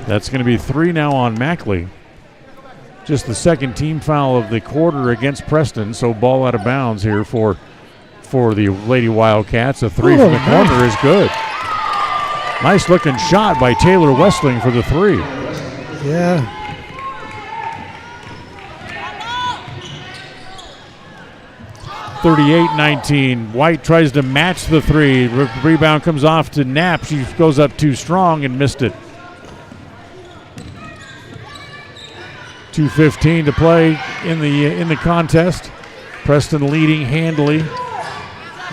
That's going to be 3 now on Mackley. Just the second team foul of the quarter against Preston, so ball out of bounds here for the Lady Wildcats. A 3 from the corner is good. Nice looking shot by Taylor Westling for the 3. Yeah. (38-19). White tries to match the 3. Rebound comes off to Knapp. She goes up too strong and missed it. 2:15 to play in the contest. Preston leading handily.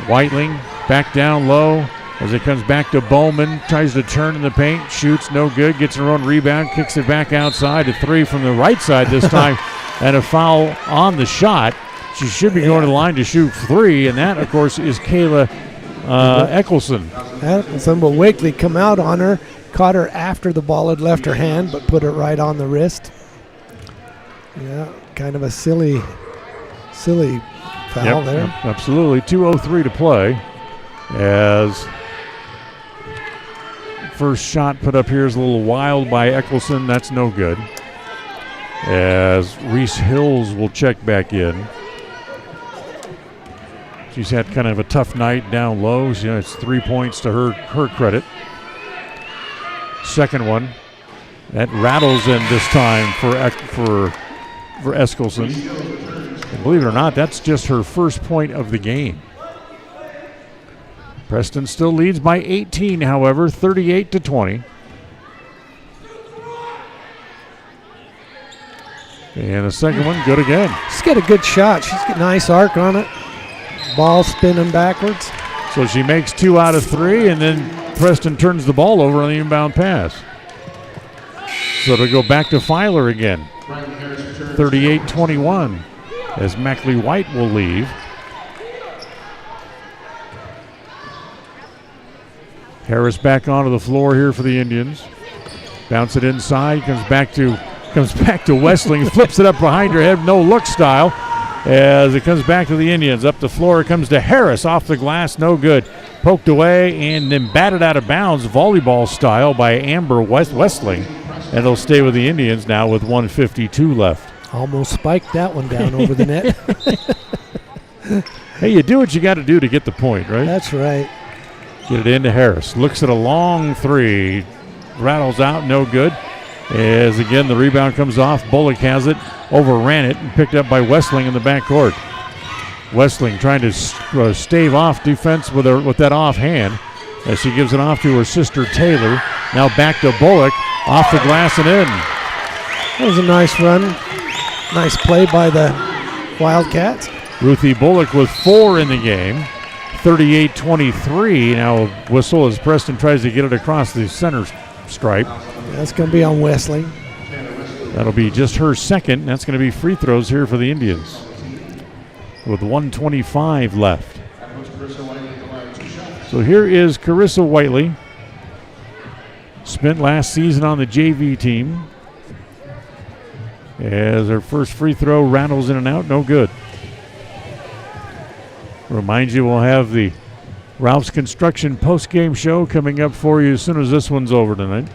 Whiteling back down low as it comes back to Bowman. Tries to turn in the paint, shoots, no good. Gets her own rebound, kicks it back outside. A 3 from the right side this time, and a foul on the shot. She should be going to the line to shoot 3, and that, of course, is Kayla Eccleston. Eccleston will Wakely come out on her, caught her after the ball had left her hand, but put it right on the wrist. Yeah, kind of a silly foul there. Yep, absolutely. 2:03 to play. As first shot put up here is a little wild by Eccleston. That's no good. As Reese Hills will check back in. She's had kind of a tough night down low. It's 3 points to her credit. Second one. That rattles in this time for Eskelson. And believe it or not, that's just her first point of the game. Preston still leads by 18, however, 38-20. And the second one, good again. She's got a good shot. She's got a nice arc on it. Ball spinning backwards. So she makes 2 out of 3, and then Preston turns the ball over on the inbound pass. So it'll go back to Filer again. 38-21 as Mackley White will leave. Harris back onto the floor here for the Indians. Bounce it inside, comes back to Westling, flips it up behind her head, no look style, as it comes back to the Indians. Up the floor it comes to Harris, off the glass, no good. Poked away and then batted out of bounds, volleyball style by Amber Westling. And it'll stay with the Indians now with 1:52 left. Almost spiked that one down over the net. Hey, you do what you got to do to get the point, right? That's right. Get it into Harris. Looks at a long 3. Rattles out, no good. As again the rebound comes off. Bullock has it, overran it, and picked up by Westling in the backcourt. Westling trying to stave off defense with that offhand as she gives it off to her sister Taylor. Now back to Bullock. Off the glass and in. That was a nice run. Nice play by the Wildcats. Ruthie Bullock with 4 in the game. 38-23. Now a whistle as Preston tries to get it across the center stripe. That's going to be on Wesley. That'll be just her second. That's going to be free throws here for the Indians with 1:25 left. So here is Carissa Whiteley. Spent last season on the JV team. As her first free throw rattles in and out, no good. Remind you, we'll have the Ralph's Construction post-game show coming up for you as soon as this one's over tonight.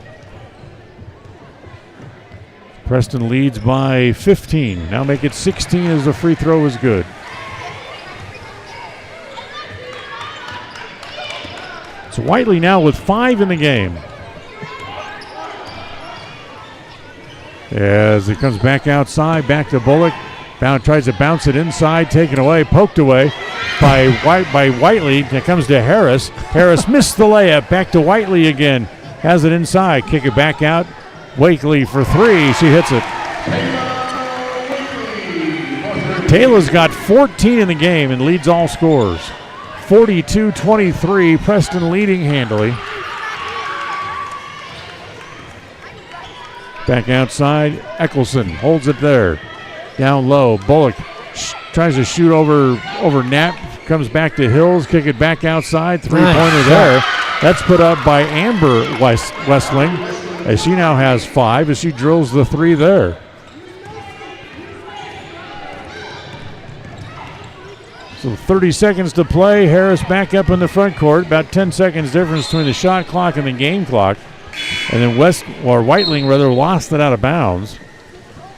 Preston leads by 15. Now make it 16 as the free throw is good. So Whiteley now with 5 in the game. As it comes back outside, back to Bullock. Tries to bounce it inside, taken away, poked away by Whiteley. It comes to Harris. Harris missed the layup. Back to Whiteley again. Has it inside. Kick it back out. Whiteley for 3. She hits it. Taylor's got 14 in the game and leads all scorers. 42-23. Preston leading handily. Back outside. Eccleston holds it there. Down low. Bullock tries to shoot over Knapp. Comes back to Hills. Kick it back outside. Three-pointer there. That's put up by Amber Westling, as she now has 5 as she drills the 3 there. So 30 seconds to play. Harris back up in the front court. About 10 seconds difference between the shot clock and the game clock. And then Whiteling lost it out of bounds.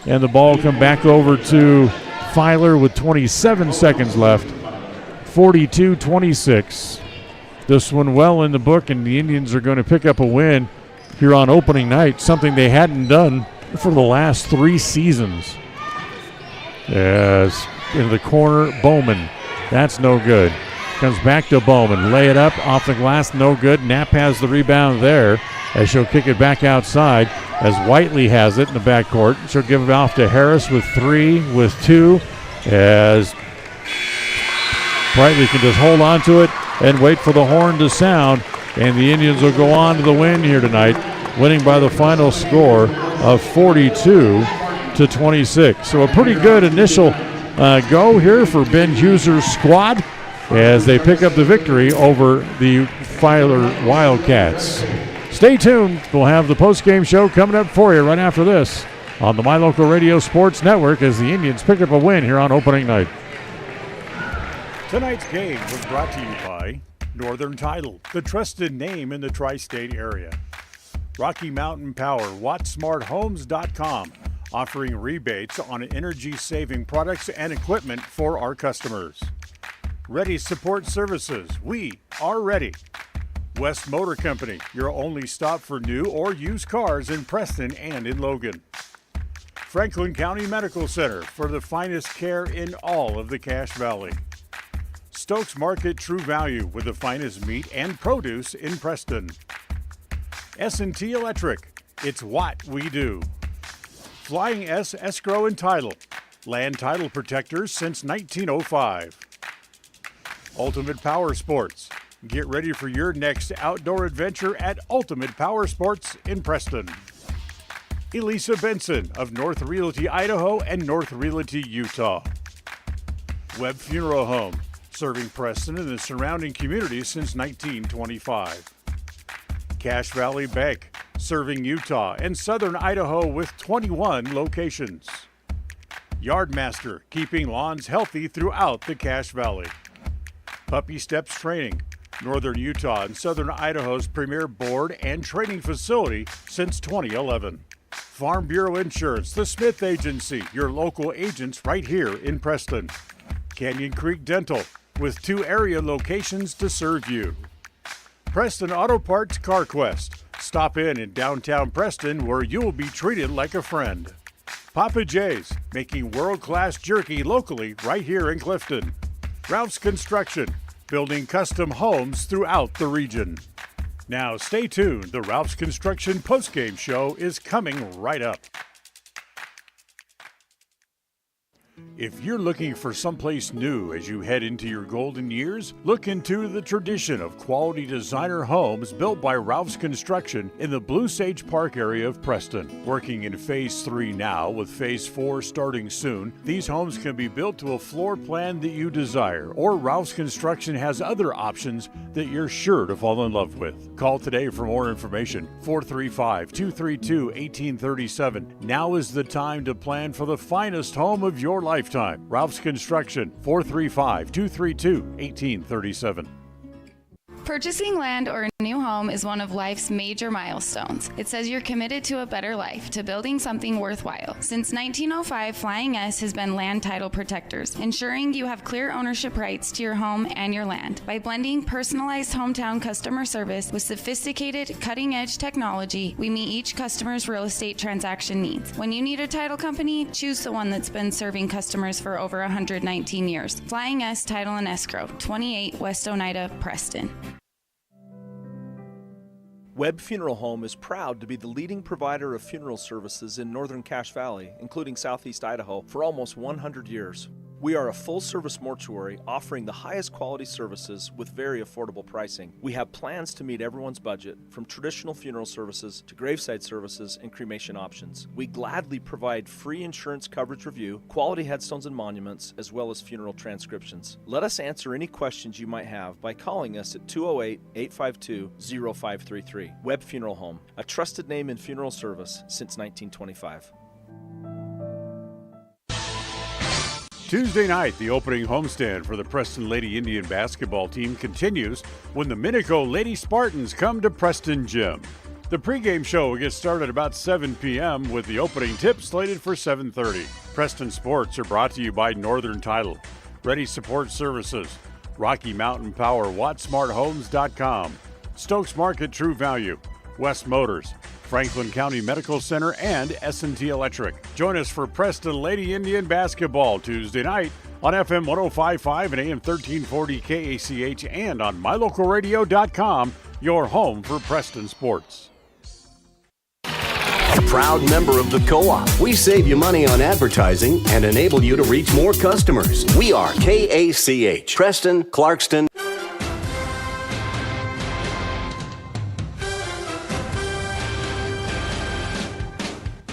And the ball come back over to Filer with 27 seconds left. 42-26. This one well in the book, and the Indians are going to pick up a win here on opening night, something they hadn't done for the last 3 seasons. As in the corner, Bowman. That's no good. Comes back to Bowman. Lay it up off the glass, no good. Knapp has the rebound there as she'll kick it back outside as Whiteley has it in the backcourt. She'll give it off to Harris with 3, with 2, as Whiteley can just hold on to it and wait for the horn to sound, and the Indians will go on to the win here tonight, winning by the final score of 42-26. So a pretty good initial go here for Ben Huser's squad as they pick up the victory over the Filer Wildcats. Stay tuned. We'll have the post-game show coming up for you right after this on the My Local Radio Sports Network as the Indians pick up a win here on opening night. Tonight's game was brought to you by Northern Title, the trusted name in the tri-state area. Rocky Mountain Power, WattSmartHomes.com, offering rebates on energy-saving products and equipment for our customers. Ready Support Services, we are ready. West Motor Company, your only stop for new or used cars in Preston and in Logan. Franklin County Medical Center for the finest care in all of the Cache Valley. Stokes Market True Value with the finest meat and produce in Preston. S&T Electric, it's what we do. Flying S Escrow and Title, land title protectors since 1905. Ultimate Power Sports, get ready for your next outdoor adventure at Ultimate Power Sports in Preston. Elisa Benson of North Realty, Idaho and North Realty, Utah. Webb Funeral Home, serving Preston and the surrounding communities since 1925. Cache Valley Bank, serving Utah and southern Idaho with 21 locations. Yardmaster, keeping lawns healthy throughout the Cache Valley. Puppy Steps Training, northern Utah and southern Idaho's premier board and training facility since 2011. Farm Bureau Insurance, the Smith Agency, your local agents right here in Preston. Canyon Creek Dental, with 2 area locations to serve you. Preston Auto Parts CarQuest, stop in downtown Preston where you will be treated like a friend. Papa J's, making world-class jerky locally right here in Clifton. Ralph's Construction, building custom homes throughout the region. Now stay tuned. The Ralph's Construction postgame show is coming right up. If you're looking for someplace new as you head into your golden years, look into the tradition of quality designer homes built by Ralph's Construction in the Blue Sage Park area of Preston. Working in Phase 3 now, with Phase 4 starting soon, these homes can be built to a floor plan that you desire, or Ralph's Construction has other options that you're sure to fall in love with. Call today for more information, 435-232-1837. Now is the time to plan for the finest home of your lifetime. Ralph's Construction, 435-232-1837. Purchasing land or a new home is one of life's major milestones. It says you're committed to a better life, to building something worthwhile. Since 1905, Flying S has been land title protectors, ensuring you have clear ownership rights to your home and your land. By blending personalized hometown customer service with sophisticated, cutting-edge technology, we meet each customer's real estate transaction needs. When you need a title company, choose the one that's been serving customers for over 119 years. Flying S Title and Escrow, 28 West Oneida, Preston. Webb Funeral Home is proud to be the leading provider of funeral services in northern Cache Valley, including southeast Idaho, for almost 100 years. We are a full-service mortuary offering the highest quality services with very affordable pricing. We have plans to meet everyone's budget, from traditional funeral services to graveside services and cremation options. We gladly provide free insurance coverage review, quality headstones and monuments, as well as funeral transcriptions. Let us answer any questions you might have by calling us at 208-852-0533. Webb Funeral Home, a trusted name in funeral service since 1925. Tuesday night, the opening homestand for the Preston Lady Indian basketball team continues when the Minico Lady Spartans come to Preston Gym. The pregame show will get started about 7 p.m. with the opening tip slated for 7:30. Preston Sports are brought to you by Northern Title, Ready Support Services, Rocky Mountain Power, WattSmartHomes.com, Stokes Market True Value, West Motors, Franklin County Medical Center, and S&T Electric. Join us for Preston Lady Indian basketball Tuesday night on FM 105.5 and AM 1340 KACH and on MyLocalRadio.com, your home for Preston sports. Proud member of the Co-op. We save you money on advertising and enable you to reach more customers. We are KACH, Preston, Clarkston.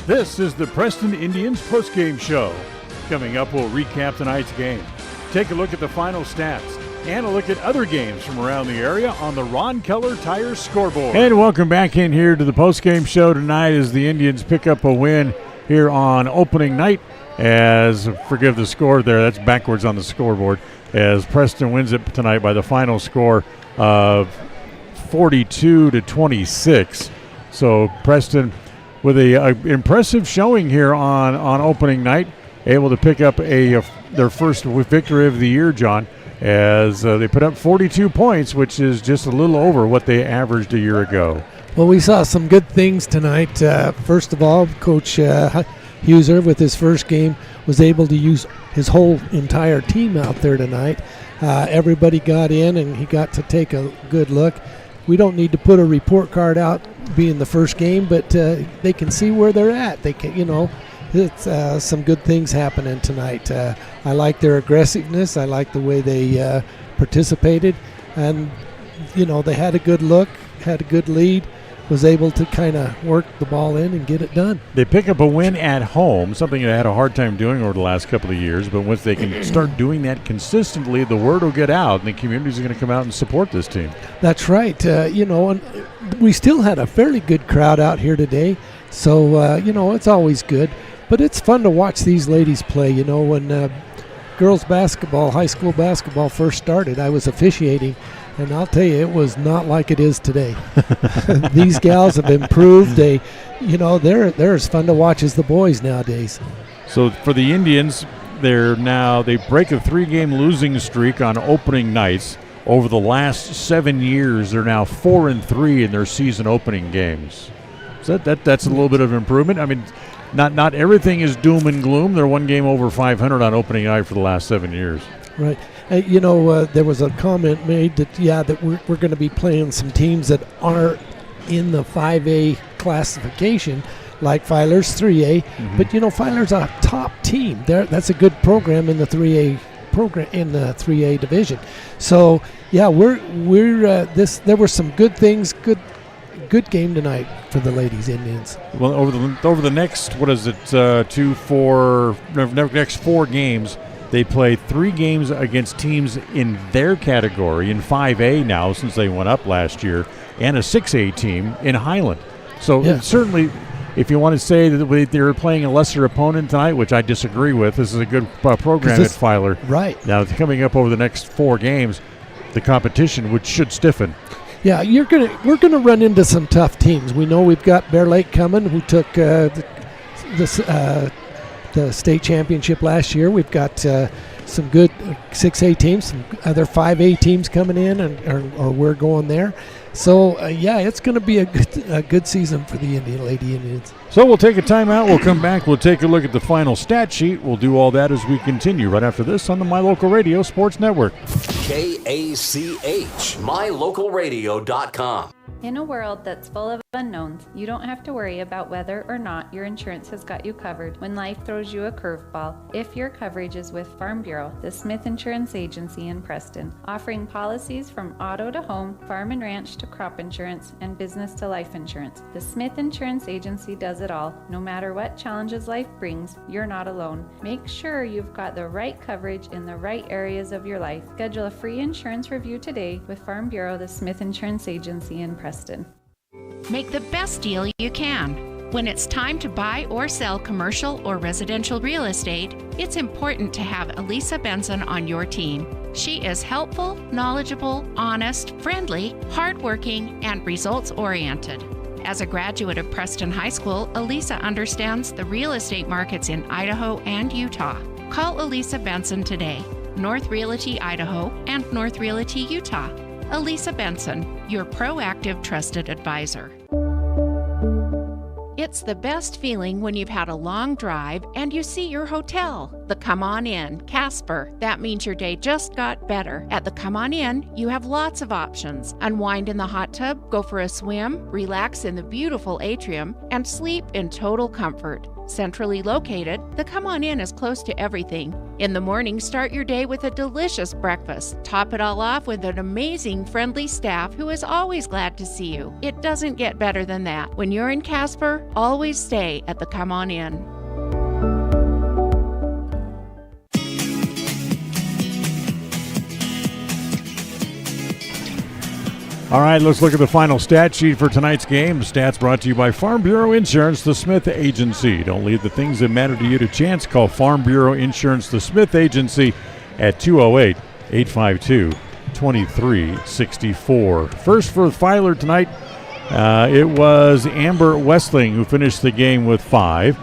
This is the Preston Indians postgame show. Coming up, we'll recap tonight's game, take a look at the final stats, and a look at other games from around the area on the Ron Keller Tires scoreboard. And welcome back in here to the postgame show tonight as the Indians pick up a win here on opening night. As, forgive the score there, that's backwards on the scoreboard, as Preston wins it tonight by the final score of 42-26. So Preston, with a impressive showing here on opening night, able to pick up their first victory of the year, John, as they put up 42 points, which is just a little over what they averaged a year ago. Well, we saw some good things tonight. First of all, Coach Huser, with his first game, was able to use his whole entire team out there tonight. Everybody got in, and he got to take a good look. We don't need to put a report card out being the first game, but they can see where they're at. They can, it's some good things happening tonight. I like their aggressiveness. I like the way they participated, and they had a good look, had a good lead, was able to kind of work the ball in and get it done. They pick up a win at home, something they had a hard time doing over the last couple of years, but once they can start doing that consistently, the word will get out, and the community's going to come out and support this team. That's right. And we still had a fairly good crowd out here today, so, it's always good. But it's fun to watch these ladies play. When girls basketball, high school basketball first started, I was officiating, and I'll tell you, it was not like it is today. These gals have improved. They're as fun to watch as the boys nowadays. So for the Indians, they break a 3-game losing streak on opening nights. Over the last 7 years, they're now 4-3 in their season opening games. So that's a little bit of improvement. I mean, not everything is doom and gloom. They're 1 game over 500 on opening night for the last 7 years. Right. there was a comment made that, that we're going to be playing some teams that are in the 5A classification, like Filer's 3A. Mm-hmm. But, Filer's a top team. That's a good program in the 3A program in the 3A division. So, there were some good things, good game tonight for the ladies Indians. Well, over the next, next 4 games, they play 3 games against teams in their category in 5A now, since they went up last year, and a 6A team in Highland. So certainly, if you want to say that they're playing a lesser opponent tonight, which I disagree with, this is a good program at Filer. Right. Now, coming up over the next 4 games, the competition should stiffen. Yeah, we're gonna run into some tough teams. We know we've got Bear Lake coming, who took the state championship last year. We've got some good 6A teams, some other 5A teams coming in, or we're going there. So it's going to be a good season for the Lady Indians. So we'll take a timeout. We'll come back. We'll take a look at the final stat sheet. We'll do all that as we continue right after this on the My Local Radio Sports Network. KACH, MyLocalRadio.com. In a world that's full of unknowns, you don't have to worry about whether or not your insurance has got you covered when life throws you a curveball. If your coverage is with Farm Bureau, the Smith Insurance Agency in Preston, offering policies from auto to home, farm and ranch to crop insurance, and business to life insurance. The Smith Insurance Agency does it all. No matter what challenges life brings, you're not alone. Make sure you've got the right coverage in the right areas of your life. Schedule a free insurance review today with Farm Bureau, the Smith Insurance Agency in Preston. Make the best deal you can. When it's time to buy or sell commercial or residential real estate, it's important to have Elisa Benson on your team. She is helpful, knowledgeable, honest, friendly, hardworking, and results-oriented. As a graduate of Preston High School, Elisa understands the real estate markets in Idaho and Utah. Call Elisa Benson today, North Realty Idaho and North Realty Utah. Elisa Benson, your proactive, trusted advisor. It's the best feeling when you've had a long drive and you see your hotel, the Come On Inn, Casper. That means your day just got better. At the Come On Inn, you have lots of options. Unwind in the hot tub, go for a swim, relax in the beautiful atrium, and sleep in total comfort. Centrally located, the Come On Inn is close to everything. In the morning, start your day with a delicious breakfast. Top it all off with an amazing, friendly staff who is always glad to see you. It doesn't get better than that. When you're in Casper, always stay at the Come On Inn. All right, let's look at the final stat sheet for tonight's game. The stats brought to you by Farm Bureau Insurance, the Smith Agency. Don't leave the things that matter to you to chance. Call Farm Bureau Insurance, the Smith Agency at 208-852-2364. First for Filer tonight, it was Amber Westling who finished the game with 5.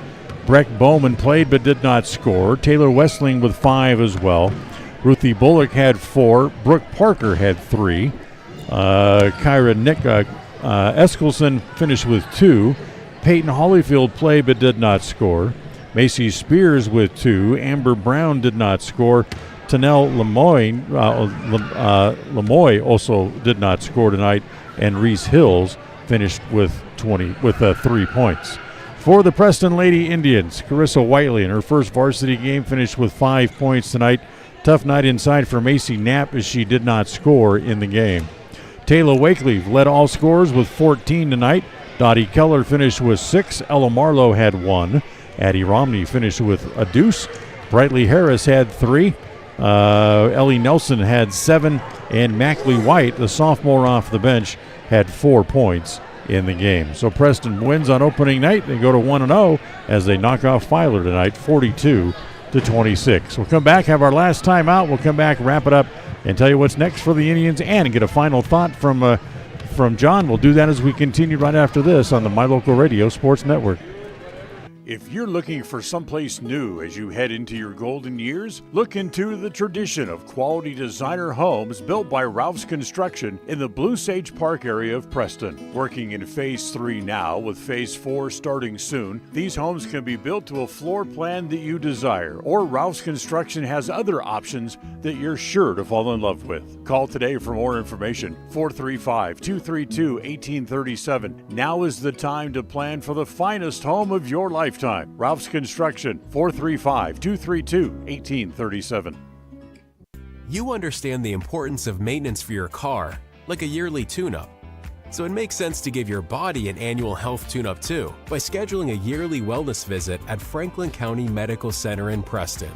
Breck Bowman played but did not score. Taylor Westling with 5 as well. Ruthie Bullock had 4. Brooke Parker had 3. Kyra Eskelson finished with 2. Peyton Hollyfield played but did not score. Macy Spears with 2. Amber Brown did not score. Tanel Lemoy also did not score tonight. And Reese Hills finished with 3 points. For the Preston Lady Indians, Carissa Whiteley in her first varsity game finished with 5 points tonight. Tough night inside for Macy Knapp as she did not score in the game. Taylor Wakely led all scorers with 14 tonight. Dottie Keller finished with 6. Ella Marlowe had 1. Addie Romney finished with a deuce. Brightly Harris had 3. Ellie Nelson had 7. And Mackley White, the sophomore off the bench, had 4 points in the game. So Preston wins on opening night. They go to 1-0 as they knock off Filer tonight, 42-26. We'll come back, have our last time out. We'll come back, wrap it up, and tell you what's next for the Indians and get a final thought from John. We'll do that as we continue right after this on the My Local Radio Sports Network. If you're looking for someplace new as you head into your golden years, look into the tradition of quality designer homes built by Ralph's Construction in the Blue Sage Park area of Preston. Working in Phase 3 now, with Phase 4 starting soon, these homes can be built to a floor plan that you desire, or Ralph's Construction has other options that you're sure to fall in love with. Call today for more information, 435-232-1837. Now is the time to plan for the finest home of your lifetime. Ralph's Construction, 435-232-1837. You understand the importance of maintenance for your car, like a yearly tune-up. So it makes sense to give your body an annual health tune-up too, by scheduling a yearly wellness visit at Franklin County Medical Center in Preston.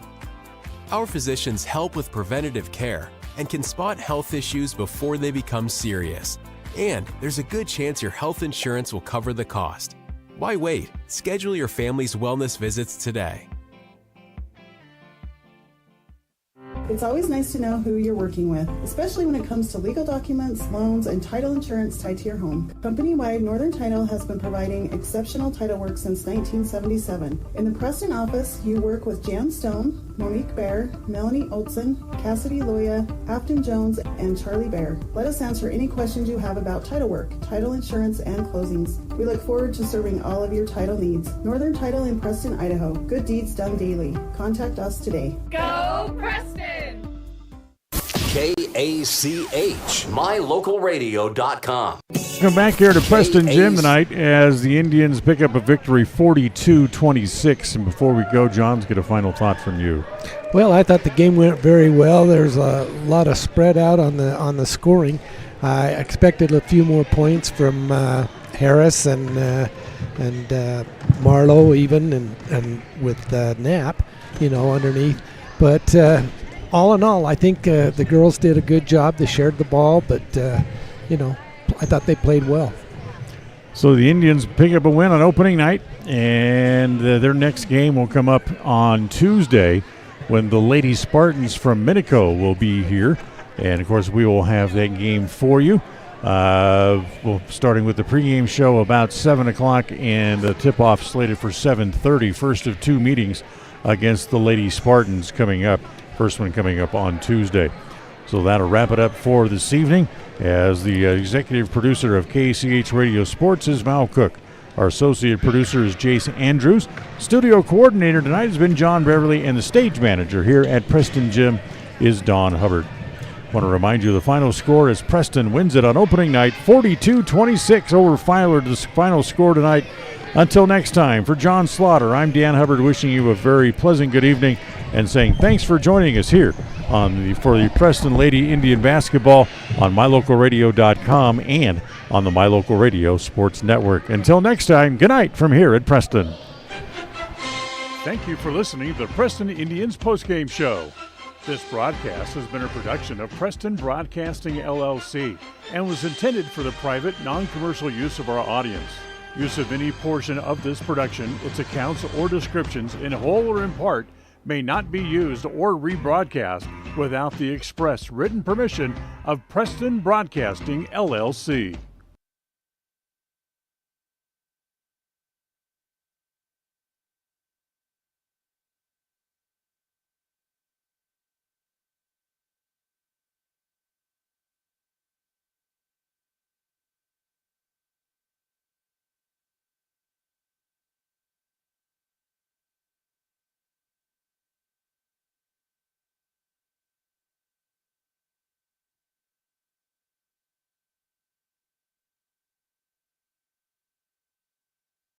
Our physicians help with preventative care and can spot health issues before they become serious. And there's a good chance your health insurance will cover the cost. Why wait? Schedule your family's wellness visits today. It's always nice to know who you're working with, especially when it comes to legal documents, loans, and title insurance tied to your home. Company-wide, Northern Title has been providing exceptional title work since 1977. In the Preston office, you work with Jan Stone, Monique Bear, Melanie Olson, Cassidy Loya, Afton Jones, and Charlie Bear. Let us answer any questions you have about title work, title insurance, and closings. We look forward to serving all of your title needs. Northern Title in Preston, Idaho. Good deeds done daily. Contact us today. Go Preston! KACH, mylocalradio.com. Come back here to Preston Gym tonight as the Indians pick up a victory 42-26. And before we go, John's get a final thought from you. Well, I thought the game went very well. There's a lot of spread out on the scoring. I expected a few more points from Harris and Marlowe even, and with Knapp, underneath. But all in all, I think the girls did a good job. They shared the ball, but, I thought they played well. So the Indians pick up a win on opening night, and their next game will come up on Tuesday when the Lady Spartans from Minico will be here. And, of course, we will have that game for you. Starting with the pregame show about 7 o'clock and the tip-off slated for 7:30. First of two meetings against the Lady Spartans coming up. First one coming up on Tuesday. So that'll wrap it up for this evening, as the executive producer of KCH Radio Sports is Val Cook. Our associate producer is Jace Andrews. Studio coordinator tonight has been John Beverly, and the stage manager here at Preston Gym is Don Hubbard. I want to remind you the final score is Preston wins it on opening night 42-26 over Filer. The final score tonight. Until next time, for John Slaughter, I'm Dan Hubbard, wishing you a very pleasant good evening and saying thanks for joining us here for the Preston Lady Indian Basketball on mylocalradio.com and on the My Local Radio Sports Network. Until next time, good night from here at Preston. Thank you for listening to the Preston Indians postgame show. This broadcast has been a production of Preston Broadcasting, LLC, and was intended for the private, non-commercial use of our audience. Use of any portion of this production, its accounts or descriptions, in whole or in part, may not be used or rebroadcast without the express written permission of Preston Broadcasting, LLC.